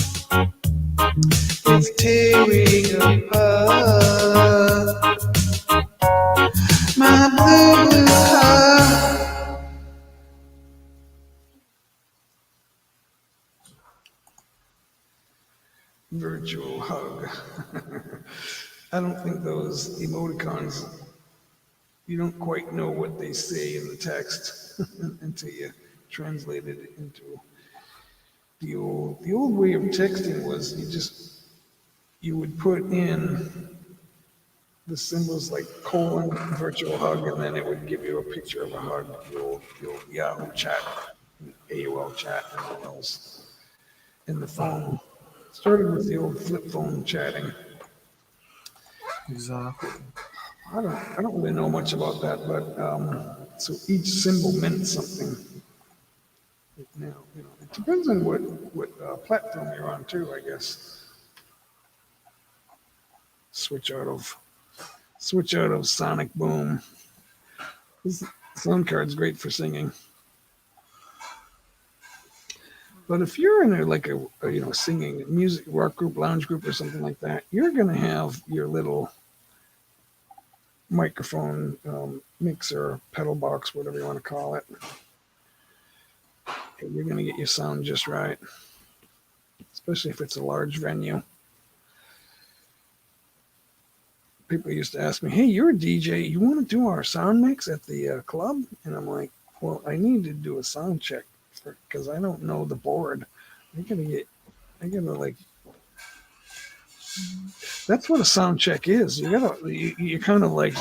It's tearing apart my blue heart. Virtual hug. I don't think those emoticons, you don't quite know what they say in the text until you translate it into the old way of texting was you would put in the symbols like colon virtual hug, and then it would give you a picture of a hug. Your Yahoo chat, AOL chat, and else in the phone. Started with the old flip phone chatting. Exactly. I don't really know much about that, but so each symbol meant something. Now, it depends on what platform you're on too, I guess. Switch out of Sonic Boom. This sound card's great for singing. But if you're in a singing music rock group, lounge group, or something like that, you're gonna have your little microphone mixer, pedal box, whatever you want to call it. And you're gonna get your sound just right, especially if it's a large venue. People used to ask me, "Hey, you're a DJ. You want to do our sound mix at the club?" And I'm like, "Well, I need to do a sound check because I don't know the board. That's what a sound check is. You kind of like,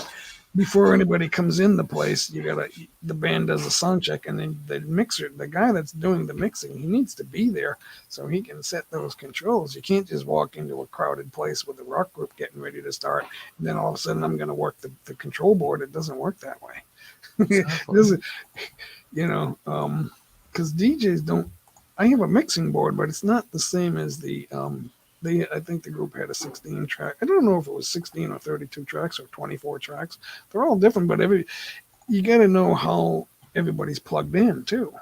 before anybody comes in the place, the band does a sound check, and then the mixer, the guy that's doing the mixing, he needs to be there so he can set those controls. You can't just walk into a crowded place with a rock group getting ready to start, and then all of a sudden I'm going to work the control board. It doesn't work that way. Because DJs don't. I have a mixing board, but it's not the same as the. I think the group had a 16 track. I don't know if it was 16 or 32 tracks or 24 tracks. They're all different, but you got to know how everybody's plugged in too.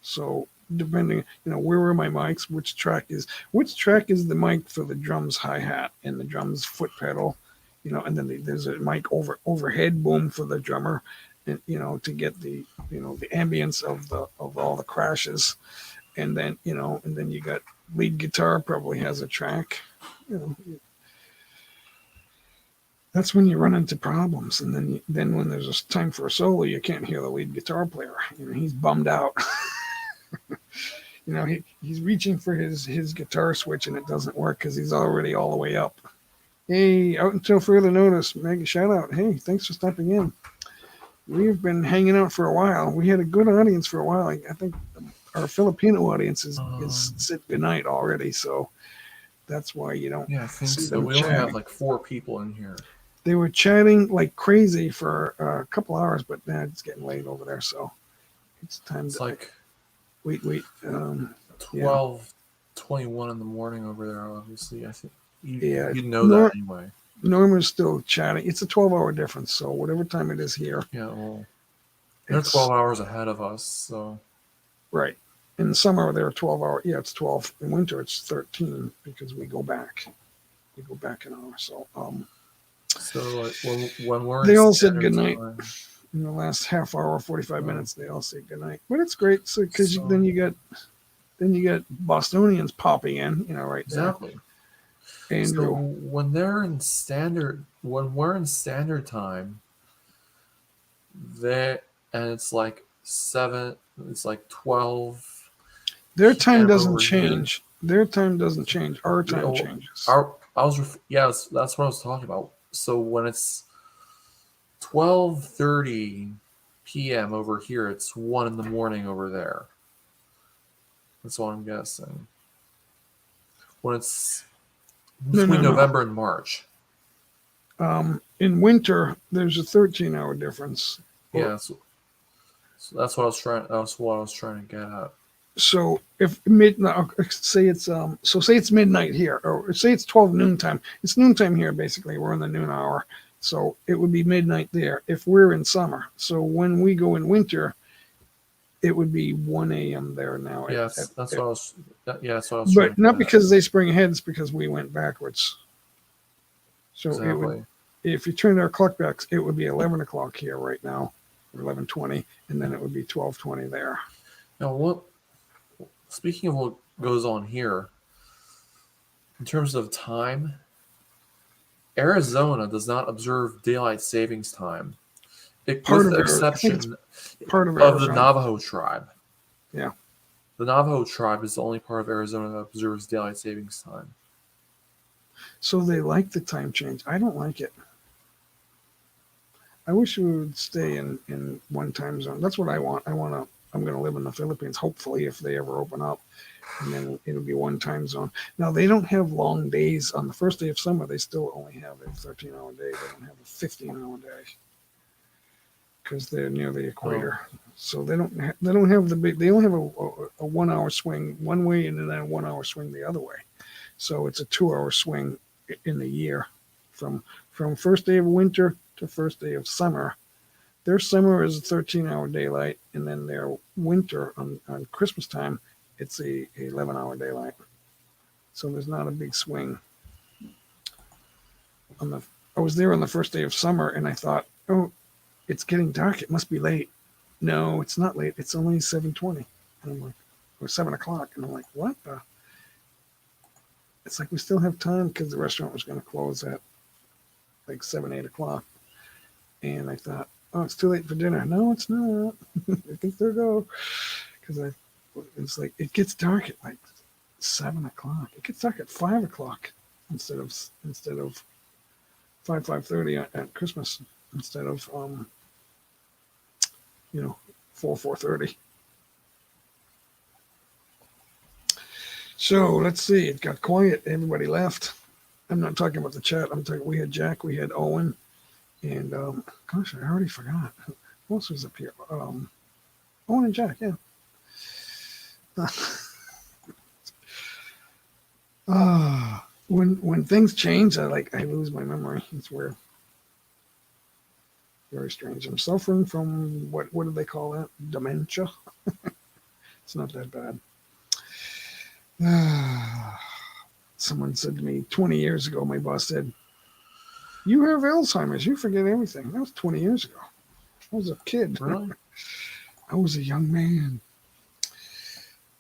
So depending, where are my mics? Which track is the mic for the drums hi-hat and the drums foot pedal, and then there's a mic overhead boom for the drummer, and to get the the ambience of all the crashes, and then you got lead guitar probably has a track. That's when you run into problems, and then when there's a time for a solo, you can't hear the lead guitar player. He's bummed out. He's reaching for his guitar switch, and it doesn't work because he's already all the way up. Hey, out until further notice, mega shout out. Hey, thanks for stopping in. We've been hanging out for a while. We had a good audience for a while. I think our Filipino audience is said goodnight already, so that's why you don't. Yeah, I think see so. them We only chatting. have like 4 people in here. They were chatting like crazy for a couple hours, but now it's getting late over there, so it's time It's to. like Wait. Yeah. 12:21 in the morning over there. Obviously, I think Yeah. you know that anyway. Norma's still chatting. It's a 12-hour difference, so whatever time it is here. Yeah, well, they're It's 12 hours ahead of us, so right. In the summer, they're 12-hour. Yeah, it's 12. In winter, it's 13 because we go back. We go back an hour. So like, when we're they in all said standard goodnight. time, In the last half hour, 45 Oh. minutes, they all say goodnight. But it's great, so because So- then you get Bostonians popping in, right exactly. there. So Andrew, when we're in standard time, and it's like 12. their time PM doesn't over here. change. Their time doesn't change. Our time well, changes. That's what I was talking about. So when it's 12:30 p.m. over here, it's 1 in the morning over there. That's what I'm guessing. When it's between No. November and March. In winter, there's a 13-hour difference. Yeah, so that's what I was trying. That's what I was trying to get at. So if say it's midnight here, or say it's 12 noontime. It's noontime here, basically. We're in the noon hour. So it would be midnight there if we're in summer. So when we go in winter, it would be 1 a.m. there now. Yes, that's what I was. That's what I was. trying But to not get at. because they spring ahead, it's because we went backwards. So it would, Exactly. if you turned our clock back, it would be 11 o'clock here right now, or 11:20, and then it would be 12:20 there. Now, speaking of what goes on here, in terms of time, Arizona does not observe daylight savings time, with the exception Part of of the Arizona. Navajo tribe. Yeah. The Navajo tribe is the only part of Arizona that observes daylight savings time. So they like the time change. I don't like it. I wish we would stay in one time zone. That's what I want. I'm going to live in the Philippines, hopefully, if they ever open up. And then it'll be one time zone. Now, they don't have long days. On the first day of summer, they still only have a 13-hour day. They don't have a 15-hour day because they're near the equator. So they don't have the big. They only have a 1 hour swing one way and then a 1 hour swing the other way. So it's a 2 hour swing in the year from first day of winter to first day of summer. Their summer is a 13-hour daylight, and then their winter on Christmas time, it's a 11-hour daylight. So there's not a big swing. I was there on the first day of summer, and I thought, oh, it's getting dark. It must be late. No, it's not late. It's only 7:20. And I'm like, or 7 o'clock. And I'm like, what the? It's like we still have time because the restaurant was going to close at like 7, 8 o'clock. And I thought, oh, it's too late for dinner. No, it's not. I can still go. Because it's like, it gets dark at like 7 o'clock. It gets dark at 5 o'clock instead of 5:30 at Christmas instead of 4:30. So let's see. It got quiet. Everybody left. I'm not talking about the chat. I'm talking. We had Jack. We had Owen, and gosh, I already forgot. Who else was up here? Owen and Jack. Yeah. When things change, I lose my memory. It's weird. Very strange. I'm suffering from what do they call that? Dementia. It's not that bad. Someone said to me 20 years ago, my boss said, "You have Alzheimer's. You forget everything." That was 20 years ago. I was a kid. Really? I was a young man.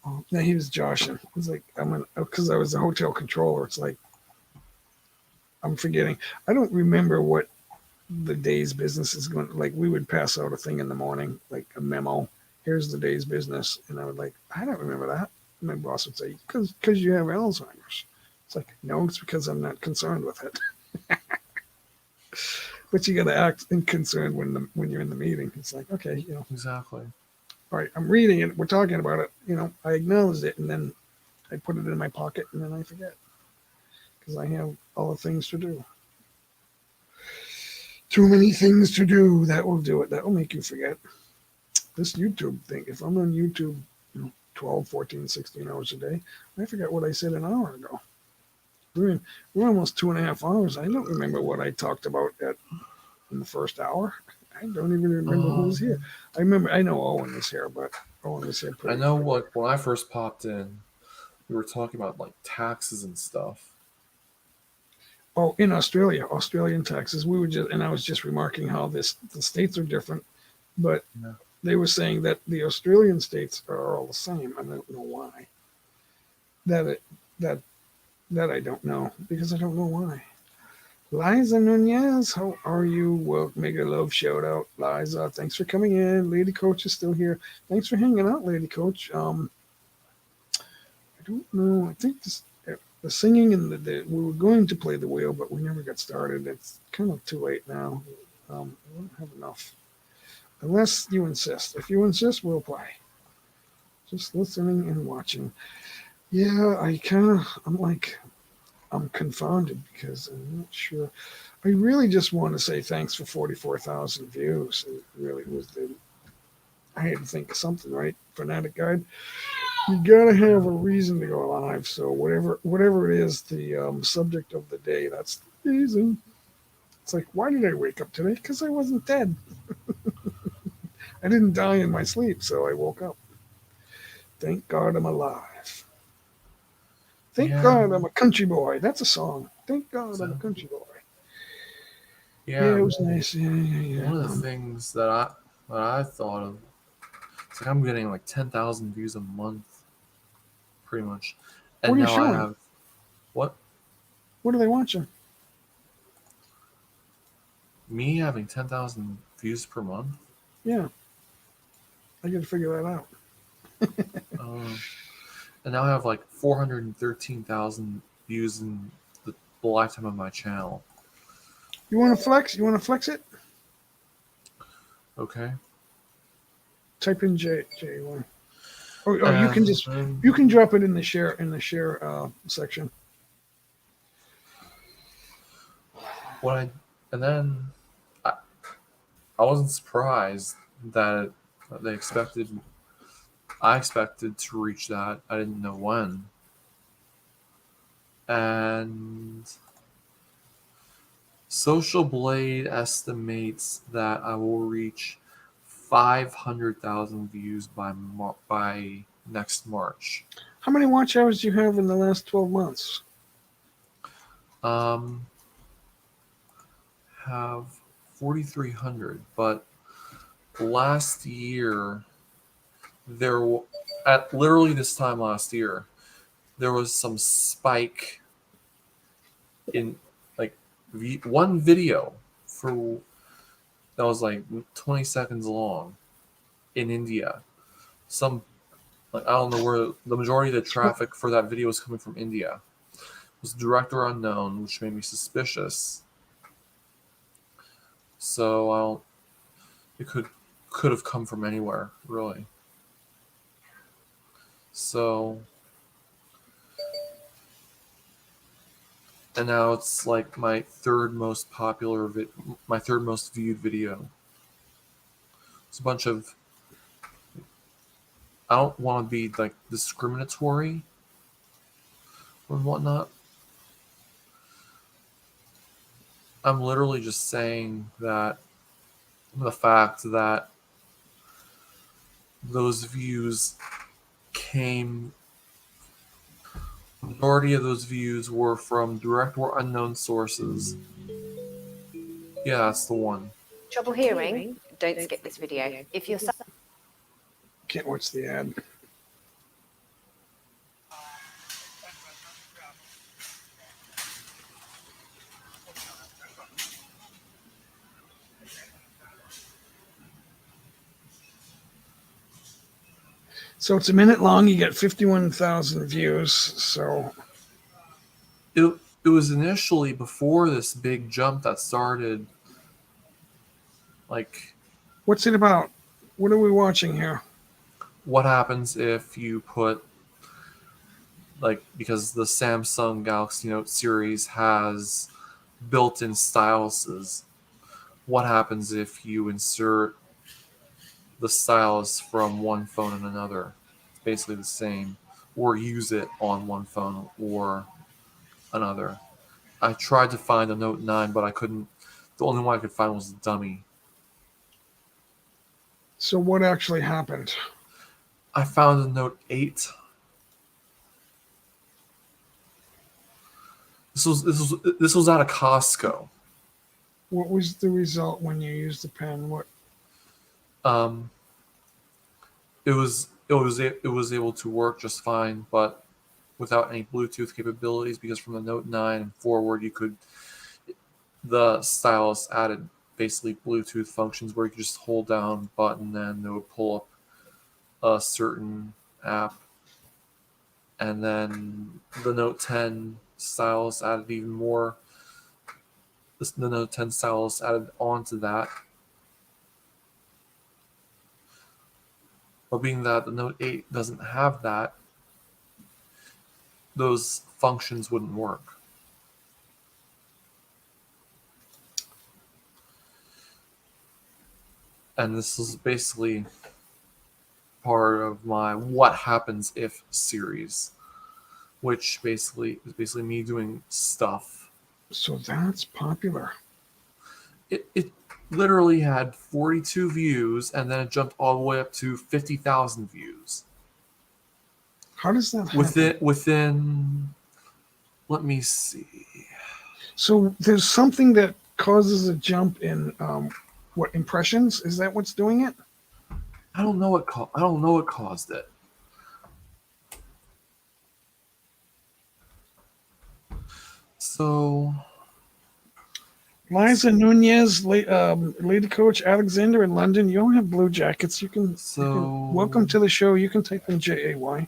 Oh, yeah, he was joshing. It was like, because I was a hotel controller. It's like, I'm forgetting. I don't remember what the day's business is going. Like, we would pass out a thing in the morning, like a memo. Here's the day's business, and I would I don't remember that. My boss would say, because you have Alzheimer's. It's like, no, it's because I'm not concerned with it. But you got to act concerned when you're in the meeting. It's like, okay, Exactly. all right, I'm reading it. We're talking about it. I acknowledged it, and then I put it in my pocket, and then I forget because I have all the things to do. Too many things to do. That will do it. That will make you forget. This YouTube thing. If I'm on YouTube, 12, 14, 16 hours a day. I forgot what I said an hour ago. We're almost 2.5 hours. I don't remember what I talked about in the first hour. I don't even remember who was here. I know Owen was here, but Owen was here I pretty. know what when I first popped in, we were talking about like taxes and stuff. Oh, in Australia, Australian taxes. I was just remarking how the states are different, but Yeah. they were saying that the Australian states are all the same. I don't know why. That I don't know because I don't know why. Liza Nunez, how are you? Well, make a love shout out, Liza. Thanks for coming in. Lady Coach is still here. Thanks for hanging out, Lady Coach. I don't know. I think the singing and we were going to play the wheel, but we never got started. It's kind of too late now. We don't have enough. Unless you insist. If you insist, we'll play. Just listening and watching. Yeah, I'm confounded because I'm not sure. I really just want to say thanks for 44,000 views. It really was I had to think of something, right? Fanatic Guide. You gotta have a reason to go live. So whatever it is, the subject of the day, that's the reason. It's like, why did I wake up today? Because I wasn't dead. I didn't die in my sleep, so I woke up. Thank God I'm alive. Thank God I'm a country boy. That's a song. Thank God I'm a country boy. Yeah, it was nice. Yeah. One of the things that I thought of, it's like I'm getting like 10,000 views a month, pretty much. And What are you now showing? I have what? What are they watching? Me having 10,000 views per month? Yeah. I got to figure that out. And now I have like 413,000 views in the lifetime of my channel. You want to flex? You want to flex it? Okay. Type in J1. Or you can drop it in the share section. And then I wasn't surprised that I expected to reach that. I didn't know when. And Social Blade estimates that I will reach 500,000 views by next March. How many watch hours do you have in the last 12 months? Have 4,300, but last year at literally this time last year there was some spike in like one video that was like 20 seconds long in India. I don't know where the majority of the traffic for that video was coming from. India. It was director unknown, which made me suspicious. So it could have come from anywhere, really. So, and now it's like my third most viewed video. It's a bunch of. I don't want to be like discriminatory and whatnot. I'm literally just saying that the fact that those views the majority of those views were from direct or unknown sources. Yeah, that's the one. Trouble hearing? Don't skip this video. If you're Can't watch the ad. So it's a minute long. You get 51,000 views. So it was initially before this big jump that started. Like, what's it about? What are we watching here? What happens if you put because the Samsung Galaxy Note series has built-in styluses. What happens if you insert the stylus from one phone in another? basically the same, or use it on one phone or another. I tried to find a Note 9, but I couldn't. The only one I could find was the dummy. So what actually happened? I found a Note 8. This was at a Costco. What was the result when you used the pen? What? It was able to work just fine, but without any Bluetooth capabilities, because from the Note 9 and forward, the stylus added basically Bluetooth functions where you could just hold down a button and it would pull up a certain app. And then the Note 10 stylus added even more. The Note 10 stylus added onto that. But being that the Note 8 doesn't have that, those functions wouldn't work. And this is basically part of my What Happens If series, which basically is me doing stuff. So that's popular. It literally had 42 views, and then it jumped all the way up to 50,000 views. How does that happen? Within, let me see. So there's something that causes a jump in what impressions? Is that what's doing it? I don't know what caused it. So Liza Nunez, Lady Coach Alexander in London. You don't have blue jackets. You can welcome to the show. You can type in JAY.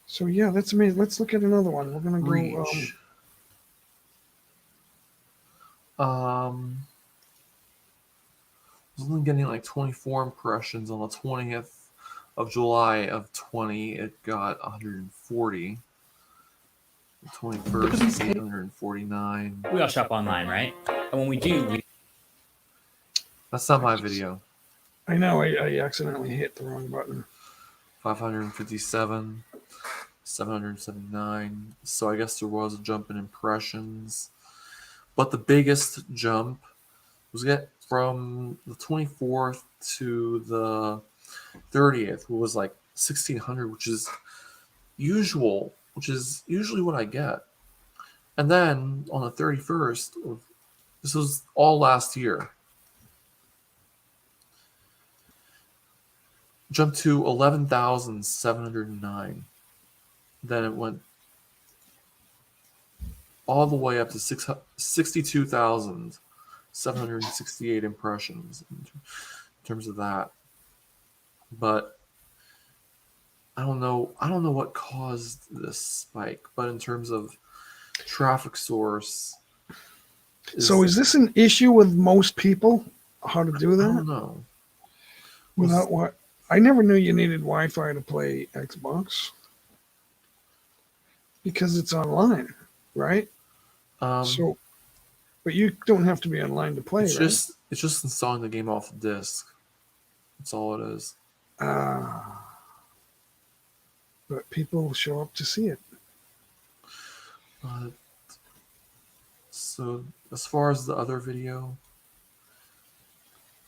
So yeah, that's amazing. Let's look at another one. We're gonna go. Reach. I was only getting like 24 impressions on the 20th of July of 20. It got 140. The 21st, 849. We all shop online, right? And when we do, That's not my video. I know. I accidentally hit the wrong button. 557, 779. So I guess there was a jump in impressions. But the biggest jump was from the 24th to the 30th, it was like 1,600, which is usually what I get. And then on the 31st, this was all last year, jumped to 11,709. Then it went all the way up to 62,768 impressions in terms of that. But I don't know what caused this spike, but in terms of traffic source. So is this an issue with most people? How to do that? I don't know. Without what? I never knew you needed Wi-Fi to play Xbox because it's online, right? So, but you don't have to be online to play. It's right? it's just installing the game off the disc. That's all it is. But people show up to see it. So as far as the other video,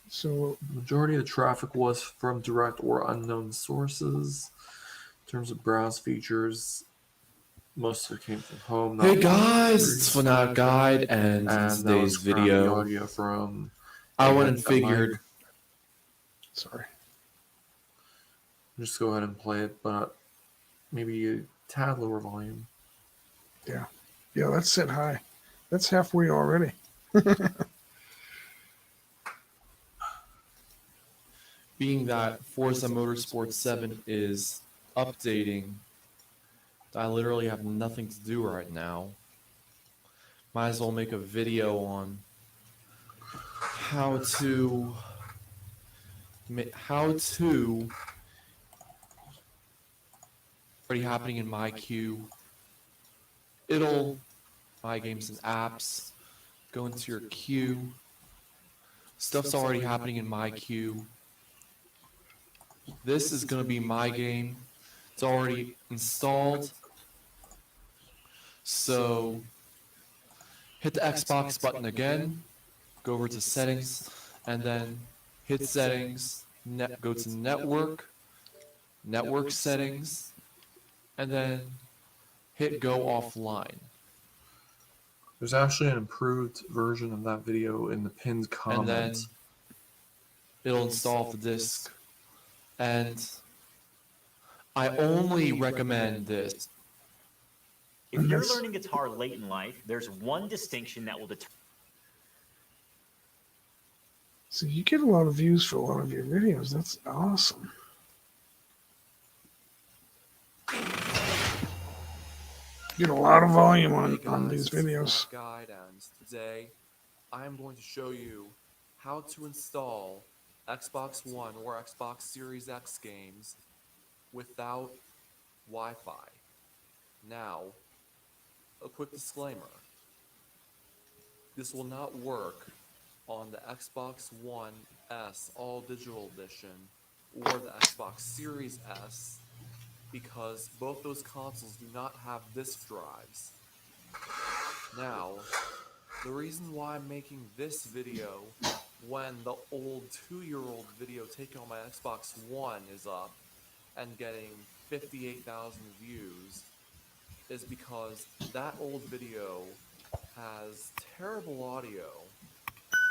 so the majority of the traffic was from direct or unknown sources. In terms of browse features, most of it came from home. Hey guys, it's Fanatic Guide, and in today's video, audio from I went and figured. Sorry. Just go ahead and play it, but maybe a tad lower volume. Yeah, that's set high. That's halfway already. Being that Forza Motorsport 7 is updating, I literally have nothing to do right now. Might as well make a video on how to already happening in my queue. It'll My Games and Apps, go into your queue, Stuff's already happening in my queue. This is going to be my game. It's already installed. So hit the Xbox button again, go over to settings, and then hit settings, go to network settings, and then hit go offline. There's actually an improved version of that video in the pinned comment. And then it'll install the disk. And I only recommend this. If you're learning guitar late in life, there's one distinction that will determine. So you get a lot of views for a lot of your videos. That's awesome. Get a lot of volume on these videos. Guide, and today I am going to show you how to install Xbox One or Xbox Series X games without Wi-Fi. Now, a quick disclaimer. This will not work on the Xbox One S All Digital Edition or the Xbox Series S because both those consoles do not have disk drives. Now, the reason why I'm making this video when the old 2-year-old video taken on my Xbox One is up and getting 58,000 views is because that old video has terrible audio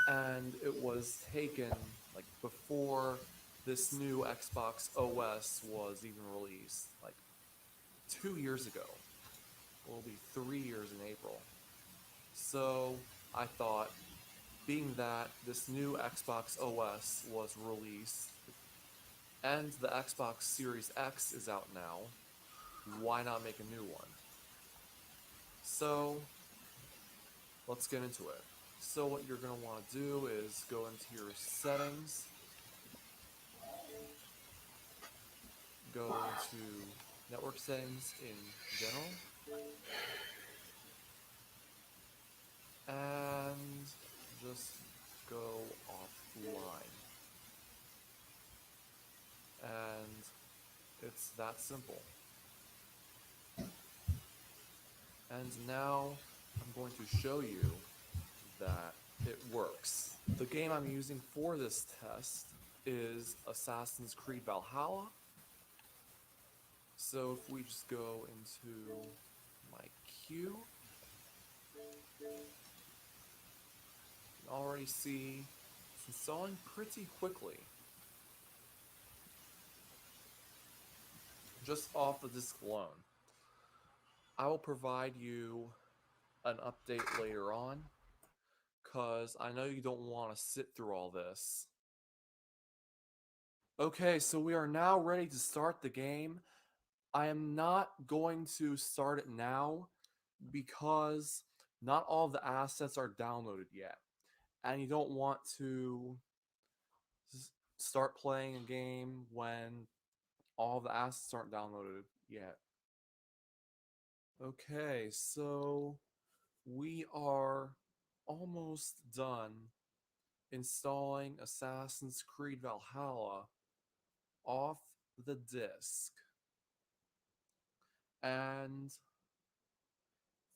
and it was taken like before this new Xbox OS was even released, like 2 years ago. It will be 3 years in April. So I thought, being that this new Xbox OS was released and the Xbox Series X is out now, why not make a new one? So let's get into it. So what you're going to want to do is go into your settings, go into network settings in general, and just go offline. And it's that simple. And now I'm going to show you that it works. The game I'm using for this test is Assassin's Creed Valhalla. So if we just go into my queue, you can already see it's installing pretty quickly. Just off the disk alone. I will provide you an update later on, because I know you don't want to sit through all this. Okay, so we are now ready to start the game. I am not going to start it now because not all the assets are downloaded yet. And you don't want to start playing a game when all the assets aren't downloaded yet. Okay, so we are almost done installing Assassin's Creed Valhalla off the disk. And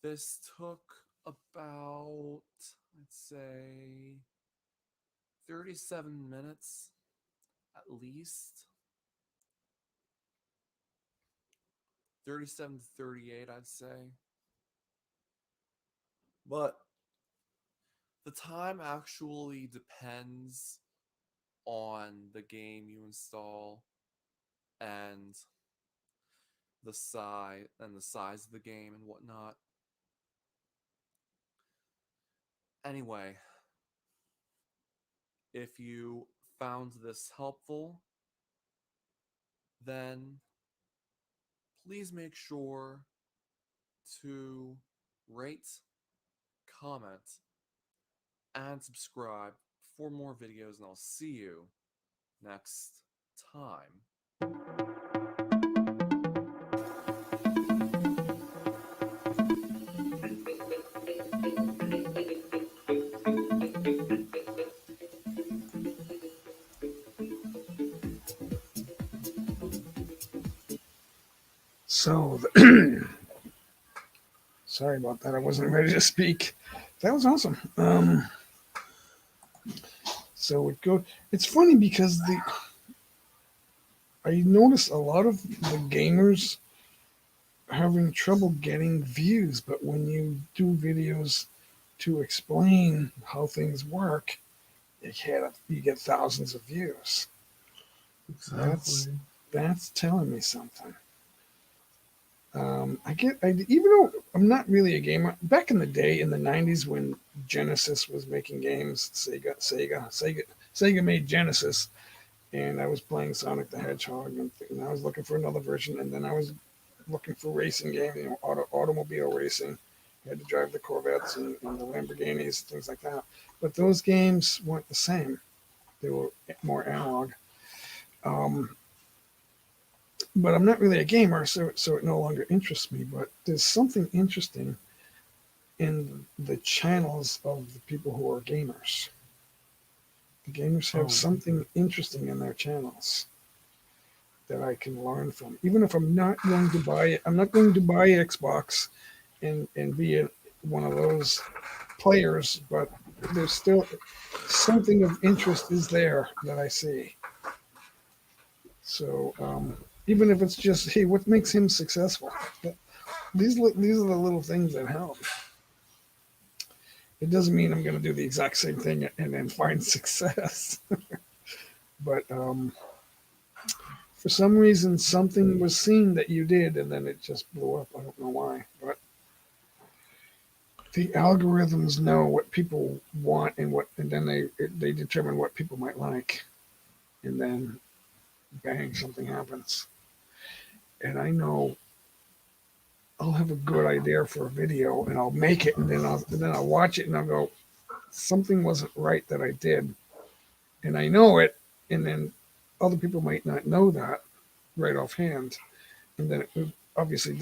this took about, let's say, 37 minutes at least. 37 to 38, I'd say. But the time actually depends on the game you install and the size of the game and whatnot. Anyway, if you found this helpful, then please make sure to rate, comment, and subscribe for more videos, and I'll see you next time. So, sorry about that. I wasn't ready to speak. That was awesome. So it's funny because I noticed a lot of the gamers having trouble getting views, but when you do videos to explain how things work, you get thousands of views. Exactly. That's telling me something. Even though I'm not really a gamer, back in the day in the 90s when Genesis was making games, Sega made Genesis, and I was playing Sonic the Hedgehog, and I was looking for another version, and then I was looking for racing games, automobile racing. You had to drive the Corvettes and the Lamborghinis, things like that. But those games weren't the same. They were more analog. But I'm not really a gamer, so it no longer interests me. But there's something interesting in the channels of the people who are gamers. The gamers have something interesting in their channels that I can learn from. Even if I'm not going to buy it, I'm not going to buy Xbox and be one of those players, but there's still something of interest is there that I see. So even if it's just, hey, what makes him successful? These are the little things that help. It doesn't mean I'm going to do the exact same thing and then find success. But for some reason, something was seen that you did, and then it just blew up. I don't know why, but the algorithms know what people want and then they determine what people might like, and then bang, something happens. And I know I'll have a good idea for a video, and I'll make it, and then I'll watch it, and I'll go, something wasn't right that I did, and I know it, and then other people might not know that right offhand, and then it obviously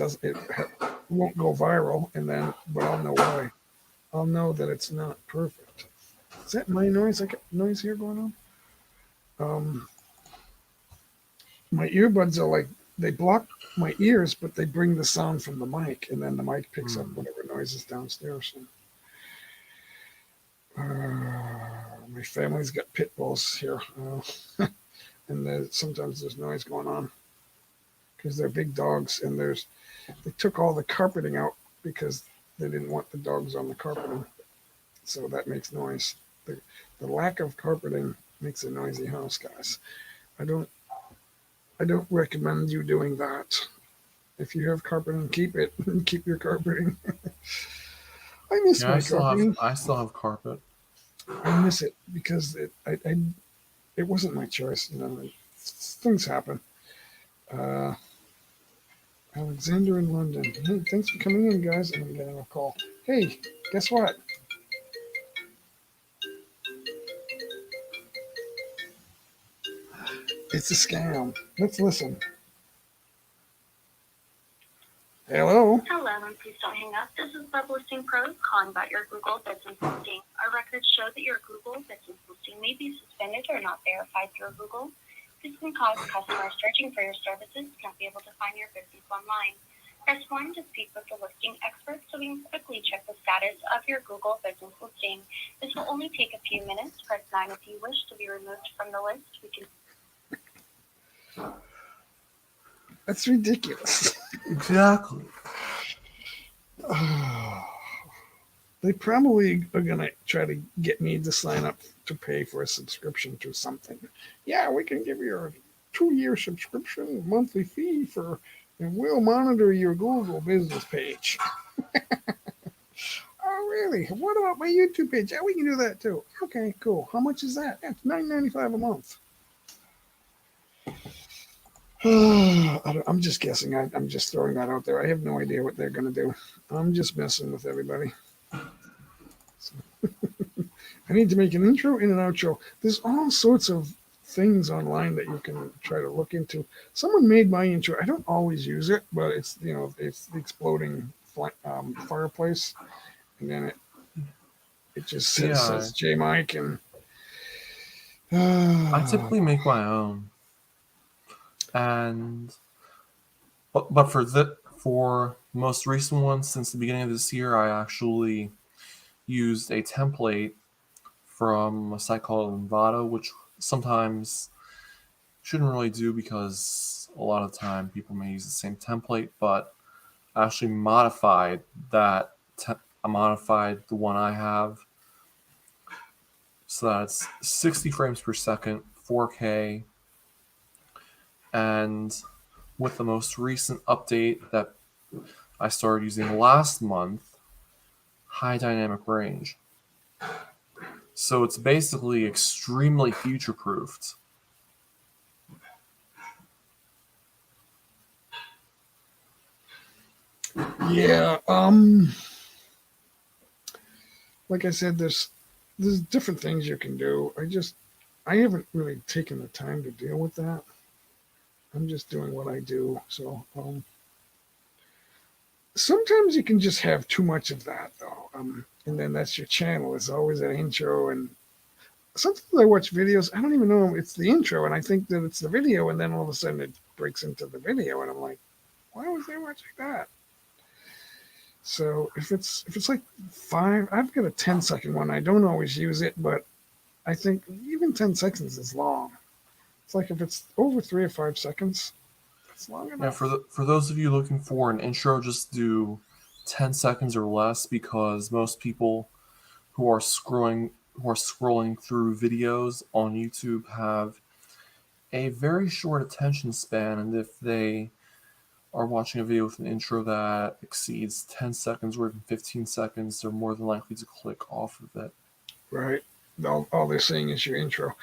won't go viral, but I'll know why. I'll know that it's not perfect. Is that my noise? I got noise here going on. My earbuds are like, they block my ears, but they bring the sound from the mic, and then the mic picks up whatever noise is downstairs. My family's got pit bulls here, and sometimes there's noise going on because they're big dogs, and they took all the carpeting out because they didn't want the dogs on the carpeting, so that makes noise. The lack of carpeting makes a noisy house, guys. I don't recommend you doing that. If you have carpeting, keep it. Keep your carpeting. I miss my carpeting. I still have carpet. I miss it because it wasn't my choice. Things happen. Alexander in London. Hey, thanks for coming in, guys. I'm getting a call. Hey, guess what? It's a scam. Let's listen. Hello. Hello, and please don't hang up. This is Web Listing Pros calling about your Google business listing. Our records show that your Google business listing may be suspended or not verified through Google. This can cause customers searching for your services to not be able to find your business online. Press 1 to speak with the listing expert so we can quickly check the status of your Google business listing. This will only take a few minutes. Press 9 if you wish to be removed from the list. We can. That's ridiculous. Exactly. They probably are going to try to get me to sign up to pay for a subscription to something. Yeah, we can give you a 2-year subscription, monthly fee and we'll monitor your Google business page. Oh, really? What about my YouTube page? Yeah, we can do that too. Okay, cool. How much is that? It's $9.95 a month. I'm just guessing. I'm just throwing that out there. I have no idea what they're going to do. I'm just messing with everybody. So I need to make an intro and an outro. There's all sorts of things online that you can try to look into. Someone made my intro. I don't always use it, but it's it's the exploding fireplace, and then it just says J Mike, and I typically make my own. And But for most recent ones since the beginning of this year, I actually used a template from a site called Envato, which sometimes shouldn't really do because a lot of the time people may use the same template, but I actually modified that. I modified the one I have so that it's 60 frames per second, 4K, and with the most recent update that I started using last month, high dynamic range. So it's basically extremely future-proofed. Yeah. Like I said, there's different things you can do. I haven't really taken the time to deal with that. I'm just doing what I do. So sometimes you can just have too much of that, though. And then that's your channel. It's always an intro. And sometimes I watch videos. I don't even know it's the intro, and I think that it's the video, and then all of a sudden it breaks into the video, and I'm like, why was I watching that? So if it's like 5, I've got a 10-second one. I don't always use it, but I think even 10 seconds is long. It's like if it's over 3 or 5 seconds, that's long enough. Yeah, for those of you looking for an intro, just do 10 seconds or less, because most people who are scrolling through videos on YouTube have a very short attention span, and if they are watching a video with an intro that exceeds 10 seconds or even 15 seconds, they're more than likely to click off of it. Right. All they're saying is your intro.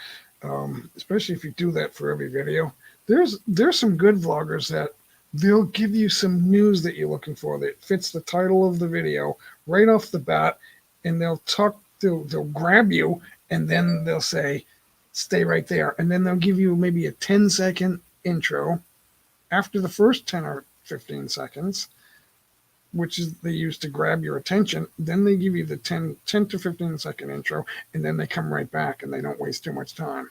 Especially if you do that for every video. There's some good vloggers that they'll give you some news that you're looking for that fits the title of the video right off the bat, and they'll grab you, and then they'll say, stay right there. And then they'll give you maybe a 10-second intro after the first 10 or 15 seconds, which is they use to grab your attention. Then they give you the 10 to 15 second intro, and then they come right back, and they don't waste too much time.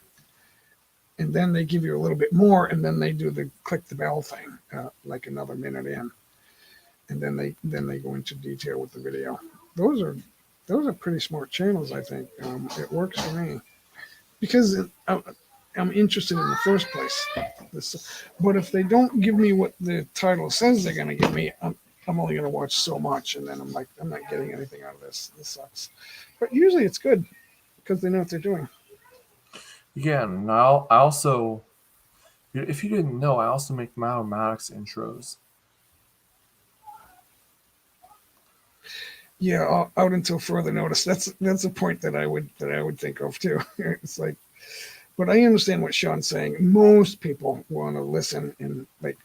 And then they give you a little bit more, and then they do the click the bell thing, like another minute in. And then they go into detail with the video. Those are pretty smart channels, I think. It works for me because I'm interested in the first place. But if they don't give me what the title says they're going to give me, I'm only going to watch so much, and then I'm like, I'm not getting anything out of this. This sucks. But usually it's good because they know what they're doing. Yeah, and I also, if you didn't know, I also make Mathematics intros. Yeah, out until further notice. That's a point that I would think of too. It's like, but I understand what Sean's saying. Most people want to listen, and like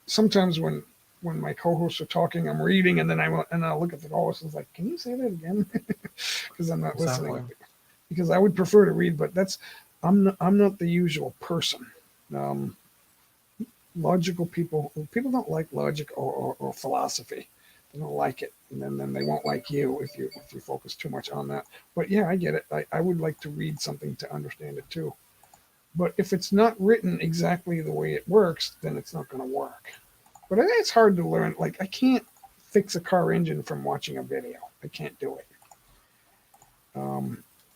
sometimes when my co-hosts are talking, I'm reading, and then I'll look at the co-host and it's like, can you say that again? Because I'm not listening. Because I would prefer to read, but I'm not the usual person. Logical people don't like logic or philosophy. They don't like it, and then they won't like you if you focus too much on that. But yeah, I get it. I would like to read something to understand it too. But if it's not written exactly the way it works, then it's not going to work. But it's hard to learn. Like, I can't fix a car engine from watching a video. I can't do it.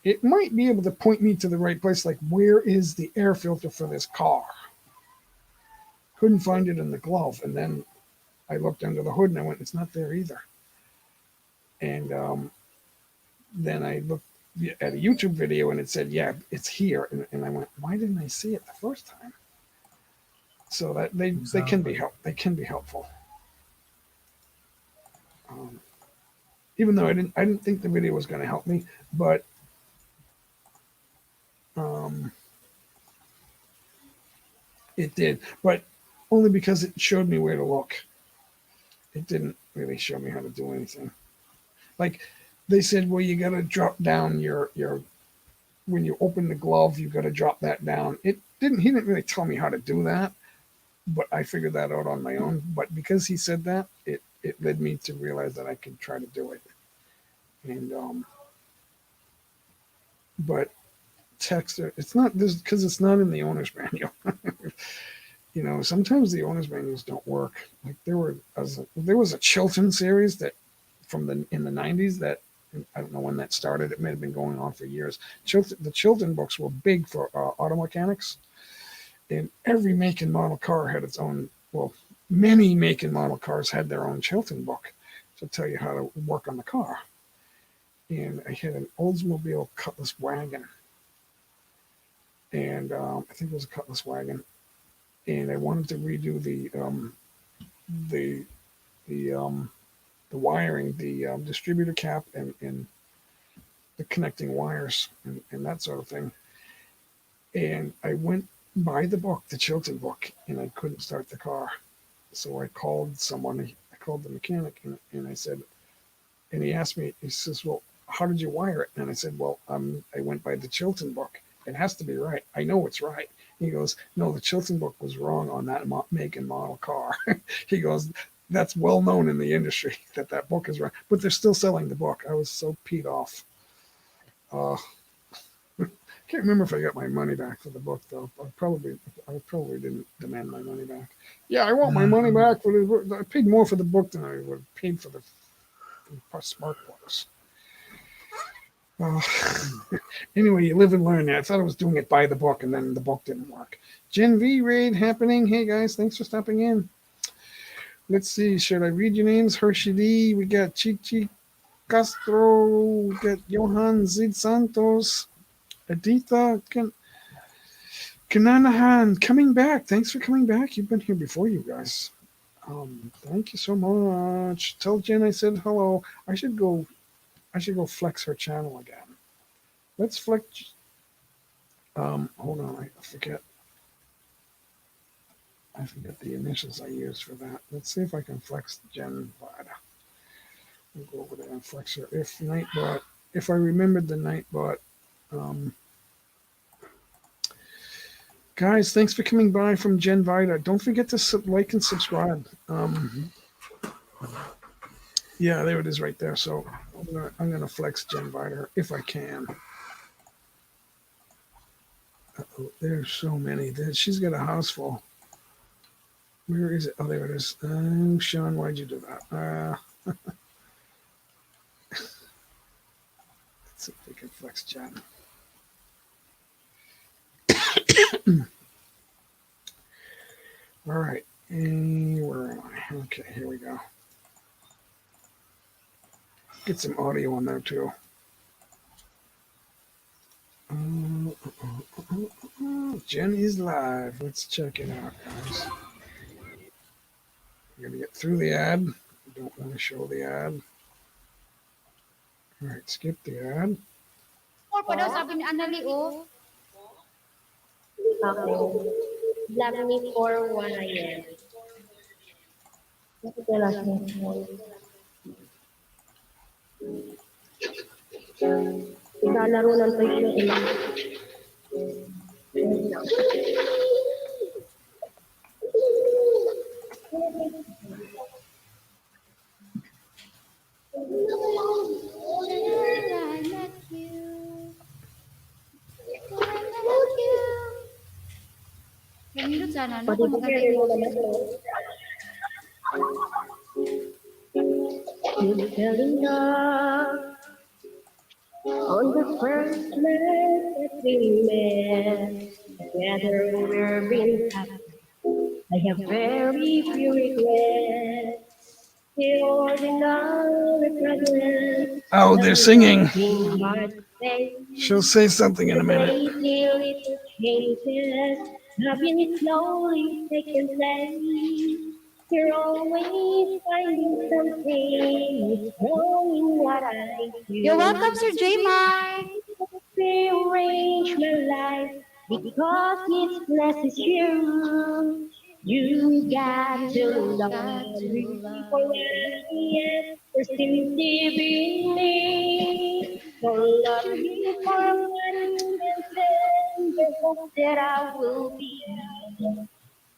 It might be able to point me to the right place, like where is the air filter for this car? Couldn't find it in the glove, and then I looked under the hood and I went, it's not there either. And then I looked at a YouTube video and it said, yeah, it's here. And I went, why didn't I see it the first time? So that they can be helpful. Even though I didn't think the video was going to help me, but it did. But only because it showed me where to look. It didn't really show me how to do anything. Like they said, well, you got to drop down your when you open the glove, you got to drop that down. He didn't really tell me how to do that, but I figured that out on my own. But because he said that, it led me to realize that I could try to do it. And but text, it's not this because it's not in the owner's manual. you know, sometimes the owner's manuals don't work. Like there was a Chilton series that in the 90s that I don't know when that started. It may have been going on for years. The Chilton books were big for auto mechanics, and every make and model car had its own. Well, many make and model cars had their own Chilton book to tell you how to work on the car. And I had an Oldsmobile Cutlass wagon, and I think it was a Cutlass wagon, and I wanted to redo the wiring, the distributor cap, and the connecting wires, and that sort of thing. And I went by the book, the Chilton book, and I couldn't start the car. So I called someone. I called the mechanic, and I said, and he asked me. He says, "Well, how did you wire it?" And I said, "Well, I went by the Chilton book. It has to be right. I know it's right." He goes, "No, the Chilton book was wrong on that make and model car." He goes, "That's well known in the industry that book is wrong, but they're still selling the book." I was so peed off. Can't remember if I got my money back for the book though. I probably didn't demand my money back. Yeah, I want my money back for the book. I paid more for the book than I would have paid for the smart books. Anyway, you live and learn. I thought I was doing it by the book, and then the book didn't work. Gen V raid happening. Hey guys, thanks for stopping in. Let's see. Should I read your names? Hershey D. We got Chichi Castro. We got Johan Zid Santos. Aditha Kananahan coming back. Thanks for coming back. You've been here before, you guys. Thank you so much. Tell Jen I said hello. I should go flex her channel again. Let's flex. Hold on, I forget the initials I used for that. Let's see if I can flex Jen Vada. We'll go over there and flex her. If I remembered the Nightbot. Guys, thanks for coming by from Jen Vida. Don't forget to like and subscribe. Yeah, there it is right there. So I'm gonna flex Jen Vida if I can. Uh-oh, there's so many. She's got a house full. Where is it? Oh, there it is. Sean, why'd you do that? Let's see if we can flex Jen. All right, where am I? Okay, here we go. Get some audio on there too. Jen is live. Let's check it out, guys. We're gonna get through the ad. I don't want to show the ad. All right, skip the ad. Sabi ni Annalie, oh. Ako. Love me for what I am. Ilalaro ng presyo ila. Nandun sana, no? Kung maganda yung You fell in love on the first night that we met. Together we're being happy. I have very few regrets. The ordinary present. Oh, they're singing. She'll say something in a minute. I've been slowly taking place. You're always finding something, knowing what I do. You're welcome, Sir J. Mike. Rearrange my life because it blesses you. You got to love me for what I am, for simply being me. So love me for what I am, the hope that I will be.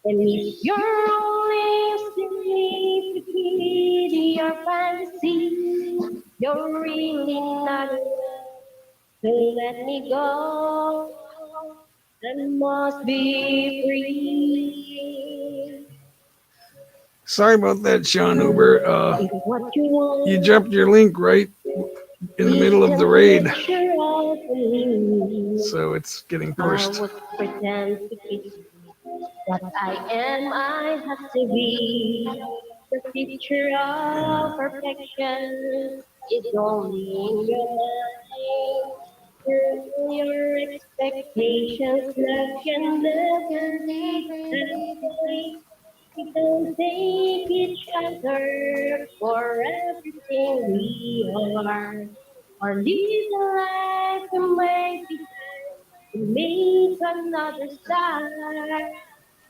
And if you're only simply to be your fantasy, you're really not enough. So let me go. I must be free. Sorry about that, Sean Uber. What you want, You dropped your link right in the middle of the raid, sure of me. so it's getting I pushed. would pretend to be what I am, I have to be. The picture of perfection is only in your mind. Your expectations love can never be. We don't take each other for everything we are. Or live a life to make it to meet another star.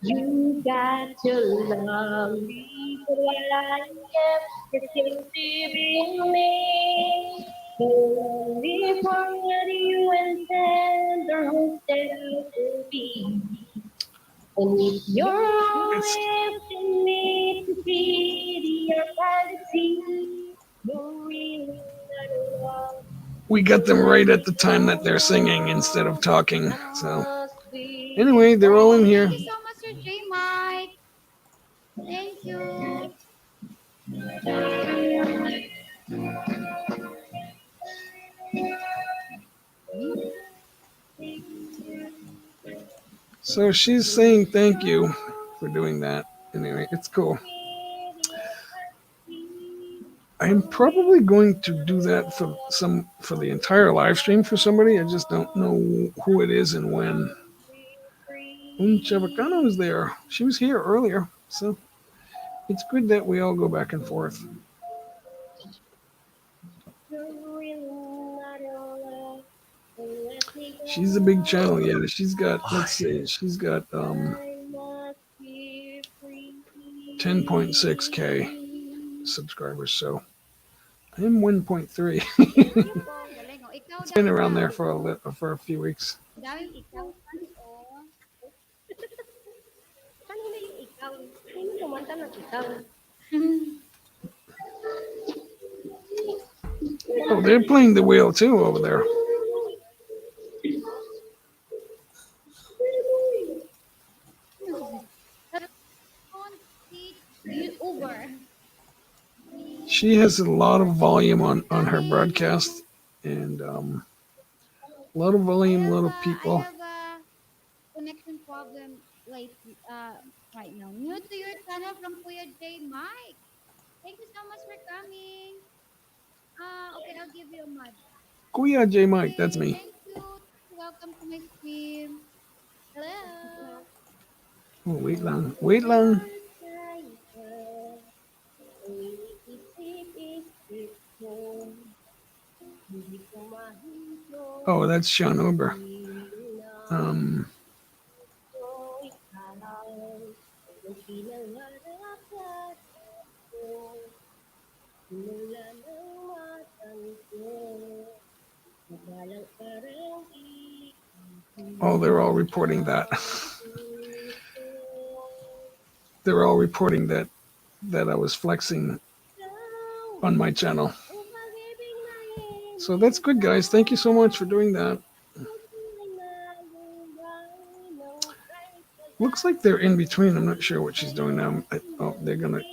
You got to love me for what I am. You're still living me. Only for what you intend or hope that I will be. And if you're always in me to be your fantasy, you're really not alone. We got them right at the time that they're singing instead of talking. So anyway, they're all in here. Thank you so much, Sir J Mike. Thank you. So she's saying thank you for doing that. Anyway, it's cool. I'm probably going to do that for the entire live stream for somebody. I just don't know who it is and when. Chavacano is there. She was here earlier, so it's good that we all go back and forth. She's a big channel, yeah. She's got, let's see, she's got 10.6K subscribers, so I'm 1.3. It's been around there for a few weeks. Oh, they're playing the wheel too over there. She has a lot of volume on her broadcast, and a lot of volume, a lot of people. I have a connection problem right now. New to your channel from Kuya J Mike. Thank you so much for coming. Okay, I'll give you a mod. Kuya J Mike, that's me. Thank you. Welcome to my stream. Hello. Oh, wait lang. Wait lang. Oh, that's Sean Uber. Oh, they're all reporting that. They're all reporting that I was flexing on my channel. So that's good, guys. Thank you so much for doing that. Looks like they're in between. I'm not sure what she's doing now. Oh, they're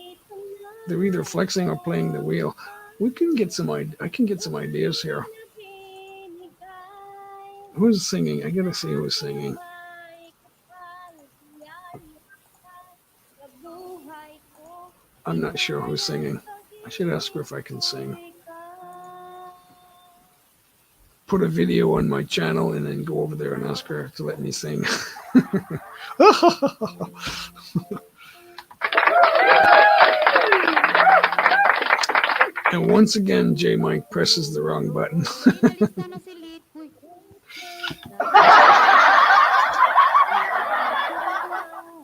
either flexing or playing the wheel. I can get some ideas here. Who's singing? I gotta see who's singing. I'm not sure who's singing. I should ask her if I can sing. Put a video on my channel and then go over there and ask her to let me sing. And once again, J Mike presses the wrong button.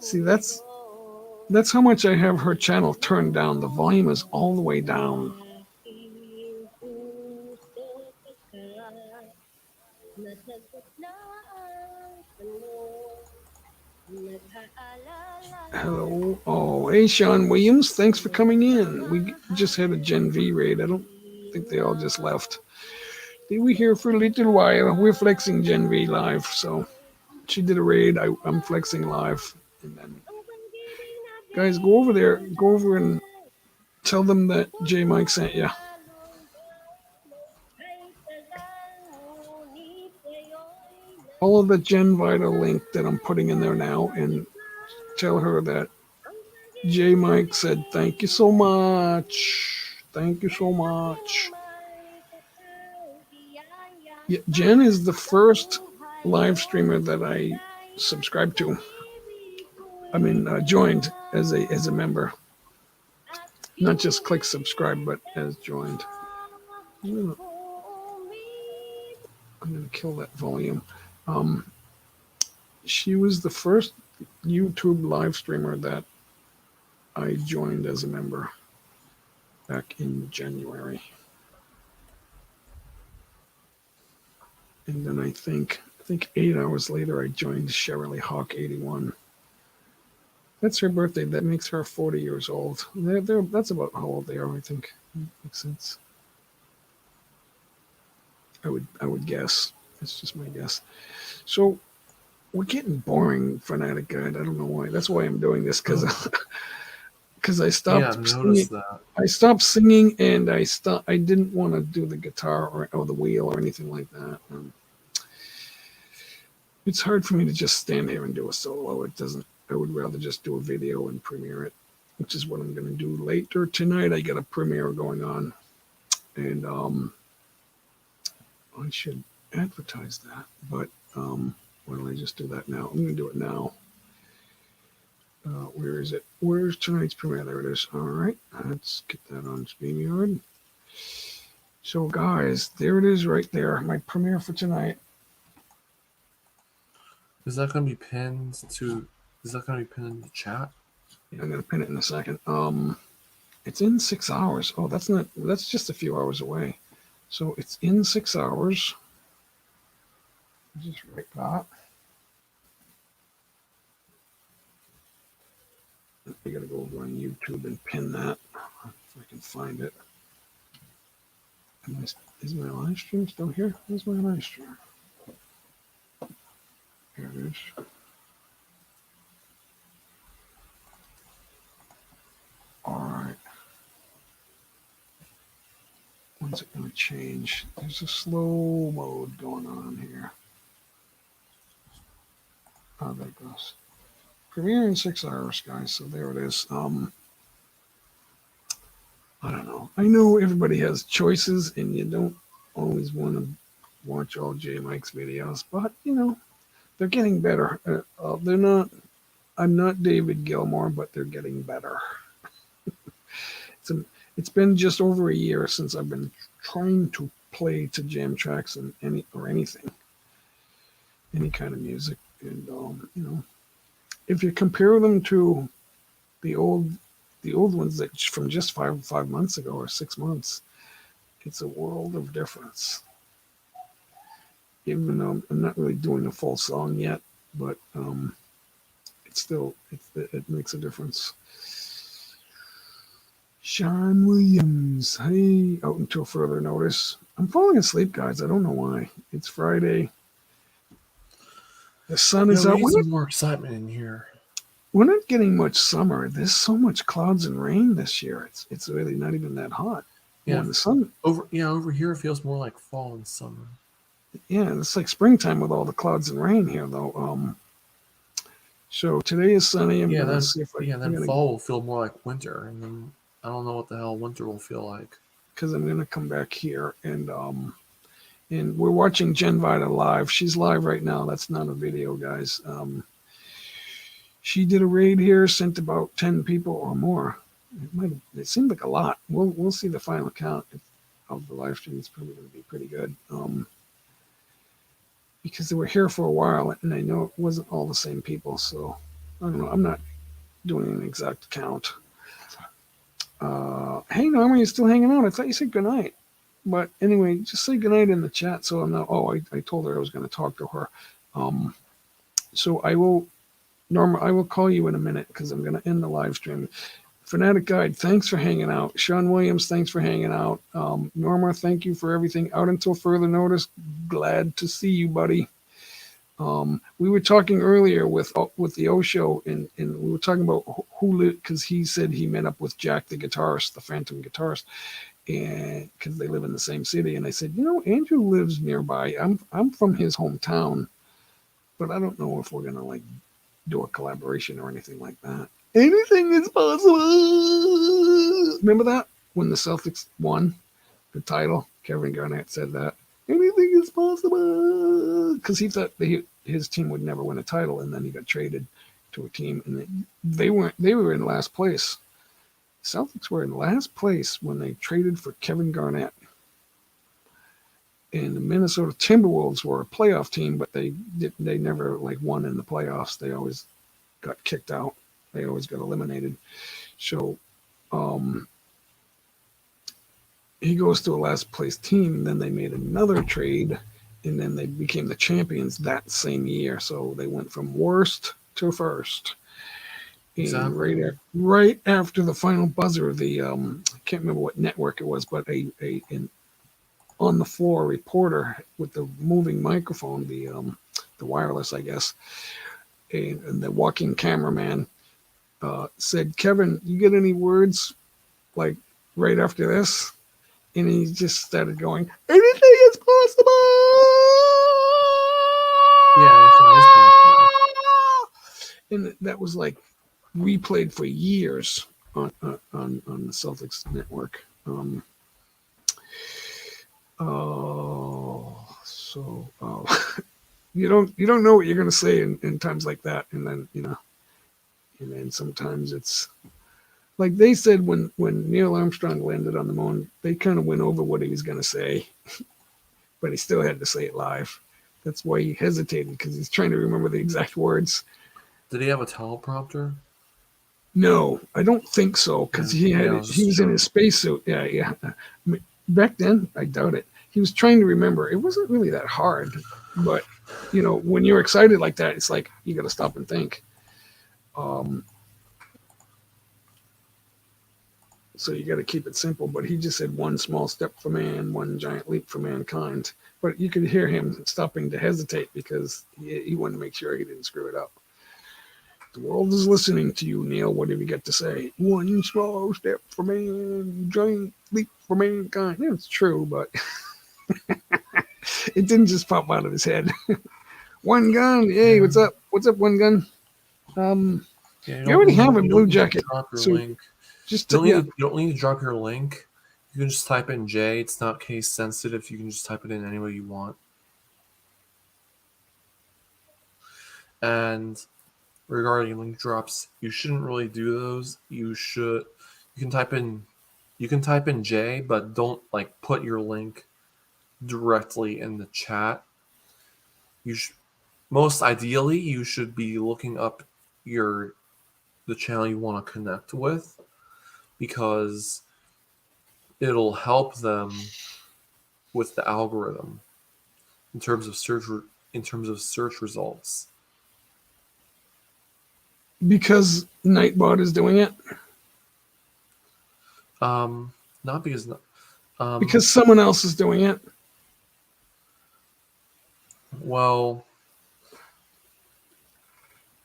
See, that's how much I have her channel turned down. The volume is all the way down. Hello. Oh, hey, Sean Williams. Thanks for coming in. We just had a Gen V raid. I don't think they all just left. They were here for a little while. We're flexing Gen V live. So she did a raid. I'm flexing live. And then Guys, go over there. Go over and tell them that J Mike sent you. Follow the Gen Vita link that I'm putting in there now and tell her that J Mike said thank you so much. Thank you so much. Yeah, Jen is the first live streamer that I subscribed to. I mean, joined as a member. Not just click subscribe, but as joined. I'm gonna kill that volume. She was the first YouTube live streamer that I joined as a member back in January. And then I think 8 hours later, I joined Cheryl Hawk 81. That's her birthday. That makes her 40 years old. That's about how old they are, I think. Makes sense. I would guess. That's just my guess. So we're getting boring, Fanatic Guide. I don't know why. That's why I'm doing this, because I stopped singing. I stopped singing, and I didn't want to do the guitar or the wheel or anything like that. It's hard for me to just stand here and do a solo. I would rather just do a video and premiere it, which is what I'm going to do later tonight. I got a premiere going on, and I should advertise that, but why don't I just do that now? I'm going to do it now. Where is it? Where's tonight's premiere? There it is. All right, let's get that on StreamYard. So, guys, there it is right there. My premiere for tonight. Is that going to be pinned to? Is that going to be pinned in the chat? Yeah, I'm going to pin it in a second. It's in 6 hours. Oh, that's just a few hours away. So it's in 6 hours. Just write that. I gotta go over on YouTube and pin that if I can find it. Is my live stream still here? Where's my live stream? Here it is. All right. When's it going to change? There's a slow mode going on here. Oh, there it goes. Premiere in 6 hours, guys. So there it is. I don't know. I know everybody has choices, and you don't always want to watch all J Mike's videos, but they're getting better. They're not. I'm not David Gilmour, but they're getting better. It's been just over a year since I've been trying to play to jam tracks and anything, any kind of music, and if you compare them to the old ones that from just five months ago or 6 months, it's a world of difference. Even though I'm not really doing a full song yet, but it makes a difference. Sean Williams, hey, out until further notice. I'm falling asleep, guys. I don't know why. It's Friday. The sun is out. We need some more excitement in here. We're not getting much summer. There's so much clouds and rain this year. It's really not even that hot. Yeah, the sun over here it feels more like fall and summer. Yeah, it's like springtime with all the clouds and rain here, though. So today is sunny. I'm gonna see if then fall will feel more like winter, and then I don't know what the hell winter will feel like. Because I'm gonna come back here and we're watching Jen Vita live. She's live right now. That's not a video, guys. She did a raid here, sent about 10 people or more. It seemed like a lot. We'll see the final count of the live stream. It's probably going to be pretty good. Because they were here for a while, and I know it wasn't all the same people. So I don't know. I'm not doing an exact count. Hey, Norma, you still hanging out? I thought you said goodnight. But anyway, just say goodnight in the chat. So I'm not. Oh, I told her I was going to talk to her. So I will. Norma, I will call you in a minute because I'm going to end the live stream. Fanatic Guide, thanks for hanging out. Sean Williams, thanks for hanging out. Norma, thank you for everything. Out until further notice. Glad to see you, buddy. We were talking earlier with the O show, and we were talking about who lived, because he said he met up with Jack the guitarist, the Phantom guitarist, and because they live in the same city. And I said, Andrew lives nearby. I'm from his hometown, but I don't know if we're gonna like do a collaboration or anything like that. Anything is possible. Remember that when the Celtics won the title? Kevin Garnett said that. Anything is possible, because he thought his team would never win a title, and then he got traded to a team, and they were in last place. Celtics were in last place when they traded for Kevin Garnett, and the Minnesota Timberwolves were a playoff team, but they never like won in the playoffs. They always got kicked out. They always got eliminated. So he goes to a last place team, and then they made another trade, and then they became the champions that same year. So they went from worst to first. Exactly. And right after the final buzzer, the I can't remember what network it was, but an on the floor reporter with the moving microphone, the wireless, I guess, and the walking cameraman said, "Kevin, you get any words like right after this?" And he just started going, "Anything is possible." Yeah, anything is possible. And that was like replayed for years on the Celtics network. You don't know what you're going to say in times like that, and then and then sometimes it's like they said when Neil Armstrong landed on the moon, they kind of went over what he was going to say, but he still had to say it live. That's why he hesitated, because he's trying to remember the exact words. Did he have a teleprompter? No, I don't think so, because he was in his spacesuit. Yeah. Back then, I doubt it. He was trying to remember. It wasn't really that hard, but when you're excited like that, it's like you got to stop and think. So you got to keep it simple. But he just said, one small step for man, one giant leap for mankind. But you could hear him stopping to hesitate, because he wanted to make sure he didn't screw it up. The world is listening to you, Neil. What have you got to say? One small step for man, giant leap for mankind. Yeah, it's true, but it didn't just pop out of his head. One gun. Hey, what's up? What's up, One Gun? You already have a Blue Jacket. So link. You don't need to drop your link. You can just type in J. It's not case sensitive. You can just type it in any way you want. And regarding link drops, you shouldn't really do those. You can type in J, but don't like put your link directly in the chat. Most ideally, you should be looking up the channel you want to connect with, because it'll help them with the algorithm in terms of search results. Because Nightbot is doing it? Not because because someone else is doing it? Well,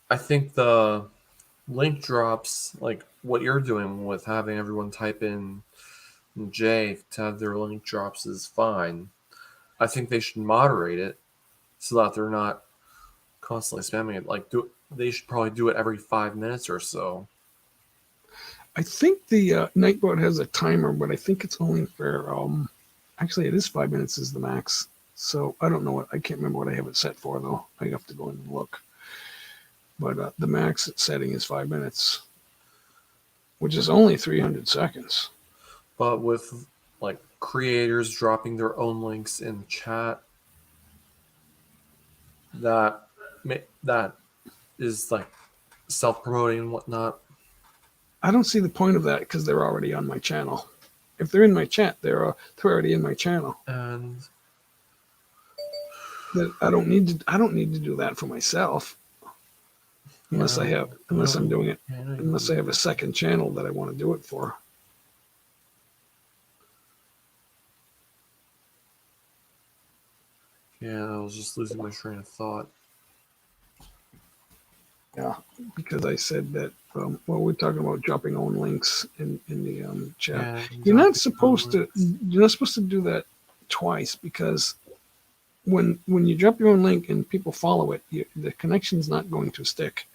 I think the link drops, like what you're doing with having everyone type in J to have their link drops, is fine. I think they should moderate it so that they're not constantly spamming it. They should probably do it every 5 minutes or so. I think the Nightbot has a timer, but I think it's only for actually it is 5 minutes is the max. So I don't know I can't remember what I have it set for, though. I have to go and look. But the max setting is 5 minutes, which is only 300 seconds. But with like creators dropping their own links in the chat, that is like self-promoting and whatnot. I don't see the point of that, because they're already on my channel. If they're in my chat, they're already in my channel. And I don't need to do that for myself, unless I have a second channel that I want to do it for. Yeah, I was just losing my train of thought. Yeah, because I said that. Well, we're talking about dropping own links in the chat. Yeah, You're not dropping supposed to. You're not supposed to do that twice because when you drop your own link and people follow it, the connection's not going to stick.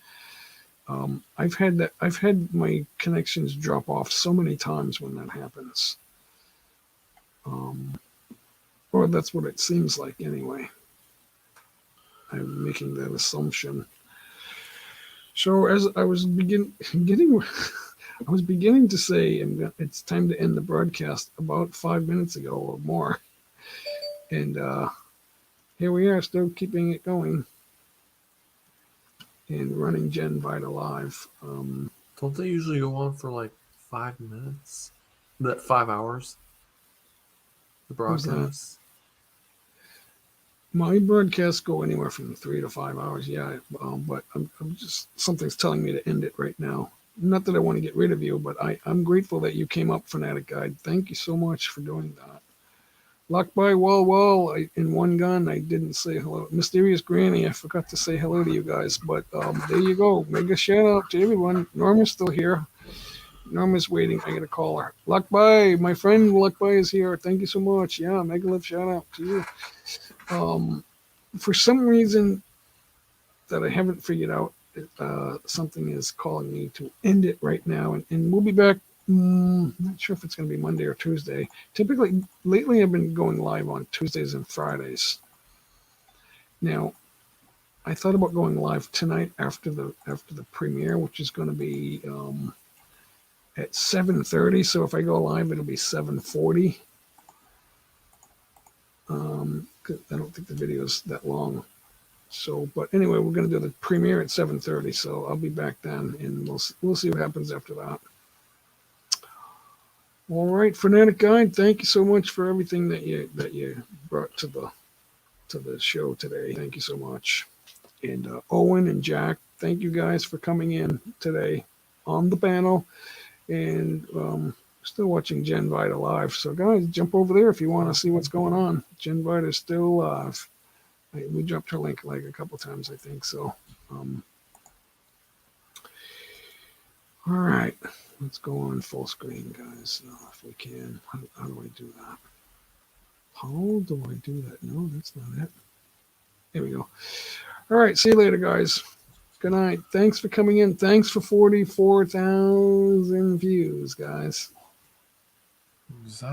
I've had that. I've had my connections drop off so many times when that happens. Or that's what it seems like anyway. I'm making that assumption. So as I was beginning to say, and it's time to end the broadcast about 5 minutes ago or more, and here we are, still keeping it going and running Gen Vita live. Don't they usually go on for like 5 minutes? That 5 hours? The How's that? broadcast? My broadcasts go anywhere from 3 to 5 hours. Yeah, but I'm just something's telling me to end it right now. Not that I want to get rid of you, but I'm grateful that you came up, Fanatic Guide. Thank you so much for doing that. Locked by wall in one gun. I didn't say hello. Mysterious Granny, I forgot to say hello to you guys, but there you go. Mega shout out to everyone. Norma's still here. Norma's waiting. I gotta call her. Locked by, my friend Locked by is here. Thank you so much. Yeah, Megalith shout out to you. For some reason that I haven't figured out, something is calling me to end it right now, and we'll be back. I'm not sure if it's going to be Monday or Tuesday. Typically, lately I've been going live on Tuesdays and Fridays. Now, I thought about going live tonight after the premiere, which is going to be at 7:30. So if I go live, it'll be 7:40. I don't think the video's that long. So, but anyway, we're going to do the premiere at 7:30. So I'll be back then, and we'll see what happens after that. All right, Fanatic Guide, thank you so much for everything that you brought to the show today. Thank you so much. And Owen and Jack, thank you guys for coming in today on the panel. And still watching Gen Vita live. So guys, jump over there if you want to see what's going on. Gen Vita is still live. We dropped her link like a couple times, I think. So, all right, let's go on full screen, guys, if we can. How do I do that? How do I do that? No, that's not it. There we go. All right, see you later, guys. Good night. Thanks for coming in. Thanks for 44,000 views, guys.